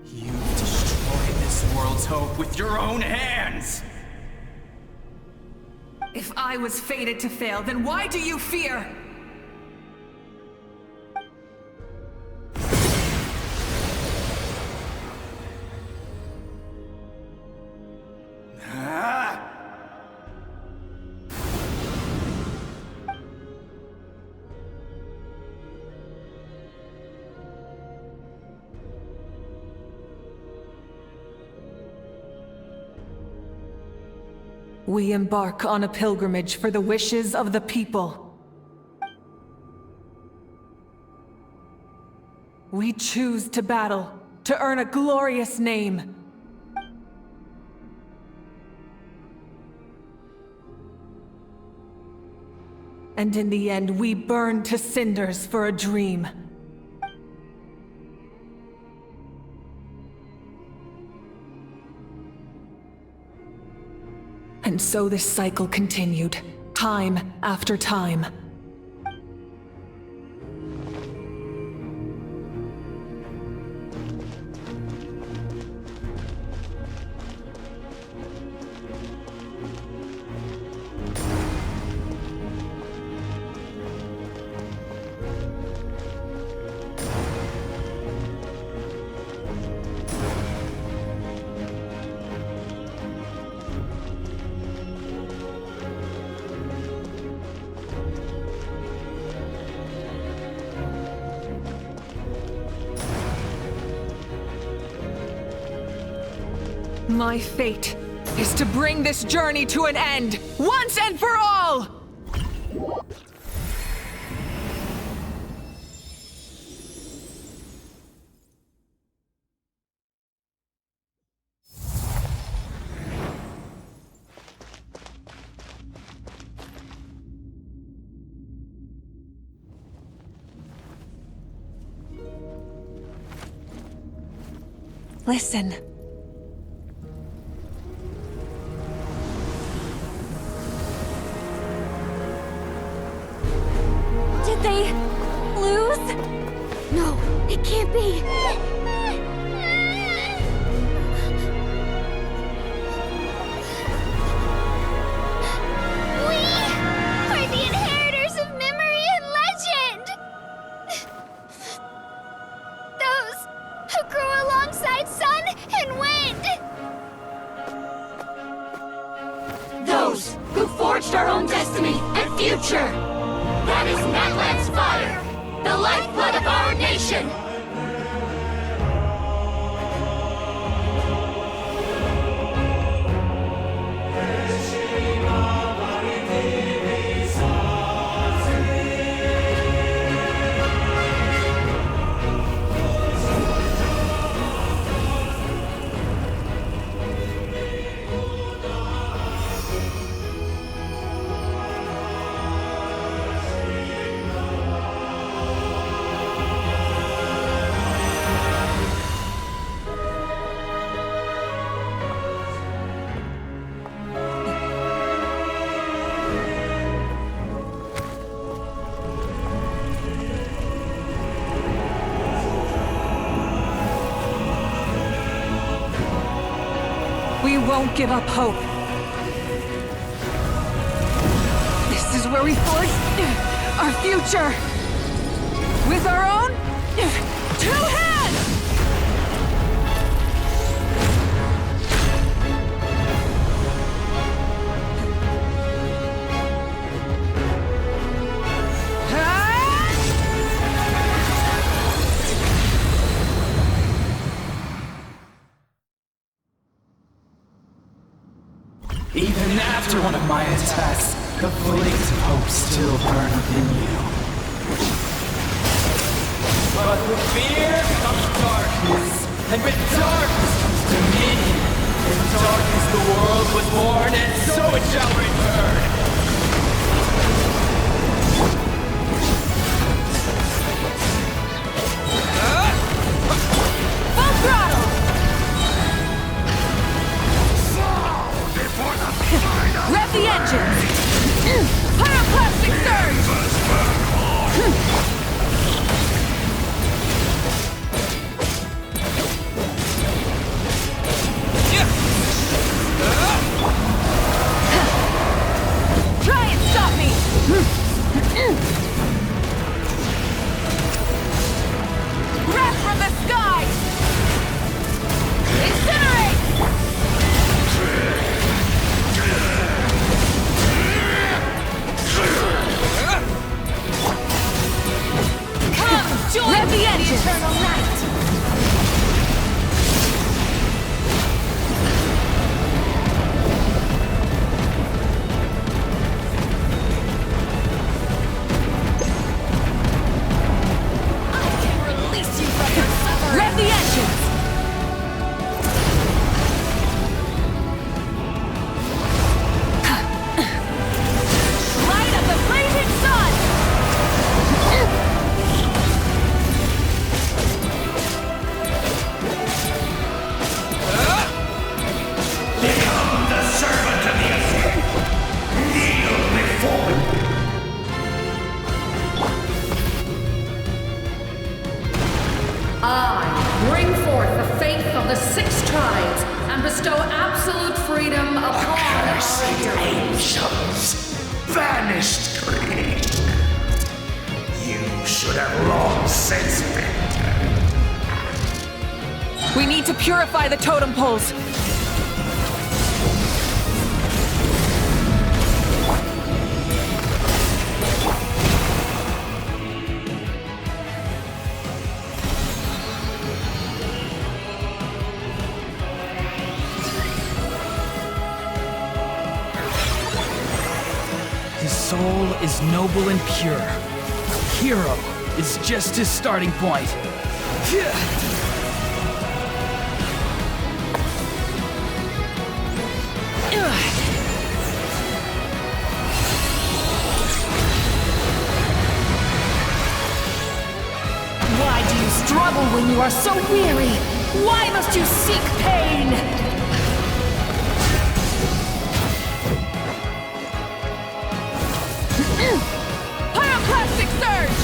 You've destroyed this world's hope with your own hands! If I was fated to fail, then why do you fear? We embark on a pilgrimage for the wishes of the people. We choose to battle, to earn a glorious name. And in the end, we burn to cinders for a dream. And so this cycle continued, time after time. My fate is to bring this journey to an end, once and for all! Listen. Did they lose? No, it can't be. We are the inheritors of memory and legend! Those who grew alongside sun and wind! Those who forged our own destiny and future! That is Natlan's fire, the lifeblood of our nation! We won't give up hope. This is where we forge our future. With our own 2 hands! Even after one of my attacks, the flames of hope still burn within you. But with fear comes darkness, and with darkness comes dominion. In darkness the world was born, and so it shall return. Full throttle! Rev the engines! Pyroclastic surge! Try and stop me! Breath from the sky! Incinerate! Come, join Rev the me in engines! eternal night! Rev the engines! Light up the blazing sun! Become the servant of the earth. Kneel before me. I bring forth the faith of the 6 tribes and bestow absolute freedom upon our heroes. Angels, banished greed. You should have long since been. We need to purify the totem poles. His soul is noble and pure. Hero is just his starting point. Why do you struggle when you are so weary? Why must you seek pain? Pyroclastic surge!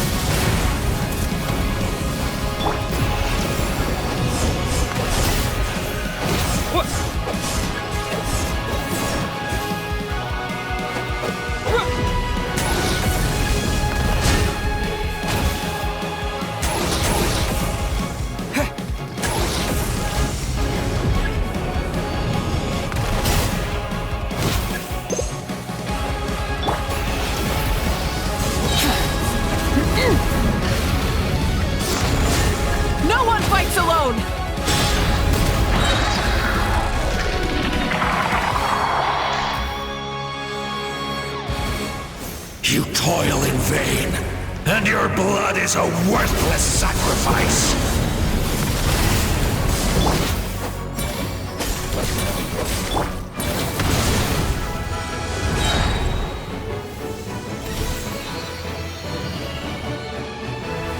No one fights alone! You toil in vain, and your blood is a worthless sacrifice.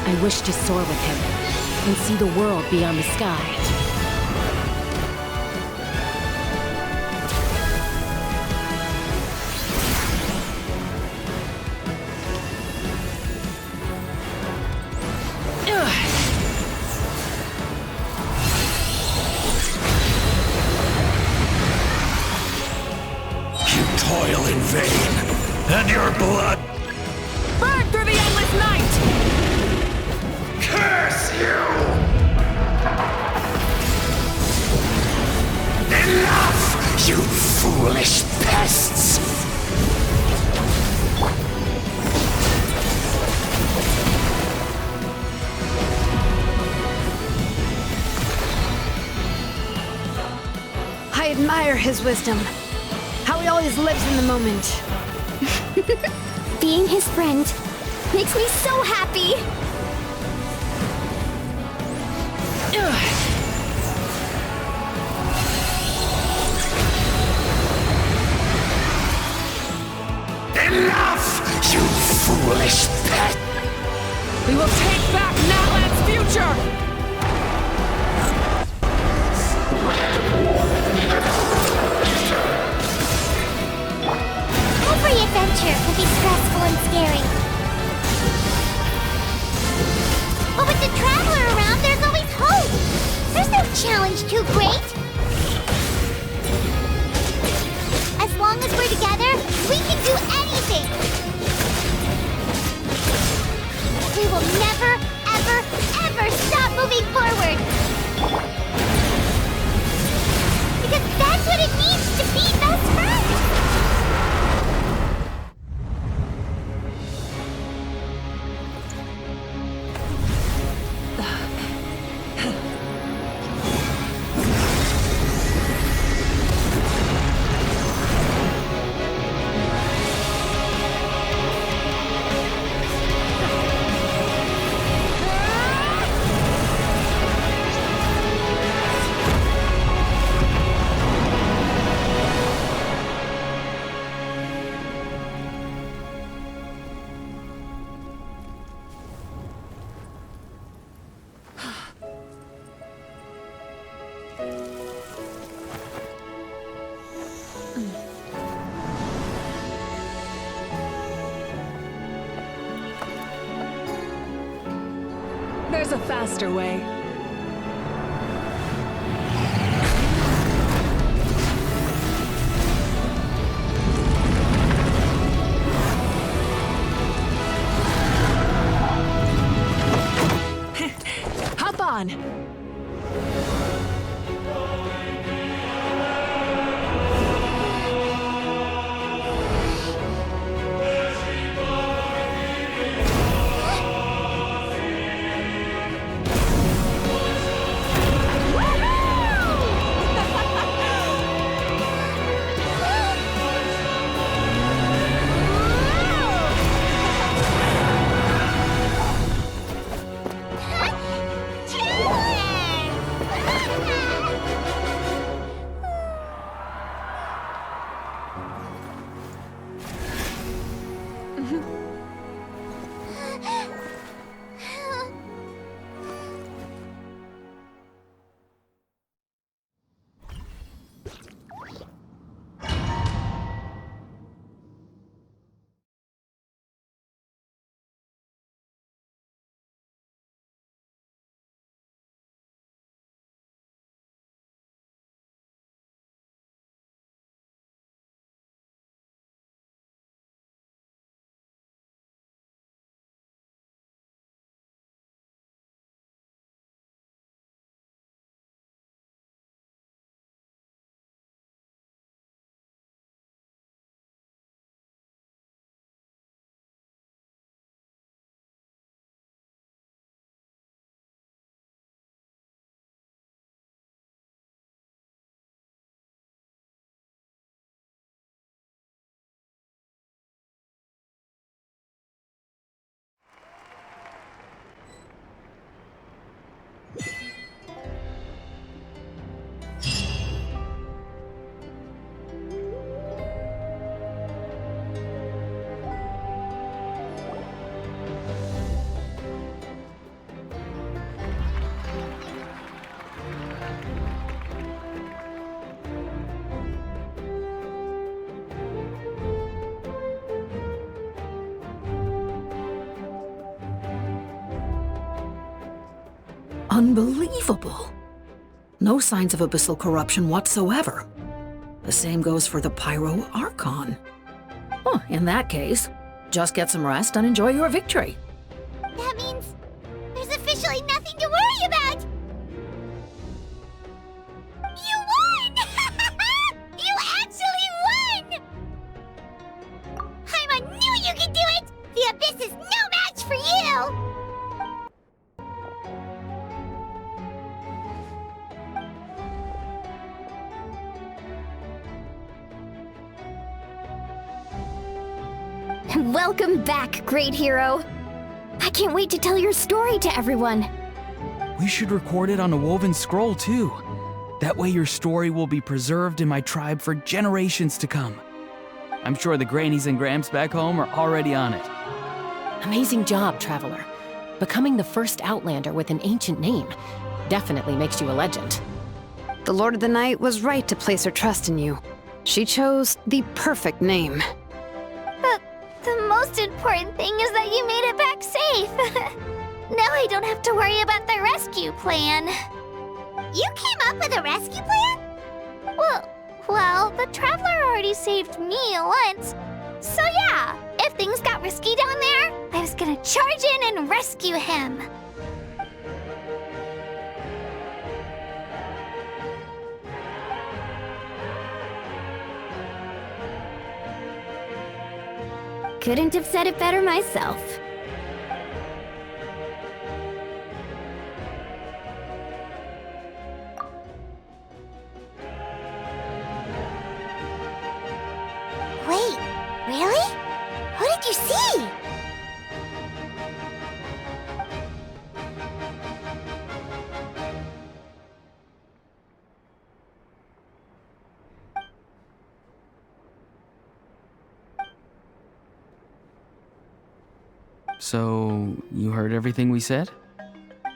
I wish to soar with him and see the world beyond the sky. You toil in vain, and your blood... Burn through the endless night! Curse you! Enough, you foolish pests! I admire his wisdom. How how he always lives in the moment. Being his friend makes me so happy. Enough, you foolish pet! We will take back Natlan's future! Every adventure can be stressful and scary. But with the Traveler around, there's always hope! There's no challenge too great! As long as we're together, we can do anything! We will never, ever, ever stop moving forward! Because that's what it means to be best friends! There's a faster way. Hop on! Unbelievable. No signs of abyssal corruption whatsoever. The same goes for the Pyro Archon. Oh, in that case, just get some rest and enjoy your victory. That means there's officially nothing to worry about! You won! You actually won! Paimon knew you could do it! The Abyss is no match for you! Welcome back, great hero. I can't wait to tell your story to everyone. We should record it on a woven scroll, too. That way your story will be preserved in my tribe for generations to come. I'm sure the grannies and gramps back home are already on it. Amazing job, Traveler. Becoming the first Outlander with an ancient name definitely makes you a legend. The Lord of the Night was right to place her trust in you. She chose the perfect name. The most important thing is that you made it back safe. Now I don't have to worry about the rescue plan. You came up with a rescue plan? Well, the Traveler already saved me once. So yeah, if things got risky down there, I was gonna charge in and rescue him. Couldn't have said it better myself. Wait, really? Who did you see? So, you heard everything we said?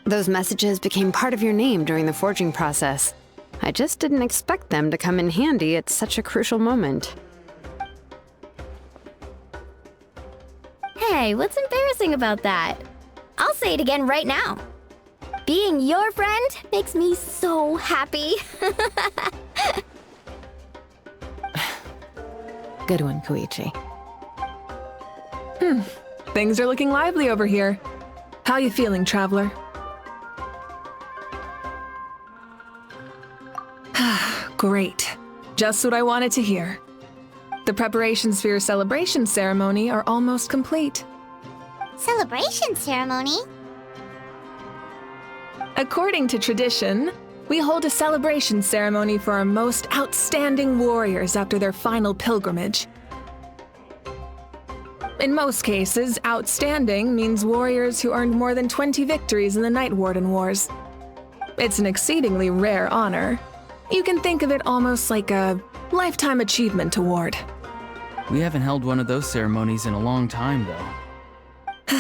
Those messages became part of your name during the forging process. I just didn't expect them to come in handy at such a crucial moment. Hey, what's embarrassing about that? I'll say it again right now. Being your friend makes me so happy. Good one, Koichi. Things are looking lively over here. How you feeling, Traveler? Great. Just what I wanted to hear. The preparations for your celebration ceremony are almost complete. Celebration ceremony? According to tradition, we hold a celebration ceremony for our most outstanding warriors after their final pilgrimage. In most cases, outstanding means warriors who earned more than 20 victories in the Night Warden Wars. It's an exceedingly rare honor. You can think of it almost like a lifetime achievement award. We haven't held one of those ceremonies in a long time, though.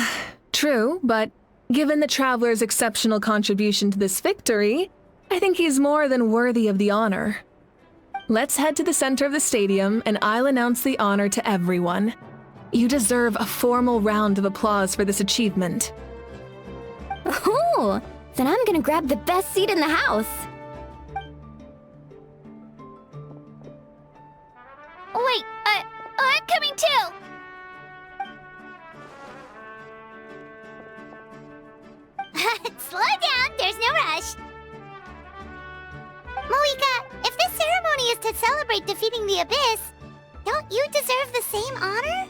True, but given the Traveler's exceptional contribution to this victory, I think he's more than worthy of the honor. Let's head to the center of the stadium and I'll announce the honor to everyone. You deserve a formal round of applause for this achievement. Ooh, then I'm gonna grab the best seat in the house. Wait, I'm coming too! Slow down, there's no rush. Moika, if this ceremony is to celebrate defeating the Abyss, don't you deserve the same honor?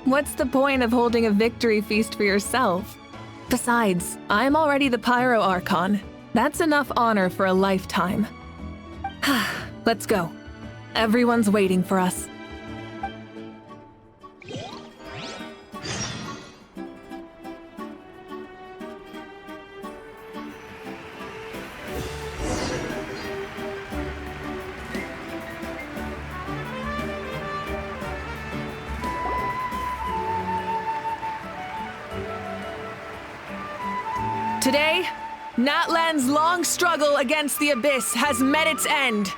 What's the point of holding a victory feast for yourself? Besides, I'm already the Pyro Archon. That's enough honor for a lifetime. Let's go. Everyone's waiting for us. Today, Natlan's long struggle against the Abyss has met its end.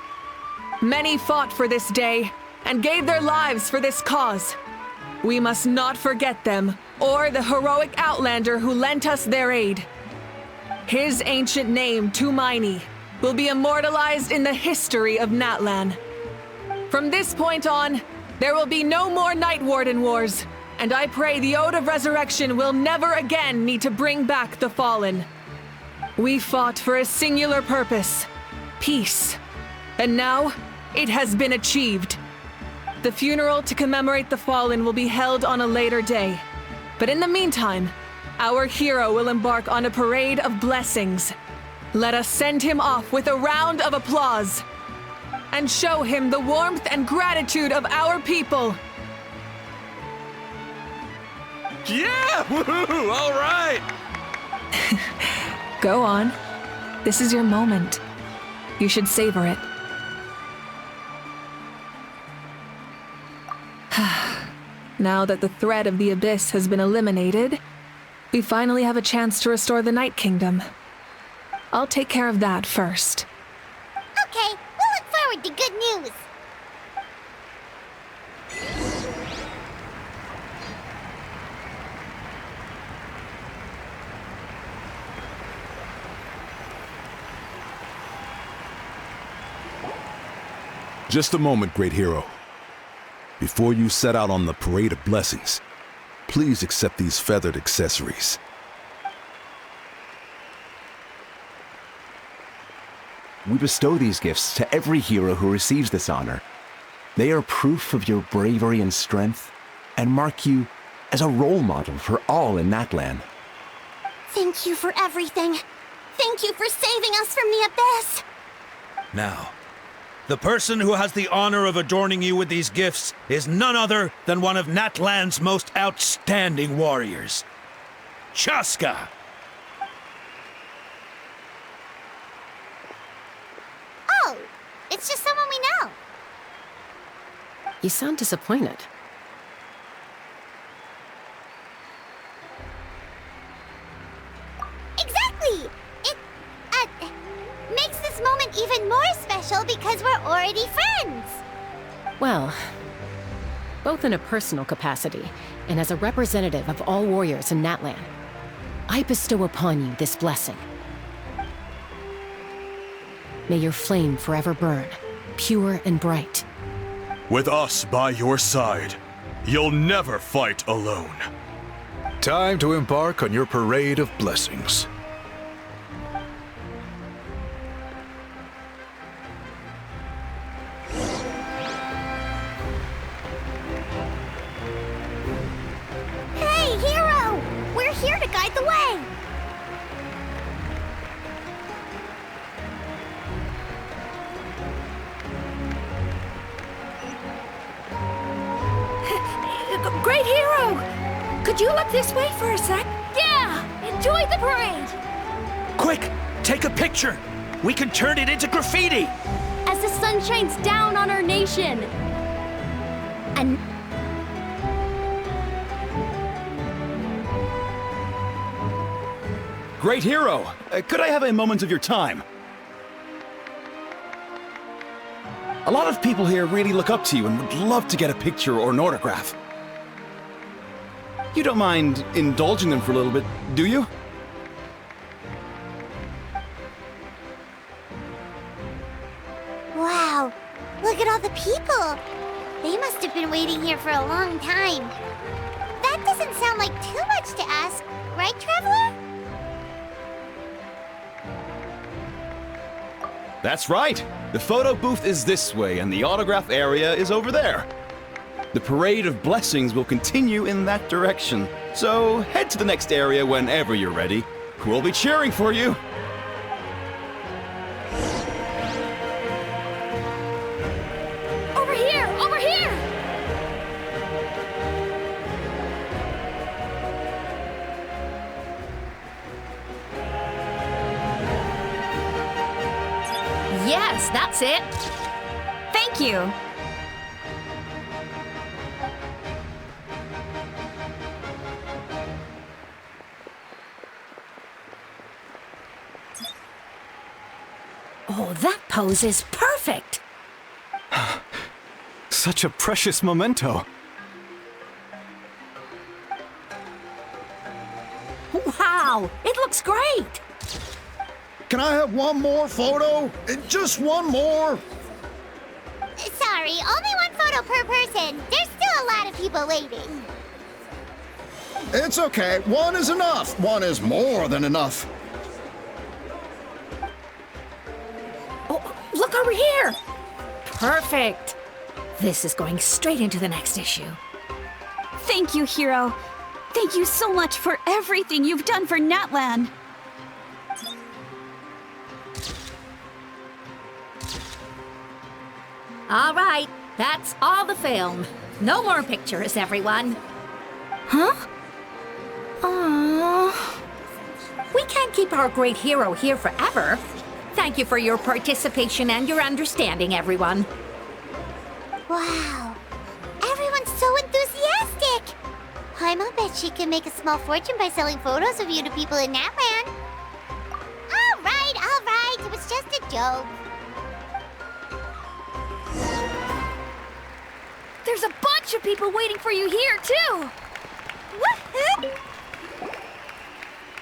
Many fought for this day and gave their lives for this cause. We must not forget them or the heroic Outlander who lent us their aid. His ancient name, Tumaini, will be immortalized in the history of Natlan. From this point on, there will be no more Night Warden Wars, and I pray the Ode of Resurrection will never again need to bring back the Fallen. We fought for a singular purpose, peace. And now, it has been achieved. The funeral to commemorate the Fallen will be held on a later day. But in the meantime, our hero will embark on a parade of blessings. Let us send him off with a round of applause and show him the warmth and gratitude of our people. Yeah! Woohoo! All right! Go on. This is your moment. You should savor it. Now that the threat of the Abyss has been eliminated, we finally have a chance to restore the Night Kingdom. I'll take care of that first. Okay, we'll look forward to good news. Just a moment, great hero. Before you set out on the Parade of Blessings, please accept these feathered accessories. We bestow these gifts to every hero who receives this honor. They are proof of your bravery and strength, and mark you as a role model for all in Natlan. Thank you for everything. Thank you for saving us from the Abyss. Now, the person who has the honor of adorning you with these gifts is none other than one of Natlan's most outstanding warriors, Chaska. Oh, it's just someone we know. You sound disappointed. Exactly! It, makes this moment even more special because we're already friends! Well, both in a personal capacity and as a representative of all warriors in Natlan, I bestow upon you this blessing. May your flame forever burn, pure and bright. With us by your side, you'll never fight alone. Time to embark on your Parade of Blessings. Hey, hero! We're here to guide the way! Great hero! Could you look this way for a sec? Yeah! Enjoy the parade! Quick, take a picture. We can turn it into graffiti. As the sun shines down on our nation. And Great hero! Could I have a moment of your time? A lot of people here really look up to you and would love to get a picture or an autograph. You don't mind indulging them for a little bit, do you? Wow, look at all the people! They must have been waiting here for a long time. That doesn't sound like too much to ask, right, Traveler? That's right! The photo booth is this way, and the autograph area is over there. The Parade of Blessings will continue in that direction, so head to the next area whenever you're ready. We'll be cheering for you! over here! Over here! Yes, that's it. Thank you. Oh, that pose is perfect! Such a precious memento. Wow, it looks great! Can I have one more photo? Just one more? Sorry, only one photo per person. There's still a lot of people waiting. It's okay. One is enough. One is more than enough. Oh, look over here! Perfect! This is going straight into the next issue. Thank you, hero. Thank you so much for everything you've done for Natlan. All right, that's all the film. No more pictures, everyone. Huh? Aww. We can't keep our great hero here forever. Thank you for your participation and your understanding, everyone. Wow. Everyone's so enthusiastic. Paimon bet she can make a small fortune by selling photos of you to people in Natlan. All right. It was just a joke. There's a bunch of people waiting for you here, too! Woohoo!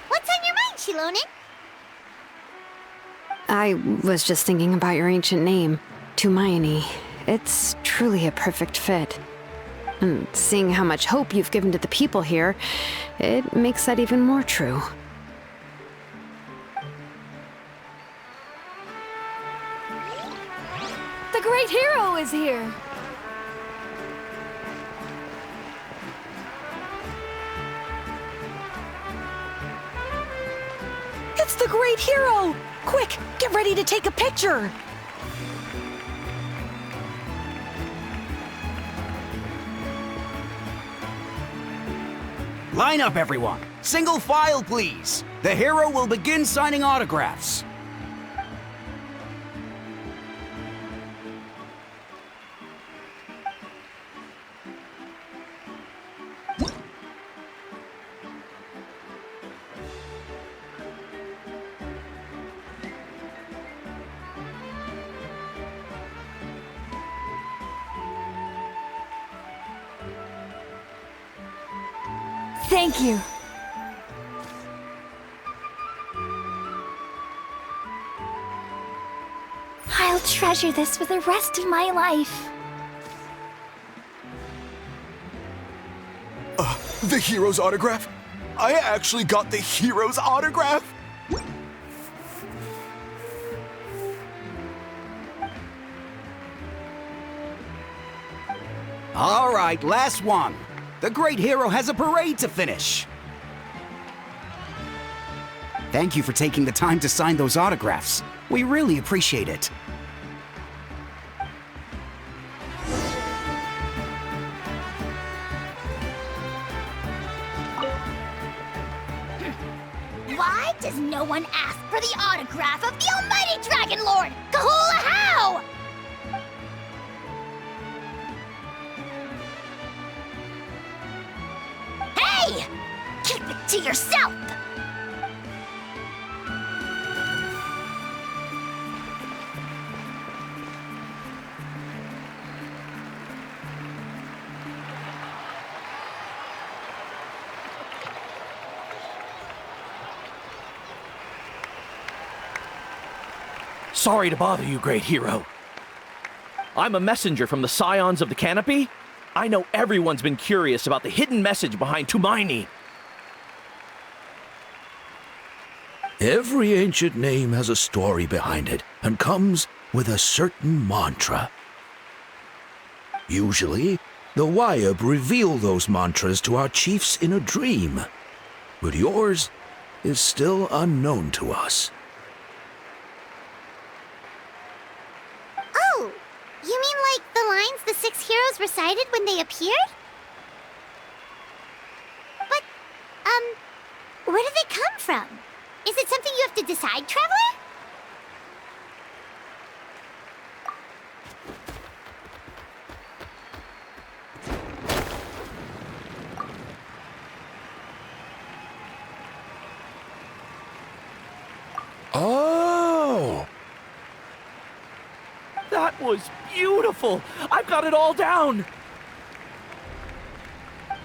What's on your mind, Shilonen? I was just thinking about your ancient name, Tumaini. It's truly a perfect fit. And seeing how much hope you've given to the people here, it makes that even more true. The great hero is here! It's the great hero! Quick, get ready to take a picture! Line up, everyone. Single file, please. The hero will begin signing autographs. Thank you. I'll treasure this for the rest of my life. The hero's autograph? I actually got the hero's autograph? All right, last one. The great hero has a parade to finish. Thank you for taking the time to sign those autographs. We really appreciate it. Why does no one ask for the autograph of the almighty Dragon Lord, Kahula How? Hey! Keep it to yourself! Sorry to bother you, great hero. I'm a messenger from the Scions of the Canopy. I know everyone's been curious about the hidden message behind Tumaini. Every ancient name has a story behind it and comes with a certain mantra. Usually, the Wayab reveal those mantras to our chiefs in a dream, but yours is still unknown to us. Oh, you mean like the lines the 6 heroes recited when they appeared? But, where do they come from? Is it something you have to decide, Traveler? Oh! That was beautiful! I've got it all down!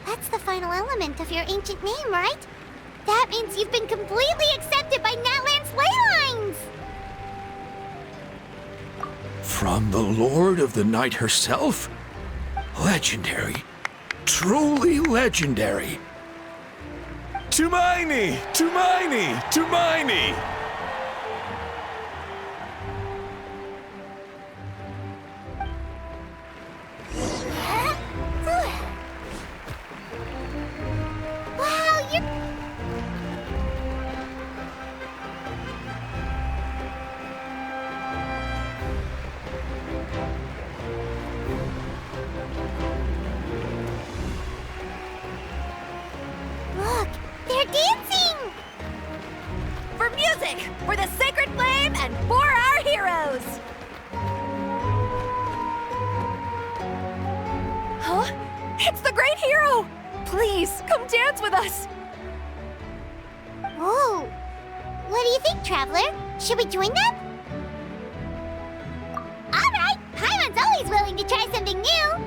That's the final element of your ancient name, right? That means you've been completely accepted by Natlan's ley lines! From the Lord of the Night herself? Legendary. Truly legendary. Tumaini! Tumaini! Tumaini! Wow, you're... Look, dancing! For music, for the sacred flame, and for our heroes! Huh? It's the great hero! Please, come dance with us! Oh, what do you think, Traveler? Should we join them? All right, Paimon's always willing to try something new.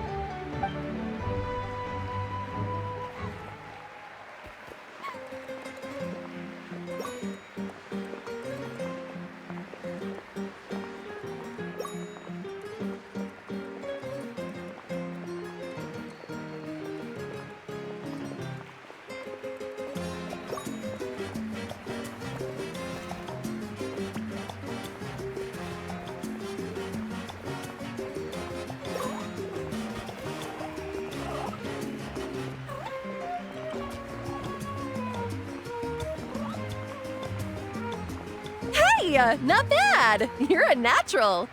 Hey, not bad. You're a natural.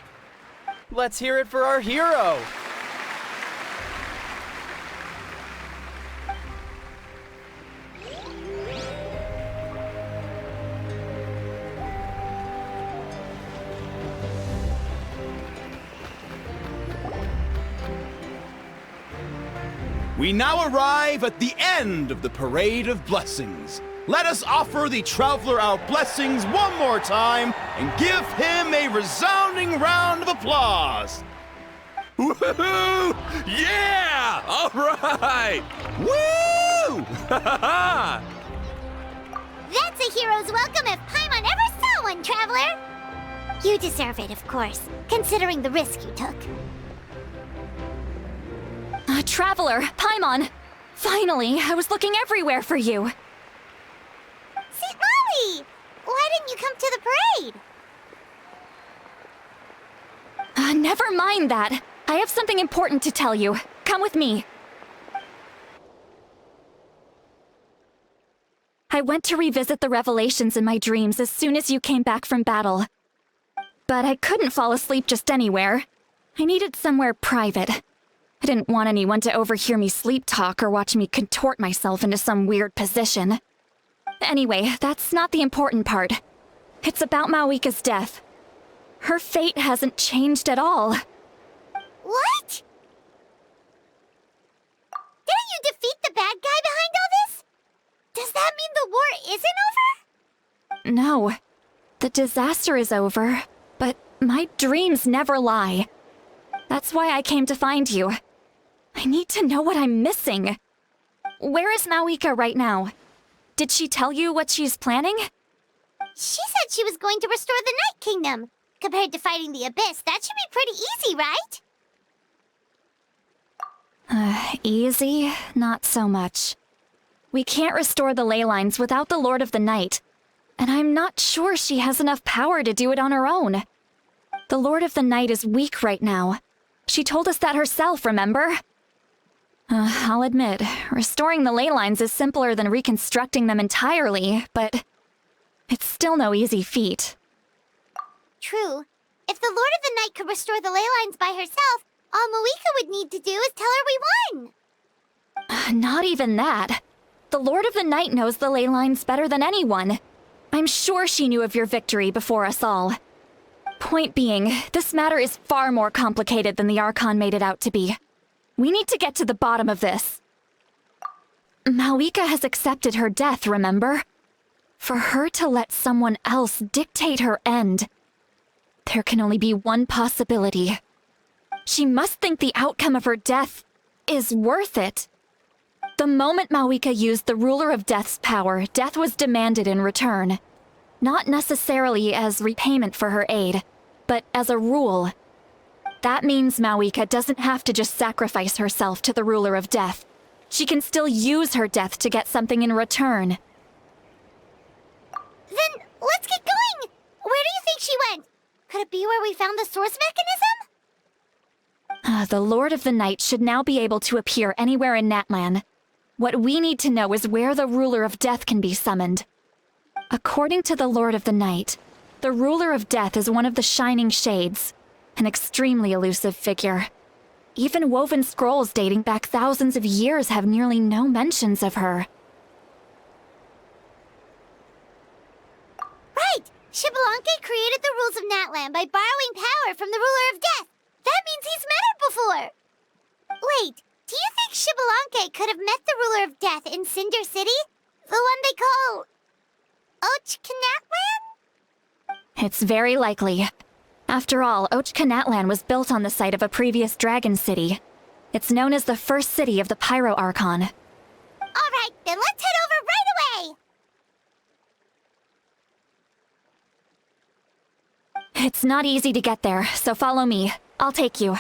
Let's hear it for our hero. We now arrive at the end of the Parade of Blessings. Let us offer the Traveler our blessings one more time and give him a resounding round of applause. Woohoo! Yeah! All right! Woo! That's a hero's welcome if Paimon ever saw one, Traveler. You deserve it, of course, considering the risk you took. Traveler, Paimon! Finally, I was looking everywhere for you. St. Molly! Why didn't you come to the parade? Never mind that. I have something important to tell you. Come with me. I went to revisit the revelations in my dreams as soon as you came back from battle. But I couldn't fall asleep just anywhere. I needed somewhere private. I didn't want anyone to overhear me sleep talk or watch me contort myself into some weird position. Anyway, that's not the important part. It's about Mawika's death. Her fate hasn't changed at all. What? Didn't you defeat the bad guy behind all this? Does that mean the war isn't over? No. The disaster is over, but my dreams never lie. That's why I came to find you. I need to know what I'm missing. Where is Mawika right now? Did she tell you what she's planning? She said she was going to restore the Night Kingdom. Compared to fighting the Abyss, that should be pretty easy, right? Easy? Not so much. We can't restore the ley lines without the Lord of the Night, and I'm not sure she has enough power to do it on her own. The Lord of the Night is weak right now. She told us that herself, remember? I'll admit, restoring the ley lines is simpler than reconstructing them entirely, but it's still no easy feat. True. If the Lord of the Night could restore the ley lines by herself, all Mawika would need to do is tell her we won. Not even that. The Lord of the Night knows the ley lines better than anyone. I'm sure she knew of your victory before us all. Point being, this matter is far more complicated than the Archon made it out to be. We need to get to the bottom of this. Mawika has accepted her death, remember? For her to let someone else dictate her end, there can only be one possibility. She must think the outcome of her death is worth it. The moment Mawika used the Ruler of Death's power, death was demanded in return. Not necessarily as repayment for her aid, but as a rule. That means Mawika doesn't have to just sacrifice herself to the Ruler of Death. She can still use her death to get something in return. Then let's get going! Where do you think she went? Could it be where we found the source mechanism? The Lord of the Night should now be able to appear anywhere in Natlan. What we need to know is where the Ruler of Death can be summoned. According to the Lord of the Night, the Ruler of Death is one of the Shining Shades, an extremely elusive figure. Even woven scrolls dating back thousands of years have nearly no mentions of her. Xbalanque created the rules of Natlan by borrowing power from the ruler of death. That means he's met her before. Wait, do you think Xbalanque could have met the ruler of death in Cinder City? The one they call... Natlan? It's very likely. After all, Natlan was built on the site of a previous dragon city. It's known as the first city of the Pyro Archon. Alright, then let's head over right away! It's not easy to get there, so follow me. I'll take you.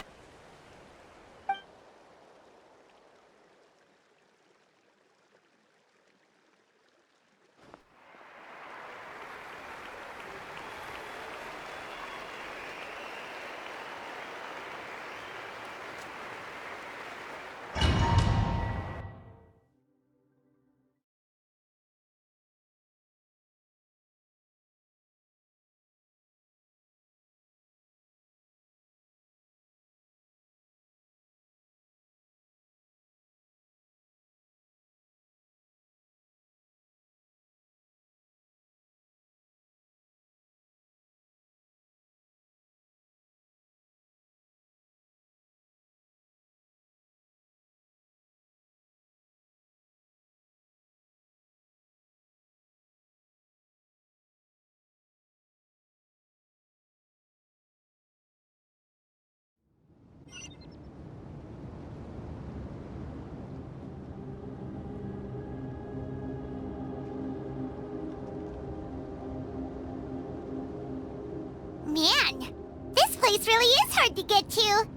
Man, this place really is hard to get to.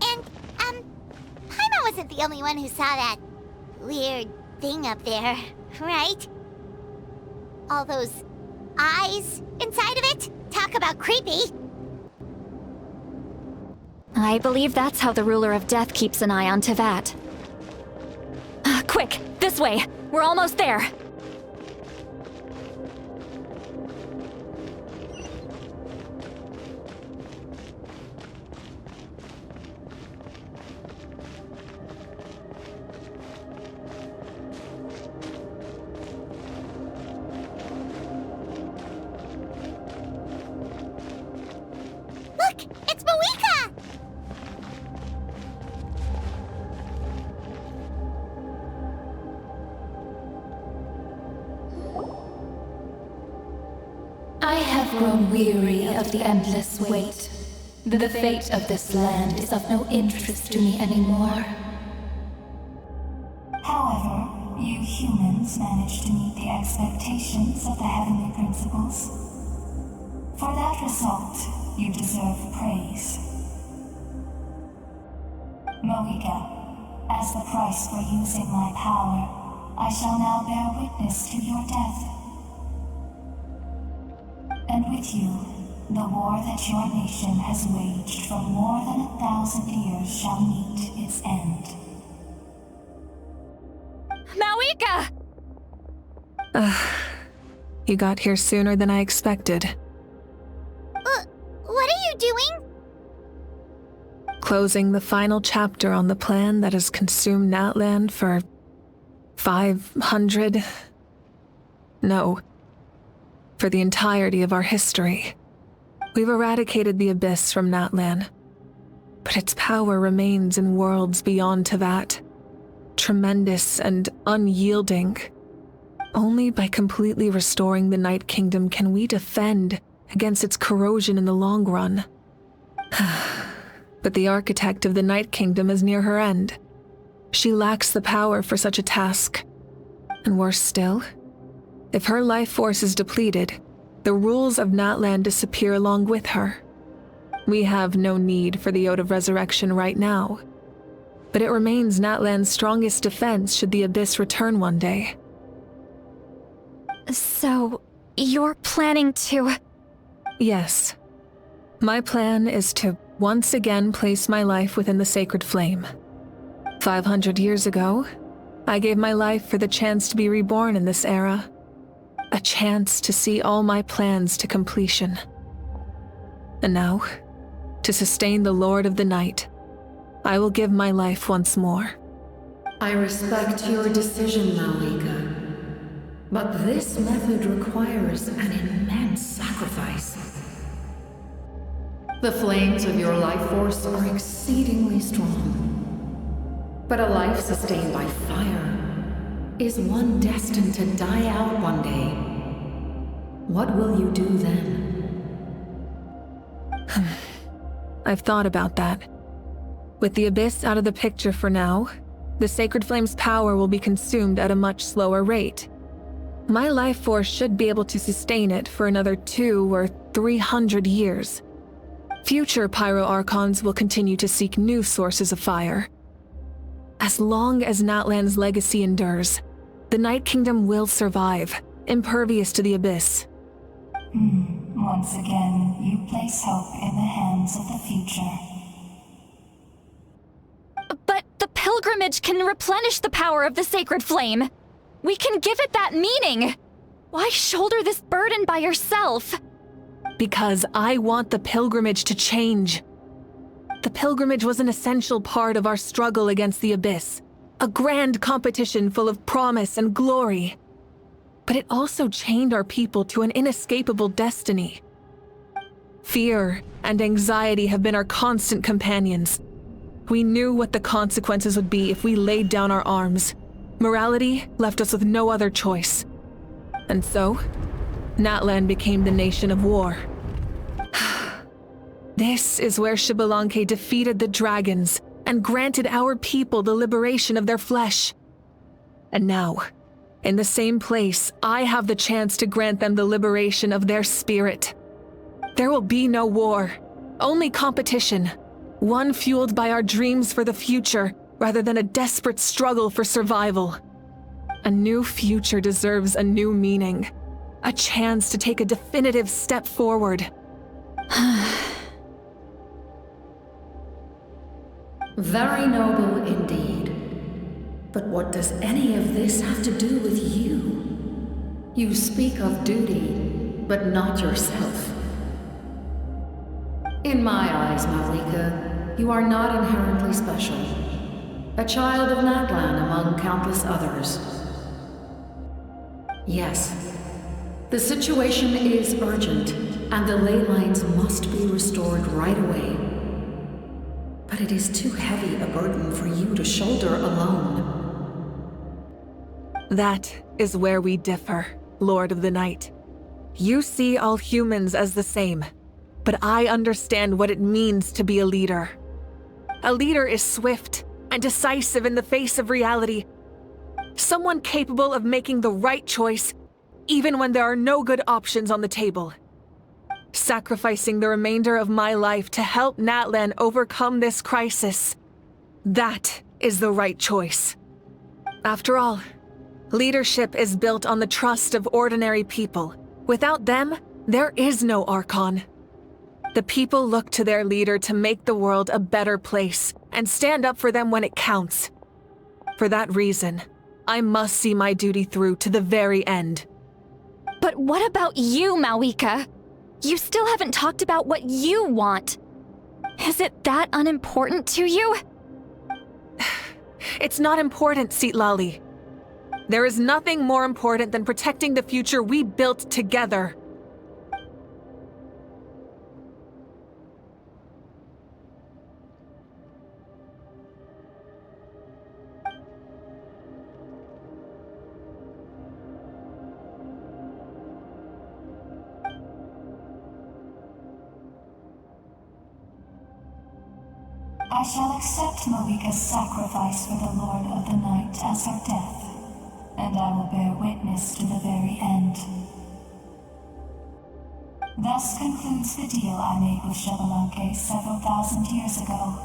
And, Paimon wasn't the only one who saw that weird thing up there, right? All those eyes inside of it? Talk about creepy. I believe that's how the ruler of death keeps an eye on Tevat. Quick, this way! We're almost there! Look! It's Mawika! I have grown weary of the endless wait. The fate of this land is of no interest to me anymore. However, you humans managed to meet the expectations of the heavenly principles. For that result, you deserve praise. Mawika, as the price for using my power, I shall now bear witness to your death. And with you, the war that your nation has waged for more than 1,000 years shall meet its end. Mawika! You got here sooner than I expected. What are you doing? Closing the final chapter on the plan that has consumed Natlan for 500... No. For the entirety of our history. We've eradicated the Abyss from Natlan, but its power remains in worlds beyond Tevat. Tremendous and unyielding. Only by completely restoring the Night Kingdom can we defend against its corrosion in the long run. But the architect of the Night Kingdom is near her end. She lacks the power for such a task. And worse still, if her life force is depleted, the rules of Natlan disappear along with her. We have no need for the Ode of Resurrection right now, but it remains Natlan's strongest defense should the Abyss return one day. So, you're planning to... Yes. My plan is to once again place my life within the sacred flame. 500 years ago, I gave my life for the chance to be reborn in this era. A chance to see all my plans to completion. And now, to sustain the Lord of the Night, I will give my life once more. I respect your decision, Mawika. But this method requires an immense and sacrifice. The flames of your life force are exceedingly strong. But a life sustained by fire is one destined to die out one day. What will you do then? I've thought about that. With the Abyss out of the picture for now, the Sacred Flame's power will be consumed at a much slower rate. My life force should be able to sustain it for another 200 or 300 years. Future Pyro Archons will continue to seek new sources of fire. As long as Natlan's legacy endures, the Night Kingdom will survive, impervious to the Abyss. Once again, you place hope in the hands of the future. But the pilgrimage can replenish the power of the Sacred Flame. We can give it that meaning. Why shoulder this burden by yourself? Because I want the pilgrimage to change. The pilgrimage was an essential part of our struggle against the Abyss, a grand competition full of promise and glory. But it also chained our people to an inescapable destiny. Fear and anxiety have been our constant companions. We knew what the consequences would be if we laid down our arms. Morality left us with no other choice. And so, Natlan became the nation of war. This is where Xbalanque defeated the dragons and granted our people the liberation of their flesh. And now, in the same place, I have the chance to grant them the liberation of their spirit. There will be no war, only competition, one fueled by our dreams for the future rather than a desperate struggle for survival. A new future deserves a new meaning, a chance to take a definitive step forward. Very noble indeed. But what does any of this have to do with you? You speak of duty, but not yourself. In my eyes, Malika, you are not inherently special. A child of Natlan among countless others. Yes, the situation is urgent, and the ley lines must be restored right away. But it is too heavy a burden for you to shoulder alone. That is where we differ, Lord of the Night. You see all humans as the same, but I understand what it means to be a leader. A leader is swift and decisive in the face of reality. Someone capable of making the right choice, even when there are no good options on the table. Sacrificing the remainder of my life to help Natlan overcome this crisis. That is the right choice. After all, leadership is built on the trust of ordinary people. Without them, there is no Archon. The people look to their leader to make the world a better place and stand up for them when it counts. For that reason, I must see my duty through to the very end. But what about you, Malika? You still haven't talked about what you want. Is it that unimportant to you? It's not important, Citlali. There is nothing more important than protecting the future we built together. I shall accept Malika's sacrifice for the Lord of the Night as her death, and I will bear witness to the very end. Thus concludes the deal I made with Xbalanque several thousand years ago.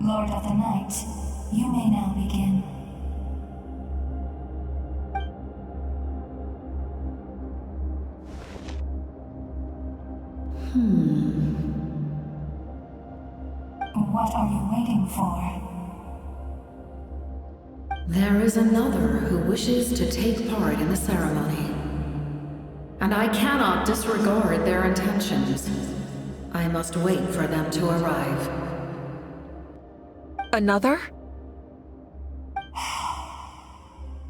Lord of the Night, you may now begin. What are you waiting for? There is another who wishes to take part in the ceremony. And I cannot disregard their intentions. I must wait for them to arrive. Another?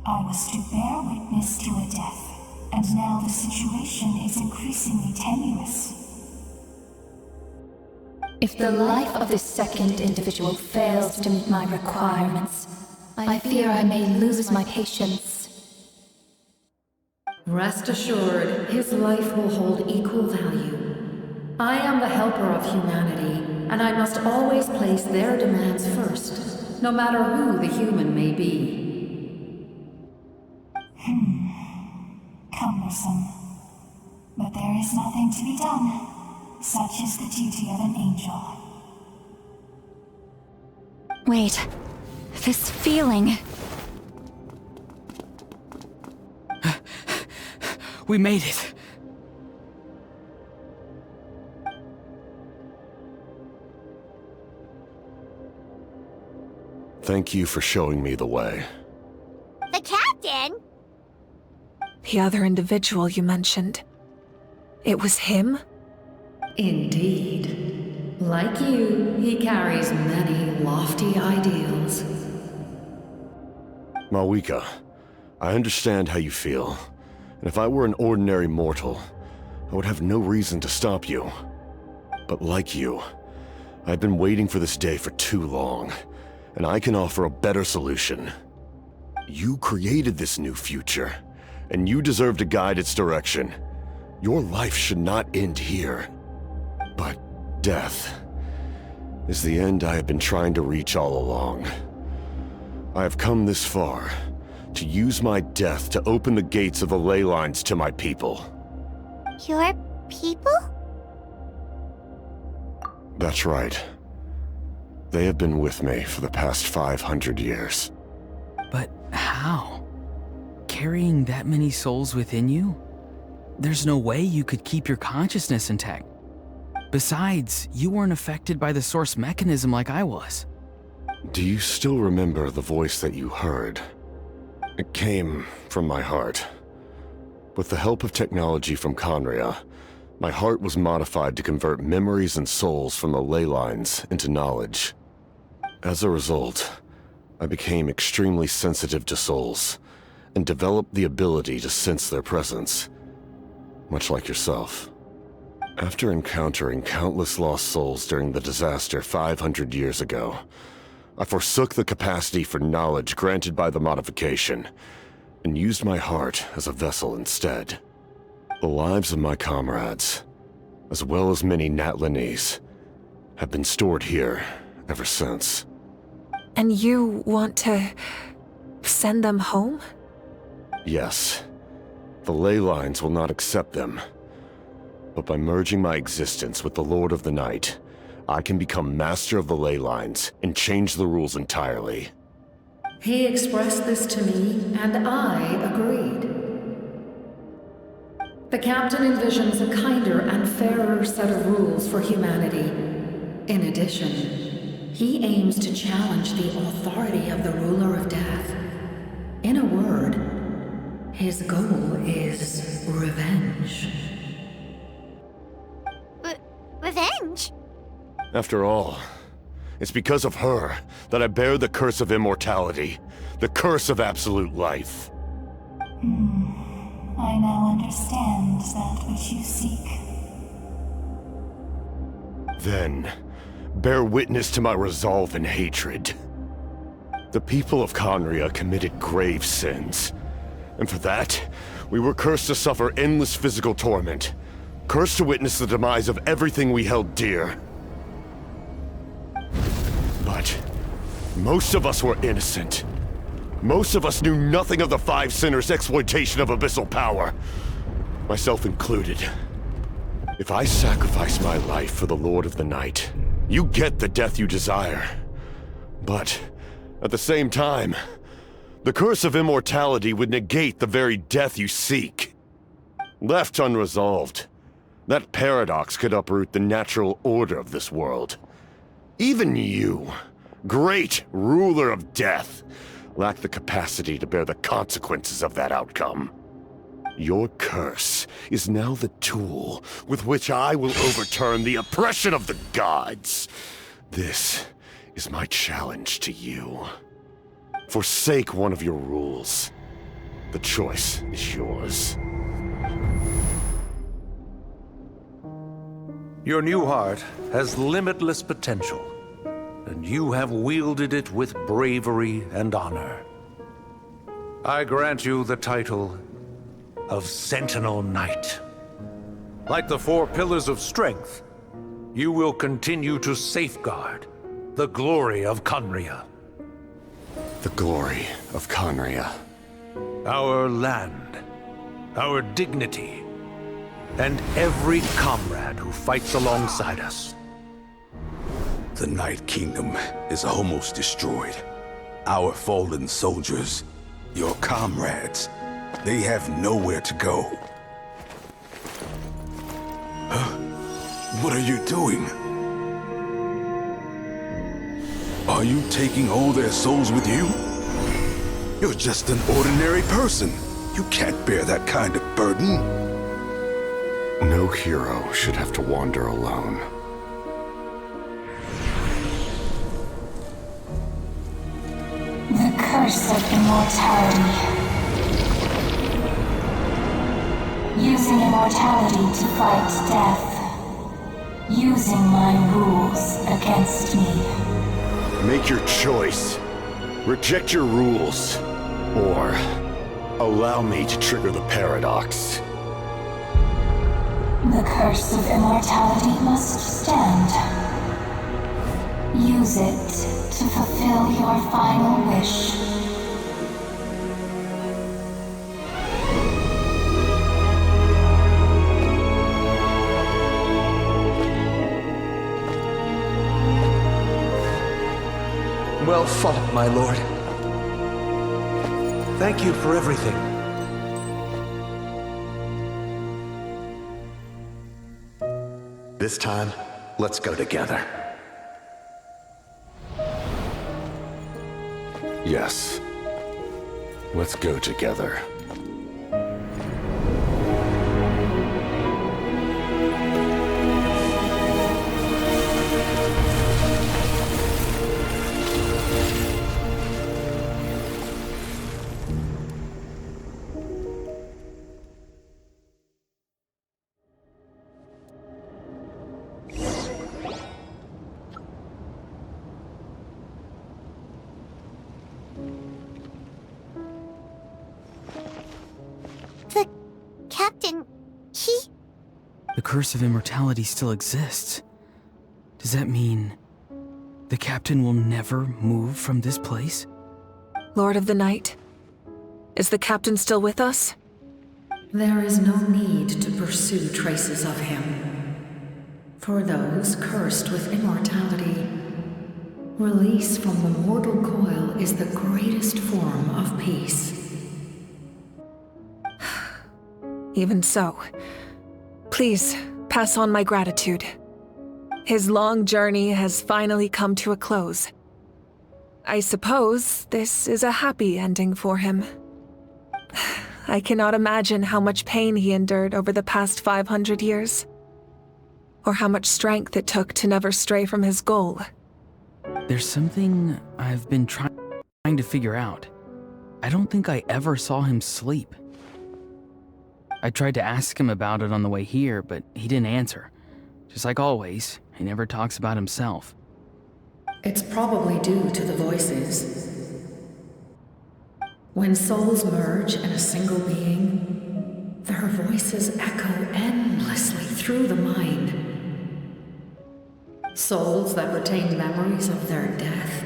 I was to bear witness to a death, and now the situation is increasingly tenuous. If the life of this second individual fails to meet my requirements, I fear I may lose my patience. Rest assured, his life will hold equal value. I am the helper of humanity, and I must always place their demands first, no matter who the human may be. Cumbersome. But there is nothing to be done. Such is the duty of an angel. Wait. This feeling. We made it. Thank you for showing me the way. The captain? The other individual you mentioned. It was him? Indeed. Like you, he carries many lofty ideals. Mawika, I understand how you feel. And if I were an ordinary mortal, I would have no reason to stop you. But like you, I've been waiting for this day for too long, and I can offer a better solution. You created this new future, and you deserve to guide its direction. Your life should not end here. But death is the end I have been trying to reach all along. I have come this far to use my death to open the gates of the ley lines to my people. Your people? That's right. They have been with me for the past 500 years. But how? Carrying that many souls within you? There's no way you could keep your consciousness intact. Besides, you weren't affected by the source mechanism like I was. Do you still remember the voice that you heard? It came from my heart. With the help of technology from Conria, my heart was modified to convert memories and souls from the ley lines into knowledge. As a result, I became extremely sensitive to souls, and developed the ability to sense their presence, much like yourself. After encountering countless lost souls during the disaster 500 years ago, I forsook the capacity for knowledge granted by the modification, and used my heart as a vessel instead. The lives of my comrades, as well as many Natlanese, have been stored here ever since. And you want to send them home? Yes. The ley lines will not accept them. But by merging my existence with the Lord of the Night, I can become master of the ley lines and change the rules entirely. He expressed this to me, and I agreed. The captain envisions a kinder and fairer set of rules for humanity. In addition, he aims to challenge the authority of the ruler of death. In a word, his goal is revenge. Revenge? After all, it's because of her that I bear the curse of immortality, the curse of absolute life. I now understand that which you seek. Then, bear witness to my resolve and hatred. The people of Conria committed grave sins, and for that, we were cursed to suffer endless physical torment, cursed to witness the demise of everything we held dear. But most of us were innocent. Most of us knew nothing of the Five Sinners' exploitation of abyssal power, myself included. If I sacrifice my life for the Lord of the Night, you get the death you desire. But at the same time, the curse of immortality would negate the very death you seek. Left unresolved, that paradox could uproot the natural order of this world. Even you, great ruler of death, lack the capacity to bear the consequences of that outcome. Your curse is now the tool with which I will overturn the oppression of the gods. This is my challenge to you. Forsake one of your rules. The choice is yours. Your new heart has limitless potential, and you have wielded it with bravery and honor. I grant you the title of Sentinel Knight. Like the 4 pillars of strength, you will continue to safeguard the glory of Conria. The glory of Conria. Our land, our dignity, and every comrade who fights alongside us. The Night Kingdom is almost destroyed. Our fallen soldiers, your comrades, they have nowhere to go. Huh? What are you doing? Are you taking all their souls with you? You're just an ordinary person. You can't bear that kind of burden. No hero should have to wander alone. The curse of immortality. Using immortality to fight death. Using my rules against me. Make your choice. Reject your rules. Or allow me to trigger the paradox. The curse of immortality must stand. Use it to fulfill your final wish. Well fought, my lord. Thank you for everything. This time, let's go together. Yes. Let's go together. The curse of immortality still exists. Does that mean the captain will never move from this place? Lord of the Night, is the captain still with us? There is no need to pursue traces of him. For those cursed with immortality, release from the mortal coil is the greatest form of peace. Even so, please pass on my gratitude. His long journey has finally come to a close. I suppose this is a happy ending for him. I cannot imagine how much pain he endured over the past 500 years, or how much strength it took to never stray from his goal. There's something I've been trying to figure out. I don't think I ever saw him sleep. I tried to ask him about it on the way here, but he didn't answer. Just like always, he never talks about himself. It's probably due to the voices. When souls merge in a single being, their voices echo endlessly through the mind. Souls that retain memories of their death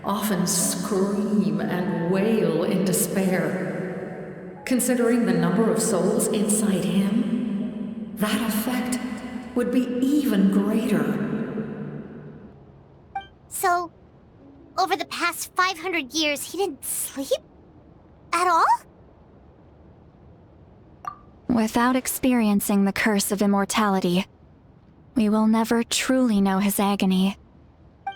often scream and wail in despair. Considering the number of souls inside him, that effect would be even greater. So, over the past 500 years, he didn't sleep? At all? Without experiencing the curse of immortality, we will never truly know his agony.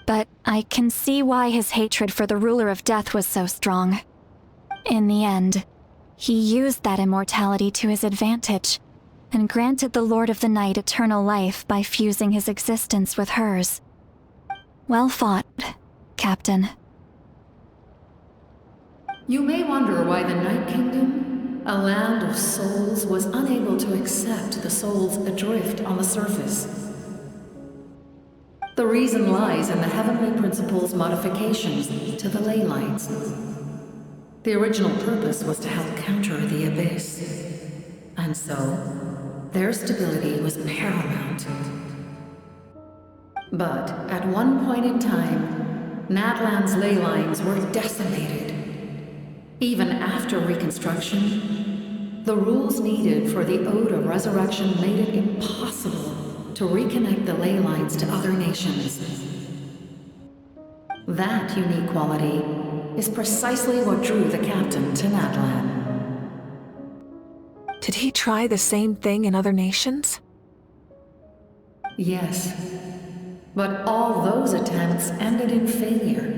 But I can see why his hatred for the ruler of death was so strong. In the end, he used that immortality to his advantage, and granted the Lord of the Night eternal life by fusing his existence with hers. Well fought, Captain. You may wonder why the Night Kingdom, a land of souls, was unable to accept the souls adrift on the surface. The reason lies in the Heavenly Principle's modifications to the ley lines. The original purpose was to help counter the Abyss, and so their stability was paramount. But at one point in time, Natlan's ley lines were decimated. Even after reconstruction, the rules needed for the Ode of Resurrection made it impossible to reconnect the ley lines to other nations. That unique quality is precisely what drew the captain to Natlan. Did he try the same thing in other nations? Yes, but all those attempts ended in failure.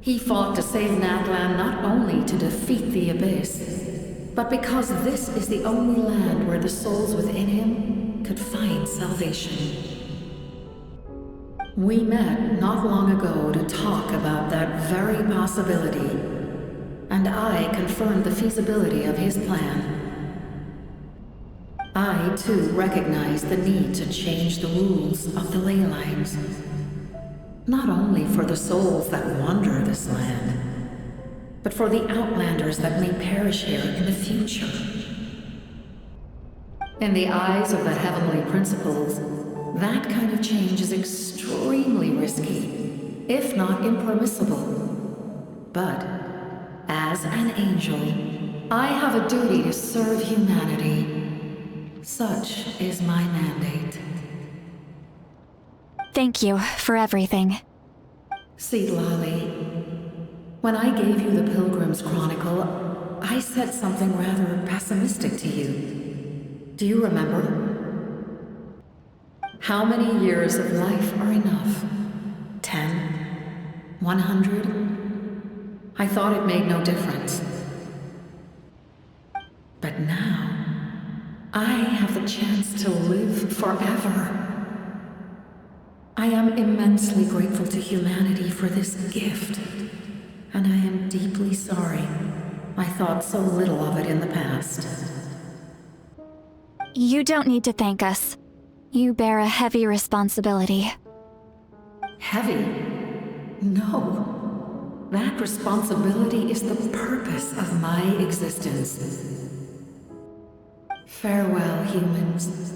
He fought to save Natlan not only to defeat the Abyss, but because this is the only land where the souls within him could find salvation. We met not long ago to talk about that very possibility, and I confirmed the feasibility of his plan. I, too, recognize the need to change the rules of the ley lines. Not only for the souls that wander this land, but for the outlanders that may perish here in the future. In the eyes of the Heavenly Principles, that kind of change is extremely risky, if not impermissible. But, as an angel, I have a duty to serve humanity. Such is my mandate. Thank you for everything. Seedlolly, when I gave you the Pilgrim's Chronicle, I said something rather pessimistic to you. Do you remember? How many years of life are enough? 10? 100? I thought it made no difference. But now, I have the chance to live forever. I am immensely grateful to humanity for this gift, and I am deeply sorry I thought so little of it in the past. You don't need to thank us. You bear a heavy responsibility. Heavy? No. That responsibility is the purpose of my existence. Farewell, humans.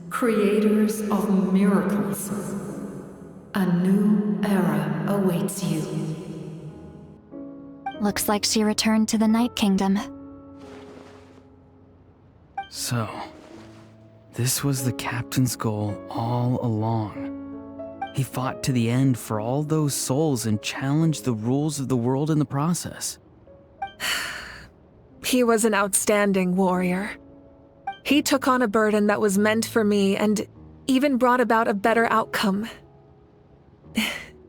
Creators of miracles. A new era awaits you. Looks like she returned to the Night Kingdom. So, this was the captain's goal all along. He fought to the end for all those souls and challenged the rules of the world in the process. He was an outstanding warrior. He took on a burden that was meant for me and even brought about a better outcome.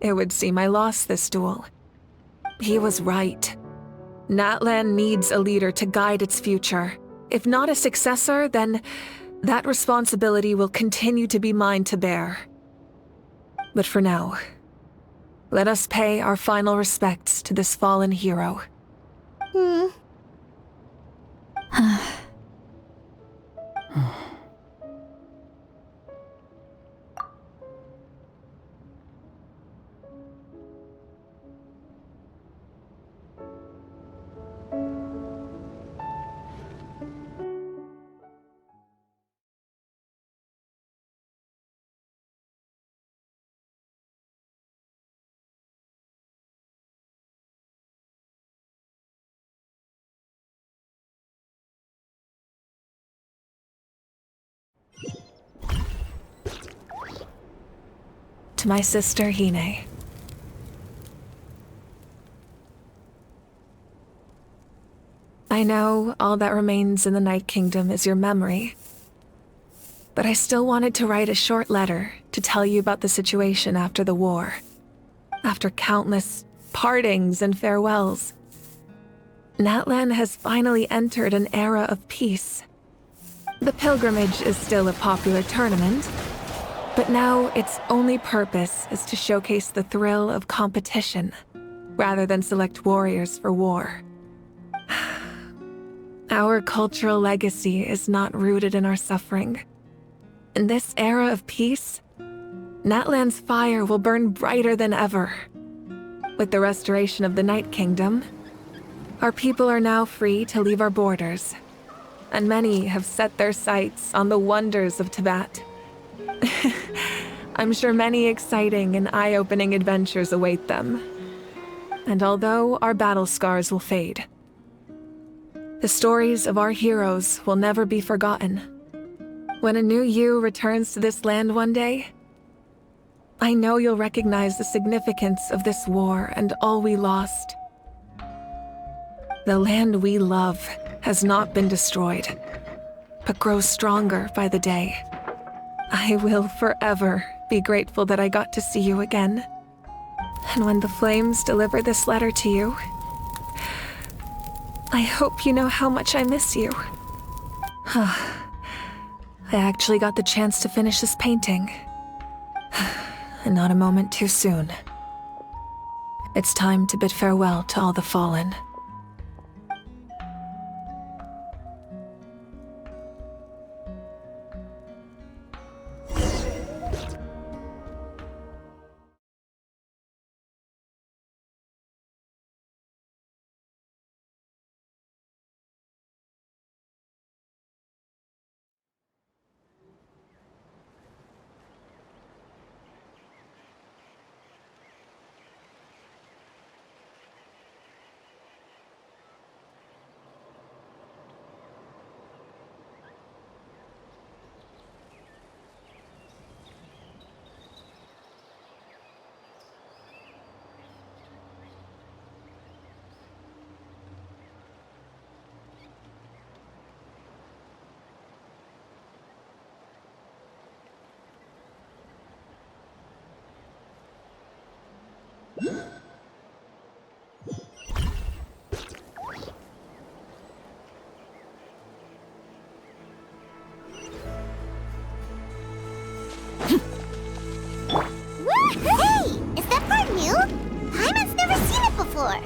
It would seem I lost this duel. He was right. Natlan needs a leader to guide its future. If not a successor, then that responsibility will continue to be mine to bear. But for now, let us pay our final respects to this fallen hero. To my sister, Hine. I know all that remains in the Night Kingdom is your memory, but I still wanted to write a short letter to tell you about the situation after the war. After countless partings and farewells, Natlan has finally entered an era of peace. The pilgrimage is still a popular tournament, but now its only purpose is to showcase the thrill of competition, rather than select warriors for war. Our cultural legacy is not rooted in our suffering. In this era of peace, Natlan's fire will burn brighter than ever. With the restoration of the Night Kingdom, our people are now free to leave our borders, and many have set their sights on the wonders of Tibet. I'm sure many exciting and eye-opening adventures await them. And although our battle scars will fade, the stories of our heroes will never be forgotten. When a new you returns to this land one day, I know you'll recognize the significance of this war and all we lost. The land we love has not been destroyed, but grows stronger by the day. I will forever be grateful that I got to see you again. And when the flames deliver this letter to you, I hope you know how much I miss you. I actually got the chance to finish this painting. And not a moment too soon. It's time to bid farewell to all the fallen. Hey! Is that part new? Paimon's never seen it before.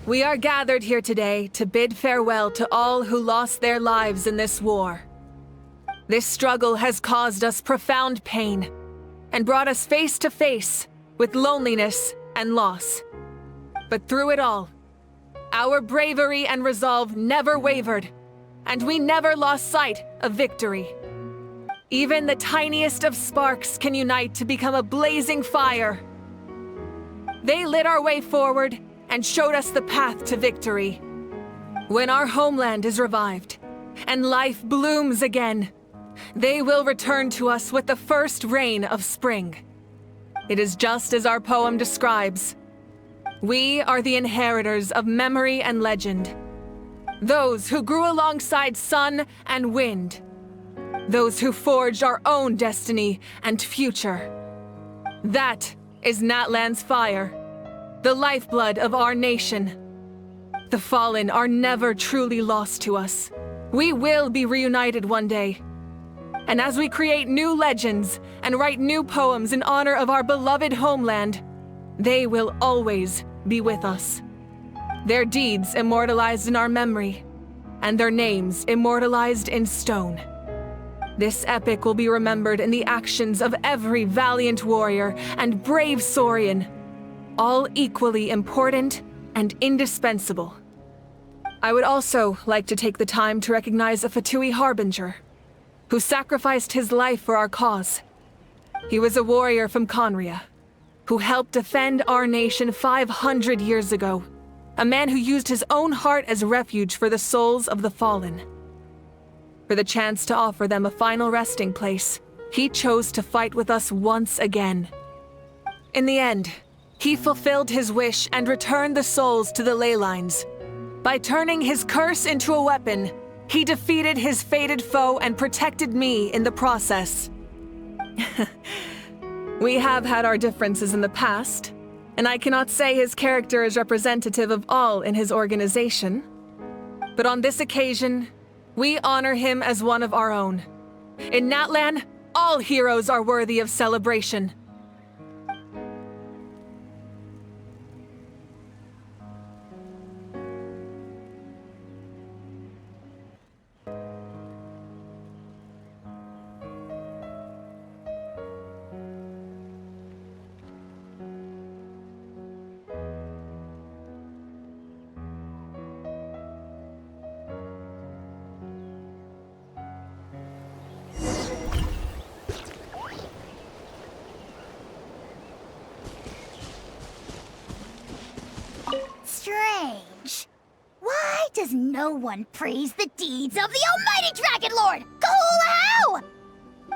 We are gathered here today to bid farewell to all who lost their lives in this war. This struggle has caused us profound pain and brought us face to face with loneliness and loss. But through it all, our bravery and resolve never wavered, and we never lost sight of victory. Even the tiniest of sparks can unite to become a blazing fire. They lit our way forward and showed us the path to victory. When our homeland is revived and life blooms again, they will return to us with the first rain of spring. It is just as our poem describes. We are the inheritors of memory and legend. Those who grew alongside sun and wind. Those who forged our own destiny and future. That is Natlan's fire, the lifeblood of our nation. The fallen are never truly lost to us. We will be reunited one day. And as we create new legends and write new poems in honor of our beloved homeland, they will always be with us. Their deeds immortalized in our memory, and their names immortalized in stone. This epic will be remembered in the actions of every valiant warrior and brave Saurian, all equally important and indispensable. I would also like to take the time to recognize a Fatui Harbinger, who sacrificed his life for our cause. He was a warrior from Conria, who helped defend our nation 500 years ago, a man who used his own heart as refuge for the souls of the fallen. For the chance to offer them a final resting place, he chose to fight with us once again. In the end, he fulfilled his wish and returned the souls to the ley lines. By turning his curse into a weapon, he defeated his fated foe and protected me in the process. We have had our differences in the past, and I cannot say his character is representative of all in his organization. But on this occasion, we honor him as one of our own. In Natlan, all heroes are worthy of celebration. Strange. Why does no one praise the deeds of the almighty Dragon Lord, Kahula?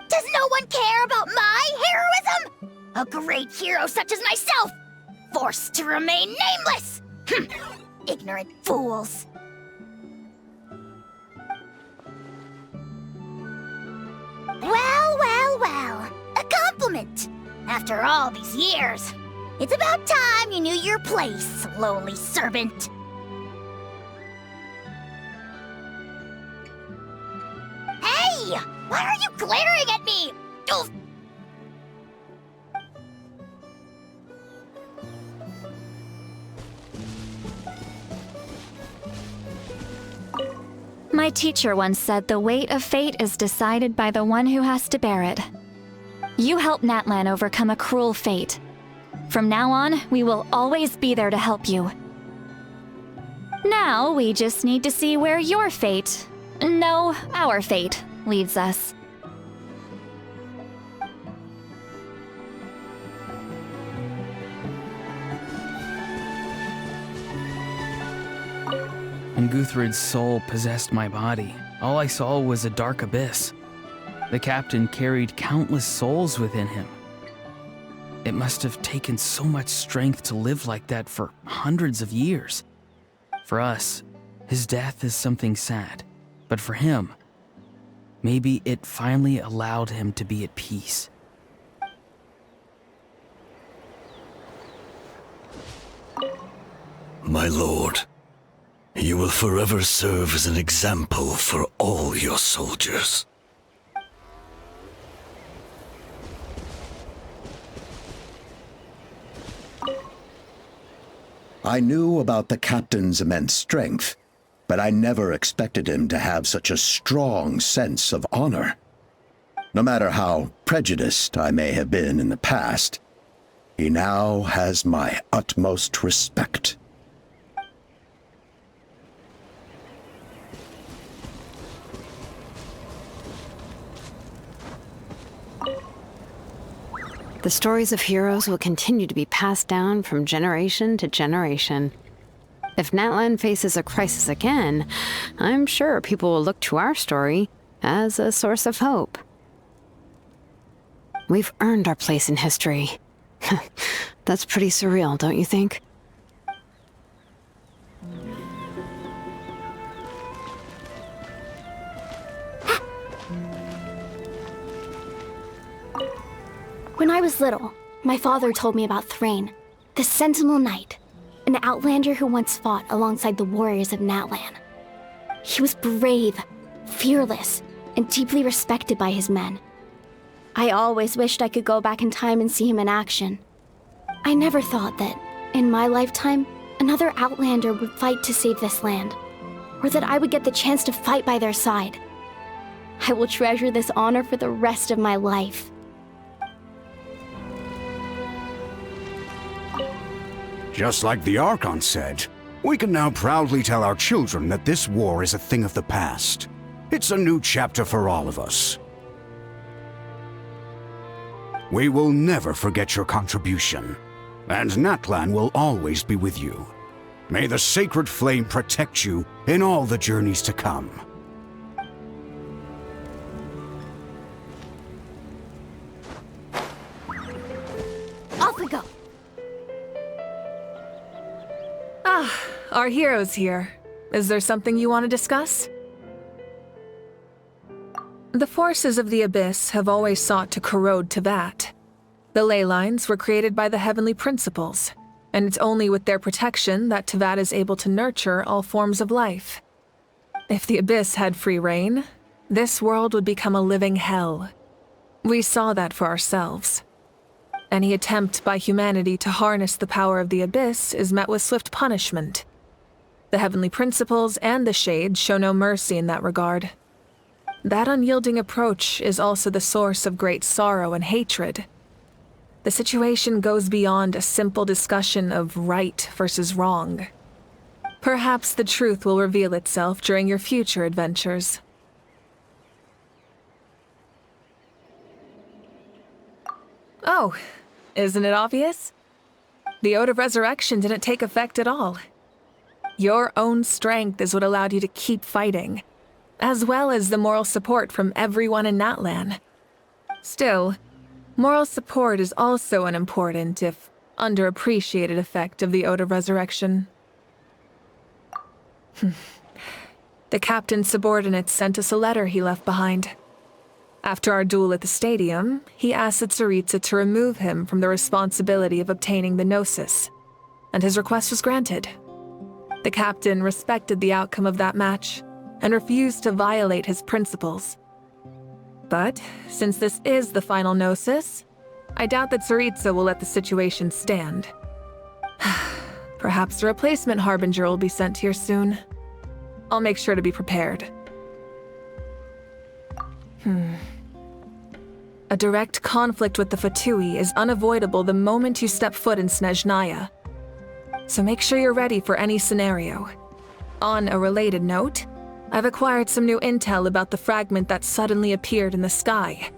Does no one care about my heroism? A great hero such as myself, forced to remain nameless! Ignorant fools. Well, a compliment. After all these years, it's about time you knew your place, lowly servant. Hey! Why are you glaring at me? Oof. My teacher once said the weight of fate is decided by the one who has to bear it. You helped Natlan overcome a cruel fate. From now on, we will always be there to help you. Now, we just need to see where your fate, no, our fate, leads us. When Guthred's soul possessed my body, all I saw was a dark abyss. The captain carried countless souls within him. It must have taken so much strength to live like that for hundreds of years. For us, his death is something sad, but for him, maybe it finally allowed him to be at peace. My lord, you will forever serve as an example for all your soldiers. I knew about the captain's immense strength, but I never expected him to have such a strong sense of honor. No matter how prejudiced I may have been in the past, he now has my utmost respect. The stories of heroes will continue to be passed down from generation to generation. If Natlan faces a crisis again, I'm sure people will look to our story as a source of hope. We've earned our place in history. That's pretty surreal, don't you think? When I was little, my father told me about Thrain, the Sentinel Knight, an outlander who once fought alongside the warriors of Natlan. He was brave, fearless, and deeply respected by his men. I always wished I could go back in time and see him in action. I never thought that, in my lifetime, another outlander would fight to save this land, or that I would get the chance to fight by their side. I will treasure this honor for the rest of my life. Just like the Archon said, we can now proudly tell our children that this war is a thing of the past. It's a new chapter for all of us. We will never forget your contribution, and Natlan will always be with you. May the sacred flame protect you in all the journeys to come. Off we go! Our hero's here. Is there something you want to discuss? The forces of the Abyss have always sought to corrode Teyvat. The ley lines were created by the heavenly principles, And it's only with their protection that Teyvat is able to nurture all forms of life. If the Abyss had free reign, this world would become a living hell. We saw that for ourselves. Any attempt by humanity to harness the power of the Abyss is met with swift punishment. The Heavenly Principles and the Shades show no mercy in that regard. That unyielding approach is also the source of great sorrow and hatred. The situation goes beyond a simple discussion of right versus wrong. Perhaps the truth will reveal itself during your future adventures. Oh, isn't it obvious? The Ode of Resurrection didn't take effect at all. Your own strength is what allowed you to keep fighting, as well as the moral support from everyone in Natlan. Still, moral support is also an important, if underappreciated, effect of the Ode of Resurrection. The captain's subordinates sent us a letter he left behind. After our duel at the stadium, he asked Tsaritsa to remove him from the responsibility of obtaining the Gnosis, and his request was granted. The captain respected the outcome of that match and refused to violate his principles. But since this is the final Gnosis, I doubt that Tsaritsa will let the situation stand. Perhaps a replacement Harbinger will be sent here soon. I'll make sure to be prepared. A direct conflict with the Fatui is unavoidable the moment you step foot in Snezhnaya. So make sure you're ready for any scenario. On a related note, I've acquired some new intel about the fragment that suddenly appeared in the sky.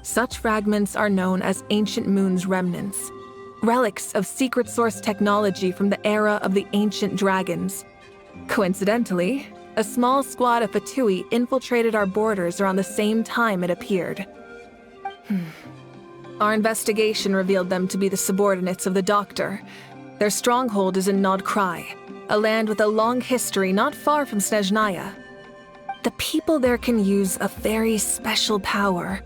Such fragments are known as Ancient Moon's remnants, relics of secret source technology from the era of the ancient dragons. Coincidentally, a small squad of Fatui infiltrated our borders around the same time it appeared. Our investigation revealed them to be the subordinates of the Doctor. Their stronghold is in Nod Krai, a land with a long history not far from Snezhnaya. The people there can use a very special power.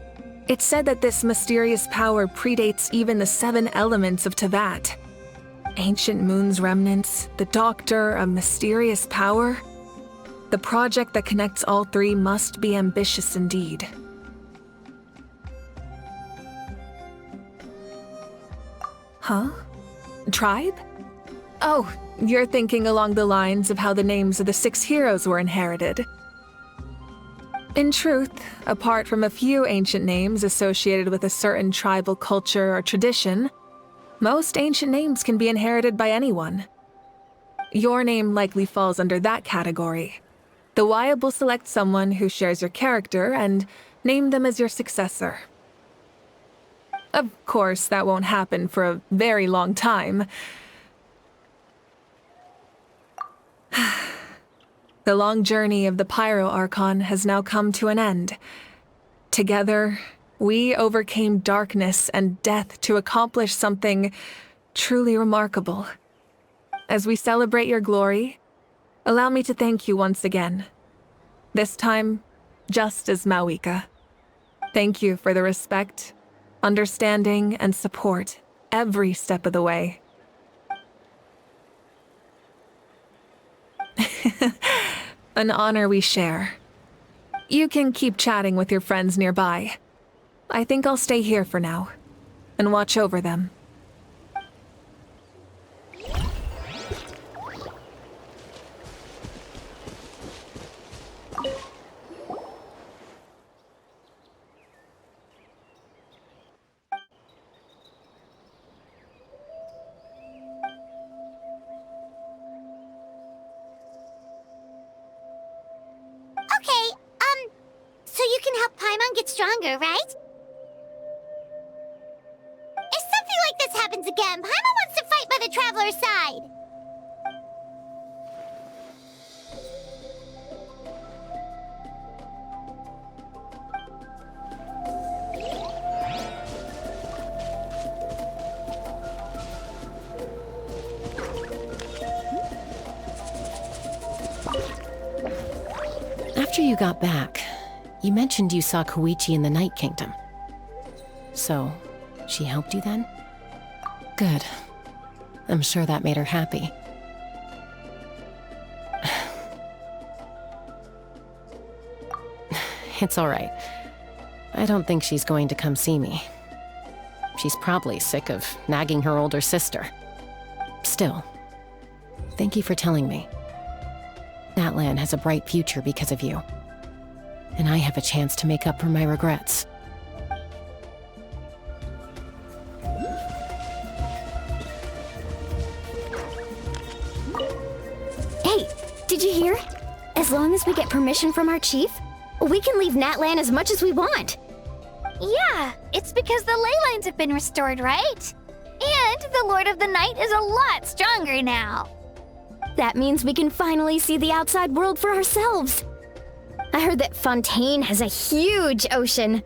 It's said that this mysterious power predates even the 7 elements of Teyvat. Ancient Moon's remnants, the Doctor, a mysterious power. The project that connects all 3 must be ambitious indeed. Huh? Tribe? Oh, you're thinking along the lines of how the names of the 6 heroes were inherited. In truth, apart from a few ancient names associated with a certain tribal culture or tradition, most ancient names can be inherited by anyone. Your name likely falls under that category. The Wyab will select someone who shares your character and name them as your successor. Of course, that won't happen for a very long time. The long journey of the Pyro Archon has now come to an end. Together, we overcame darkness and death to accomplish something truly remarkable. As we celebrate your glory, allow me to thank you once again. This time, just as Mawika. Thank you for the respect, understanding, and support every step of the way. An honor we share. You can keep chatting with your friends nearby. I think I'll stay here for now and watch over them. Okay, so you can help Paimon get stronger, right? If something like this happens again, Paimon wants to fight by the Traveler's side. After you got back, you mentioned you saw Koichi in the Night Kingdom. So, she helped you then? Good. I'm sure that made her happy. It's all right. I don't think she's going to come see me. She's probably sick of nagging her older sister. Still, thank you for telling me. Natlan has a bright future because of you. And I have a chance to make up for my regrets. Hey, did you hear? As long as we get permission from our chief, we can leave Natlan as much as we want. Yeah, it's because the ley lines have been restored, right? And the Lord of the Night is a lot stronger now. That means we can finally see the outside world for ourselves. I heard that Fontaine has a huge ocean.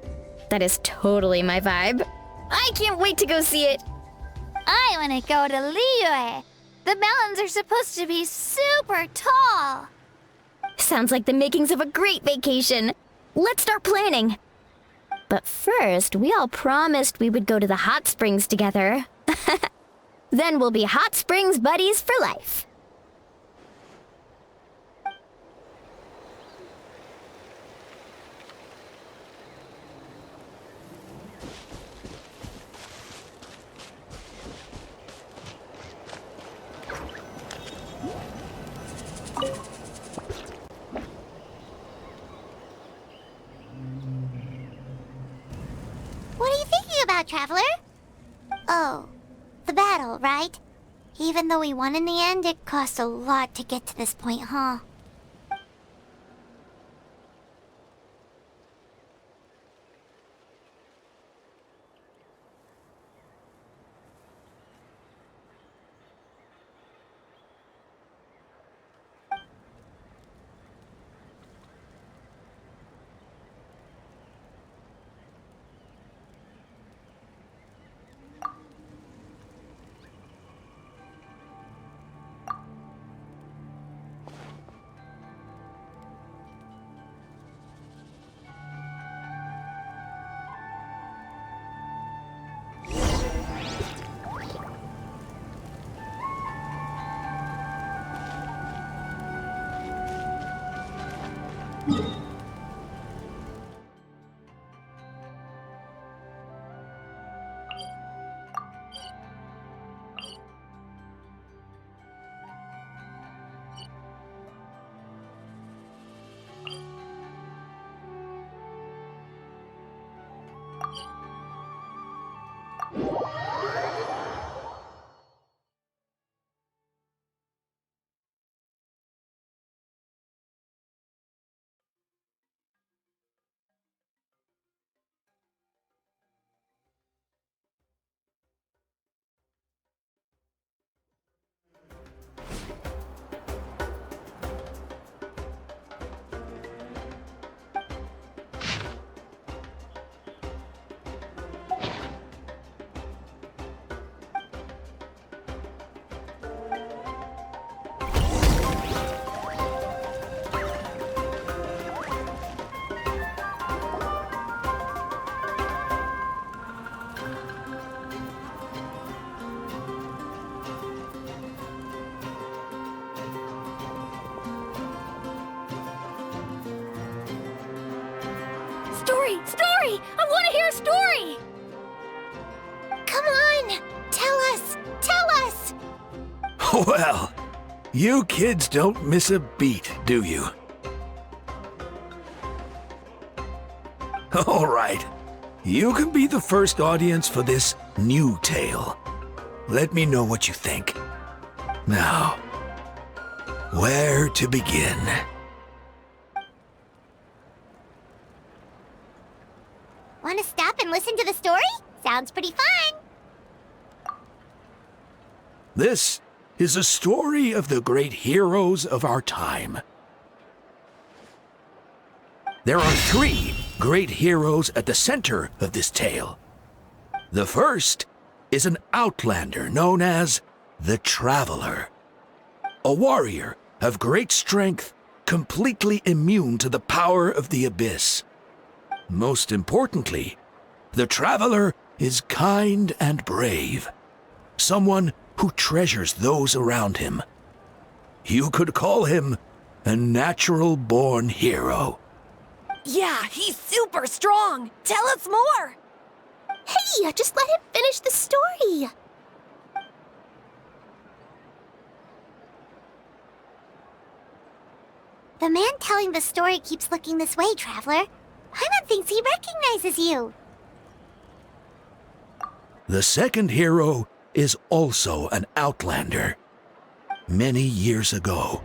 That is totally my vibe. I can't wait to go see it. I want to go to Liyue. The mountains are supposed to be super tall. Sounds like the makings of a great vacation. Let's start planning. But first, we all promised we would go to the hot springs together. Then we'll be hot springs buddies for life. What are you thinking about, Traveler? Oh, the battle, right? Even though we won in the end, it cost a lot to get to this point, huh? Story! I want to hear a story! Come on! Tell us! Tell us! Well, you kids don't miss a beat, do you? All right. You can be the first audience for this new tale. Let me know what you think. Now, where to begin? Want to stop and listen to the story? Sounds pretty fun. This is a story of the great heroes of our time. There are 3 great heroes at the center of this tale. The first is an outlander known as the Traveler. A warrior of great strength, completely immune to the power of the Abyss. Most importantly, the Traveler is kind and brave. Someone who treasures those around him. You could call him a natural-born hero. Yeah, he's super strong. Tell us more. Hey, just let him finish the story. The man telling the story keeps looking this way, Traveler. Paimon thinks he recognizes you. The second hero is also an Outlander. Many years ago,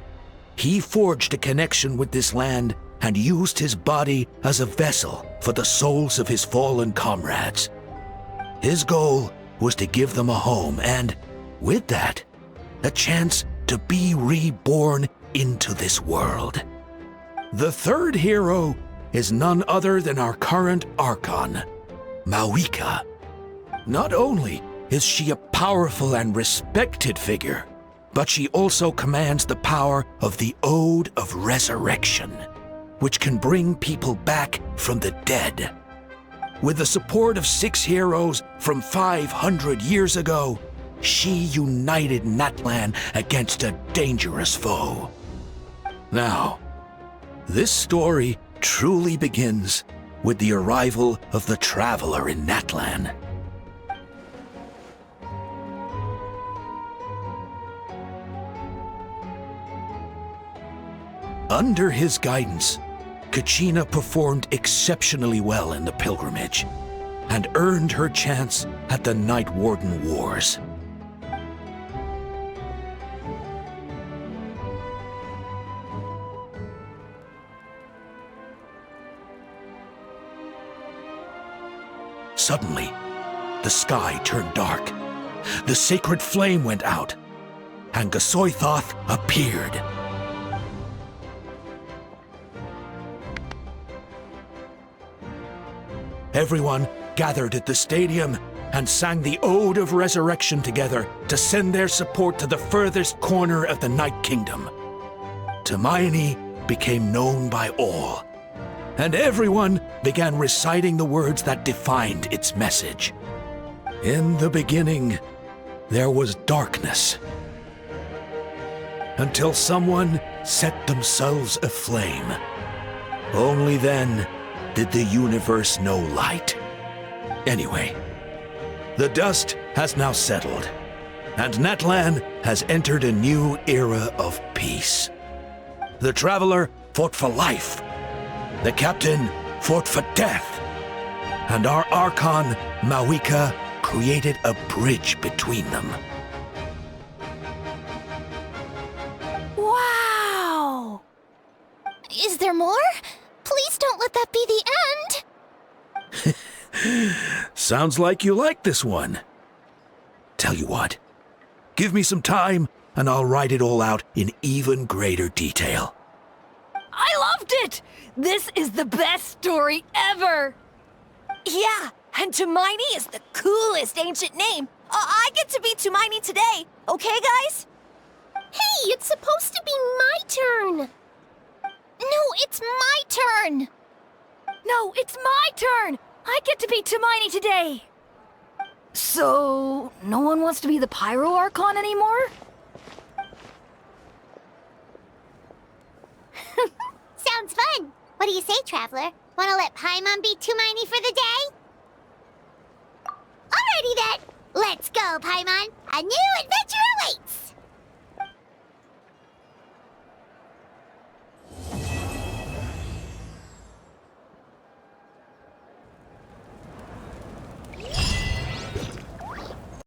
he forged a connection with this land and used his body as a vessel for the souls of his fallen comrades. His goal was to give them a home and, with that, a chance to be reborn into this world. The third hero is none other than our current Archon, Mawika. Not only is she a powerful and respected figure, but she also commands the power of the Ode of Resurrection, which can bring people back from the dead. With the support of 6 heroes from 500 years ago, she united Natlan against a dangerous foe. Now, this story truly begins with the arrival of the Traveler in Natlan. Under his guidance, Kachina performed exceptionally well in the pilgrimage and earned her chance at the Night Warden Wars. Suddenly, the sky turned dark. The sacred flame went out, and Gasoithoth appeared. Everyone gathered at the stadium and sang the Ode of Resurrection together to send their support to the furthest corner of the Night Kingdom. Hermione became known by all, and everyone began reciting the words that defined its message. In the beginning, there was darkness, until someone set themselves aflame. Only then did the universe know light. Anyway, the dust has now settled, and Natlan has entered a new era of peace. The Traveler fought for life, the Captain fought for death, and our Archon, Mawika, created a bridge between them. Wow! Is there more? Please don't let that be the end! Sounds like you like this one. Tell you what, give me some time and I'll write it all out in even greater detail. I loved it! This is the best story ever! Yeah, and Hermione is the coolest ancient name. I get to be Hermione today, okay, guys? Hey, it's supposed to be my turn! No, it's my turn! No, it's my turn! I get to be Hermione today! So, no one wants to be the Pyro Archon anymore? Sounds fun. What do you say, Traveler? Wanna let Paimon be Hermione for the day? Alrighty then. Let's go, Paimon. A new adventure awaits.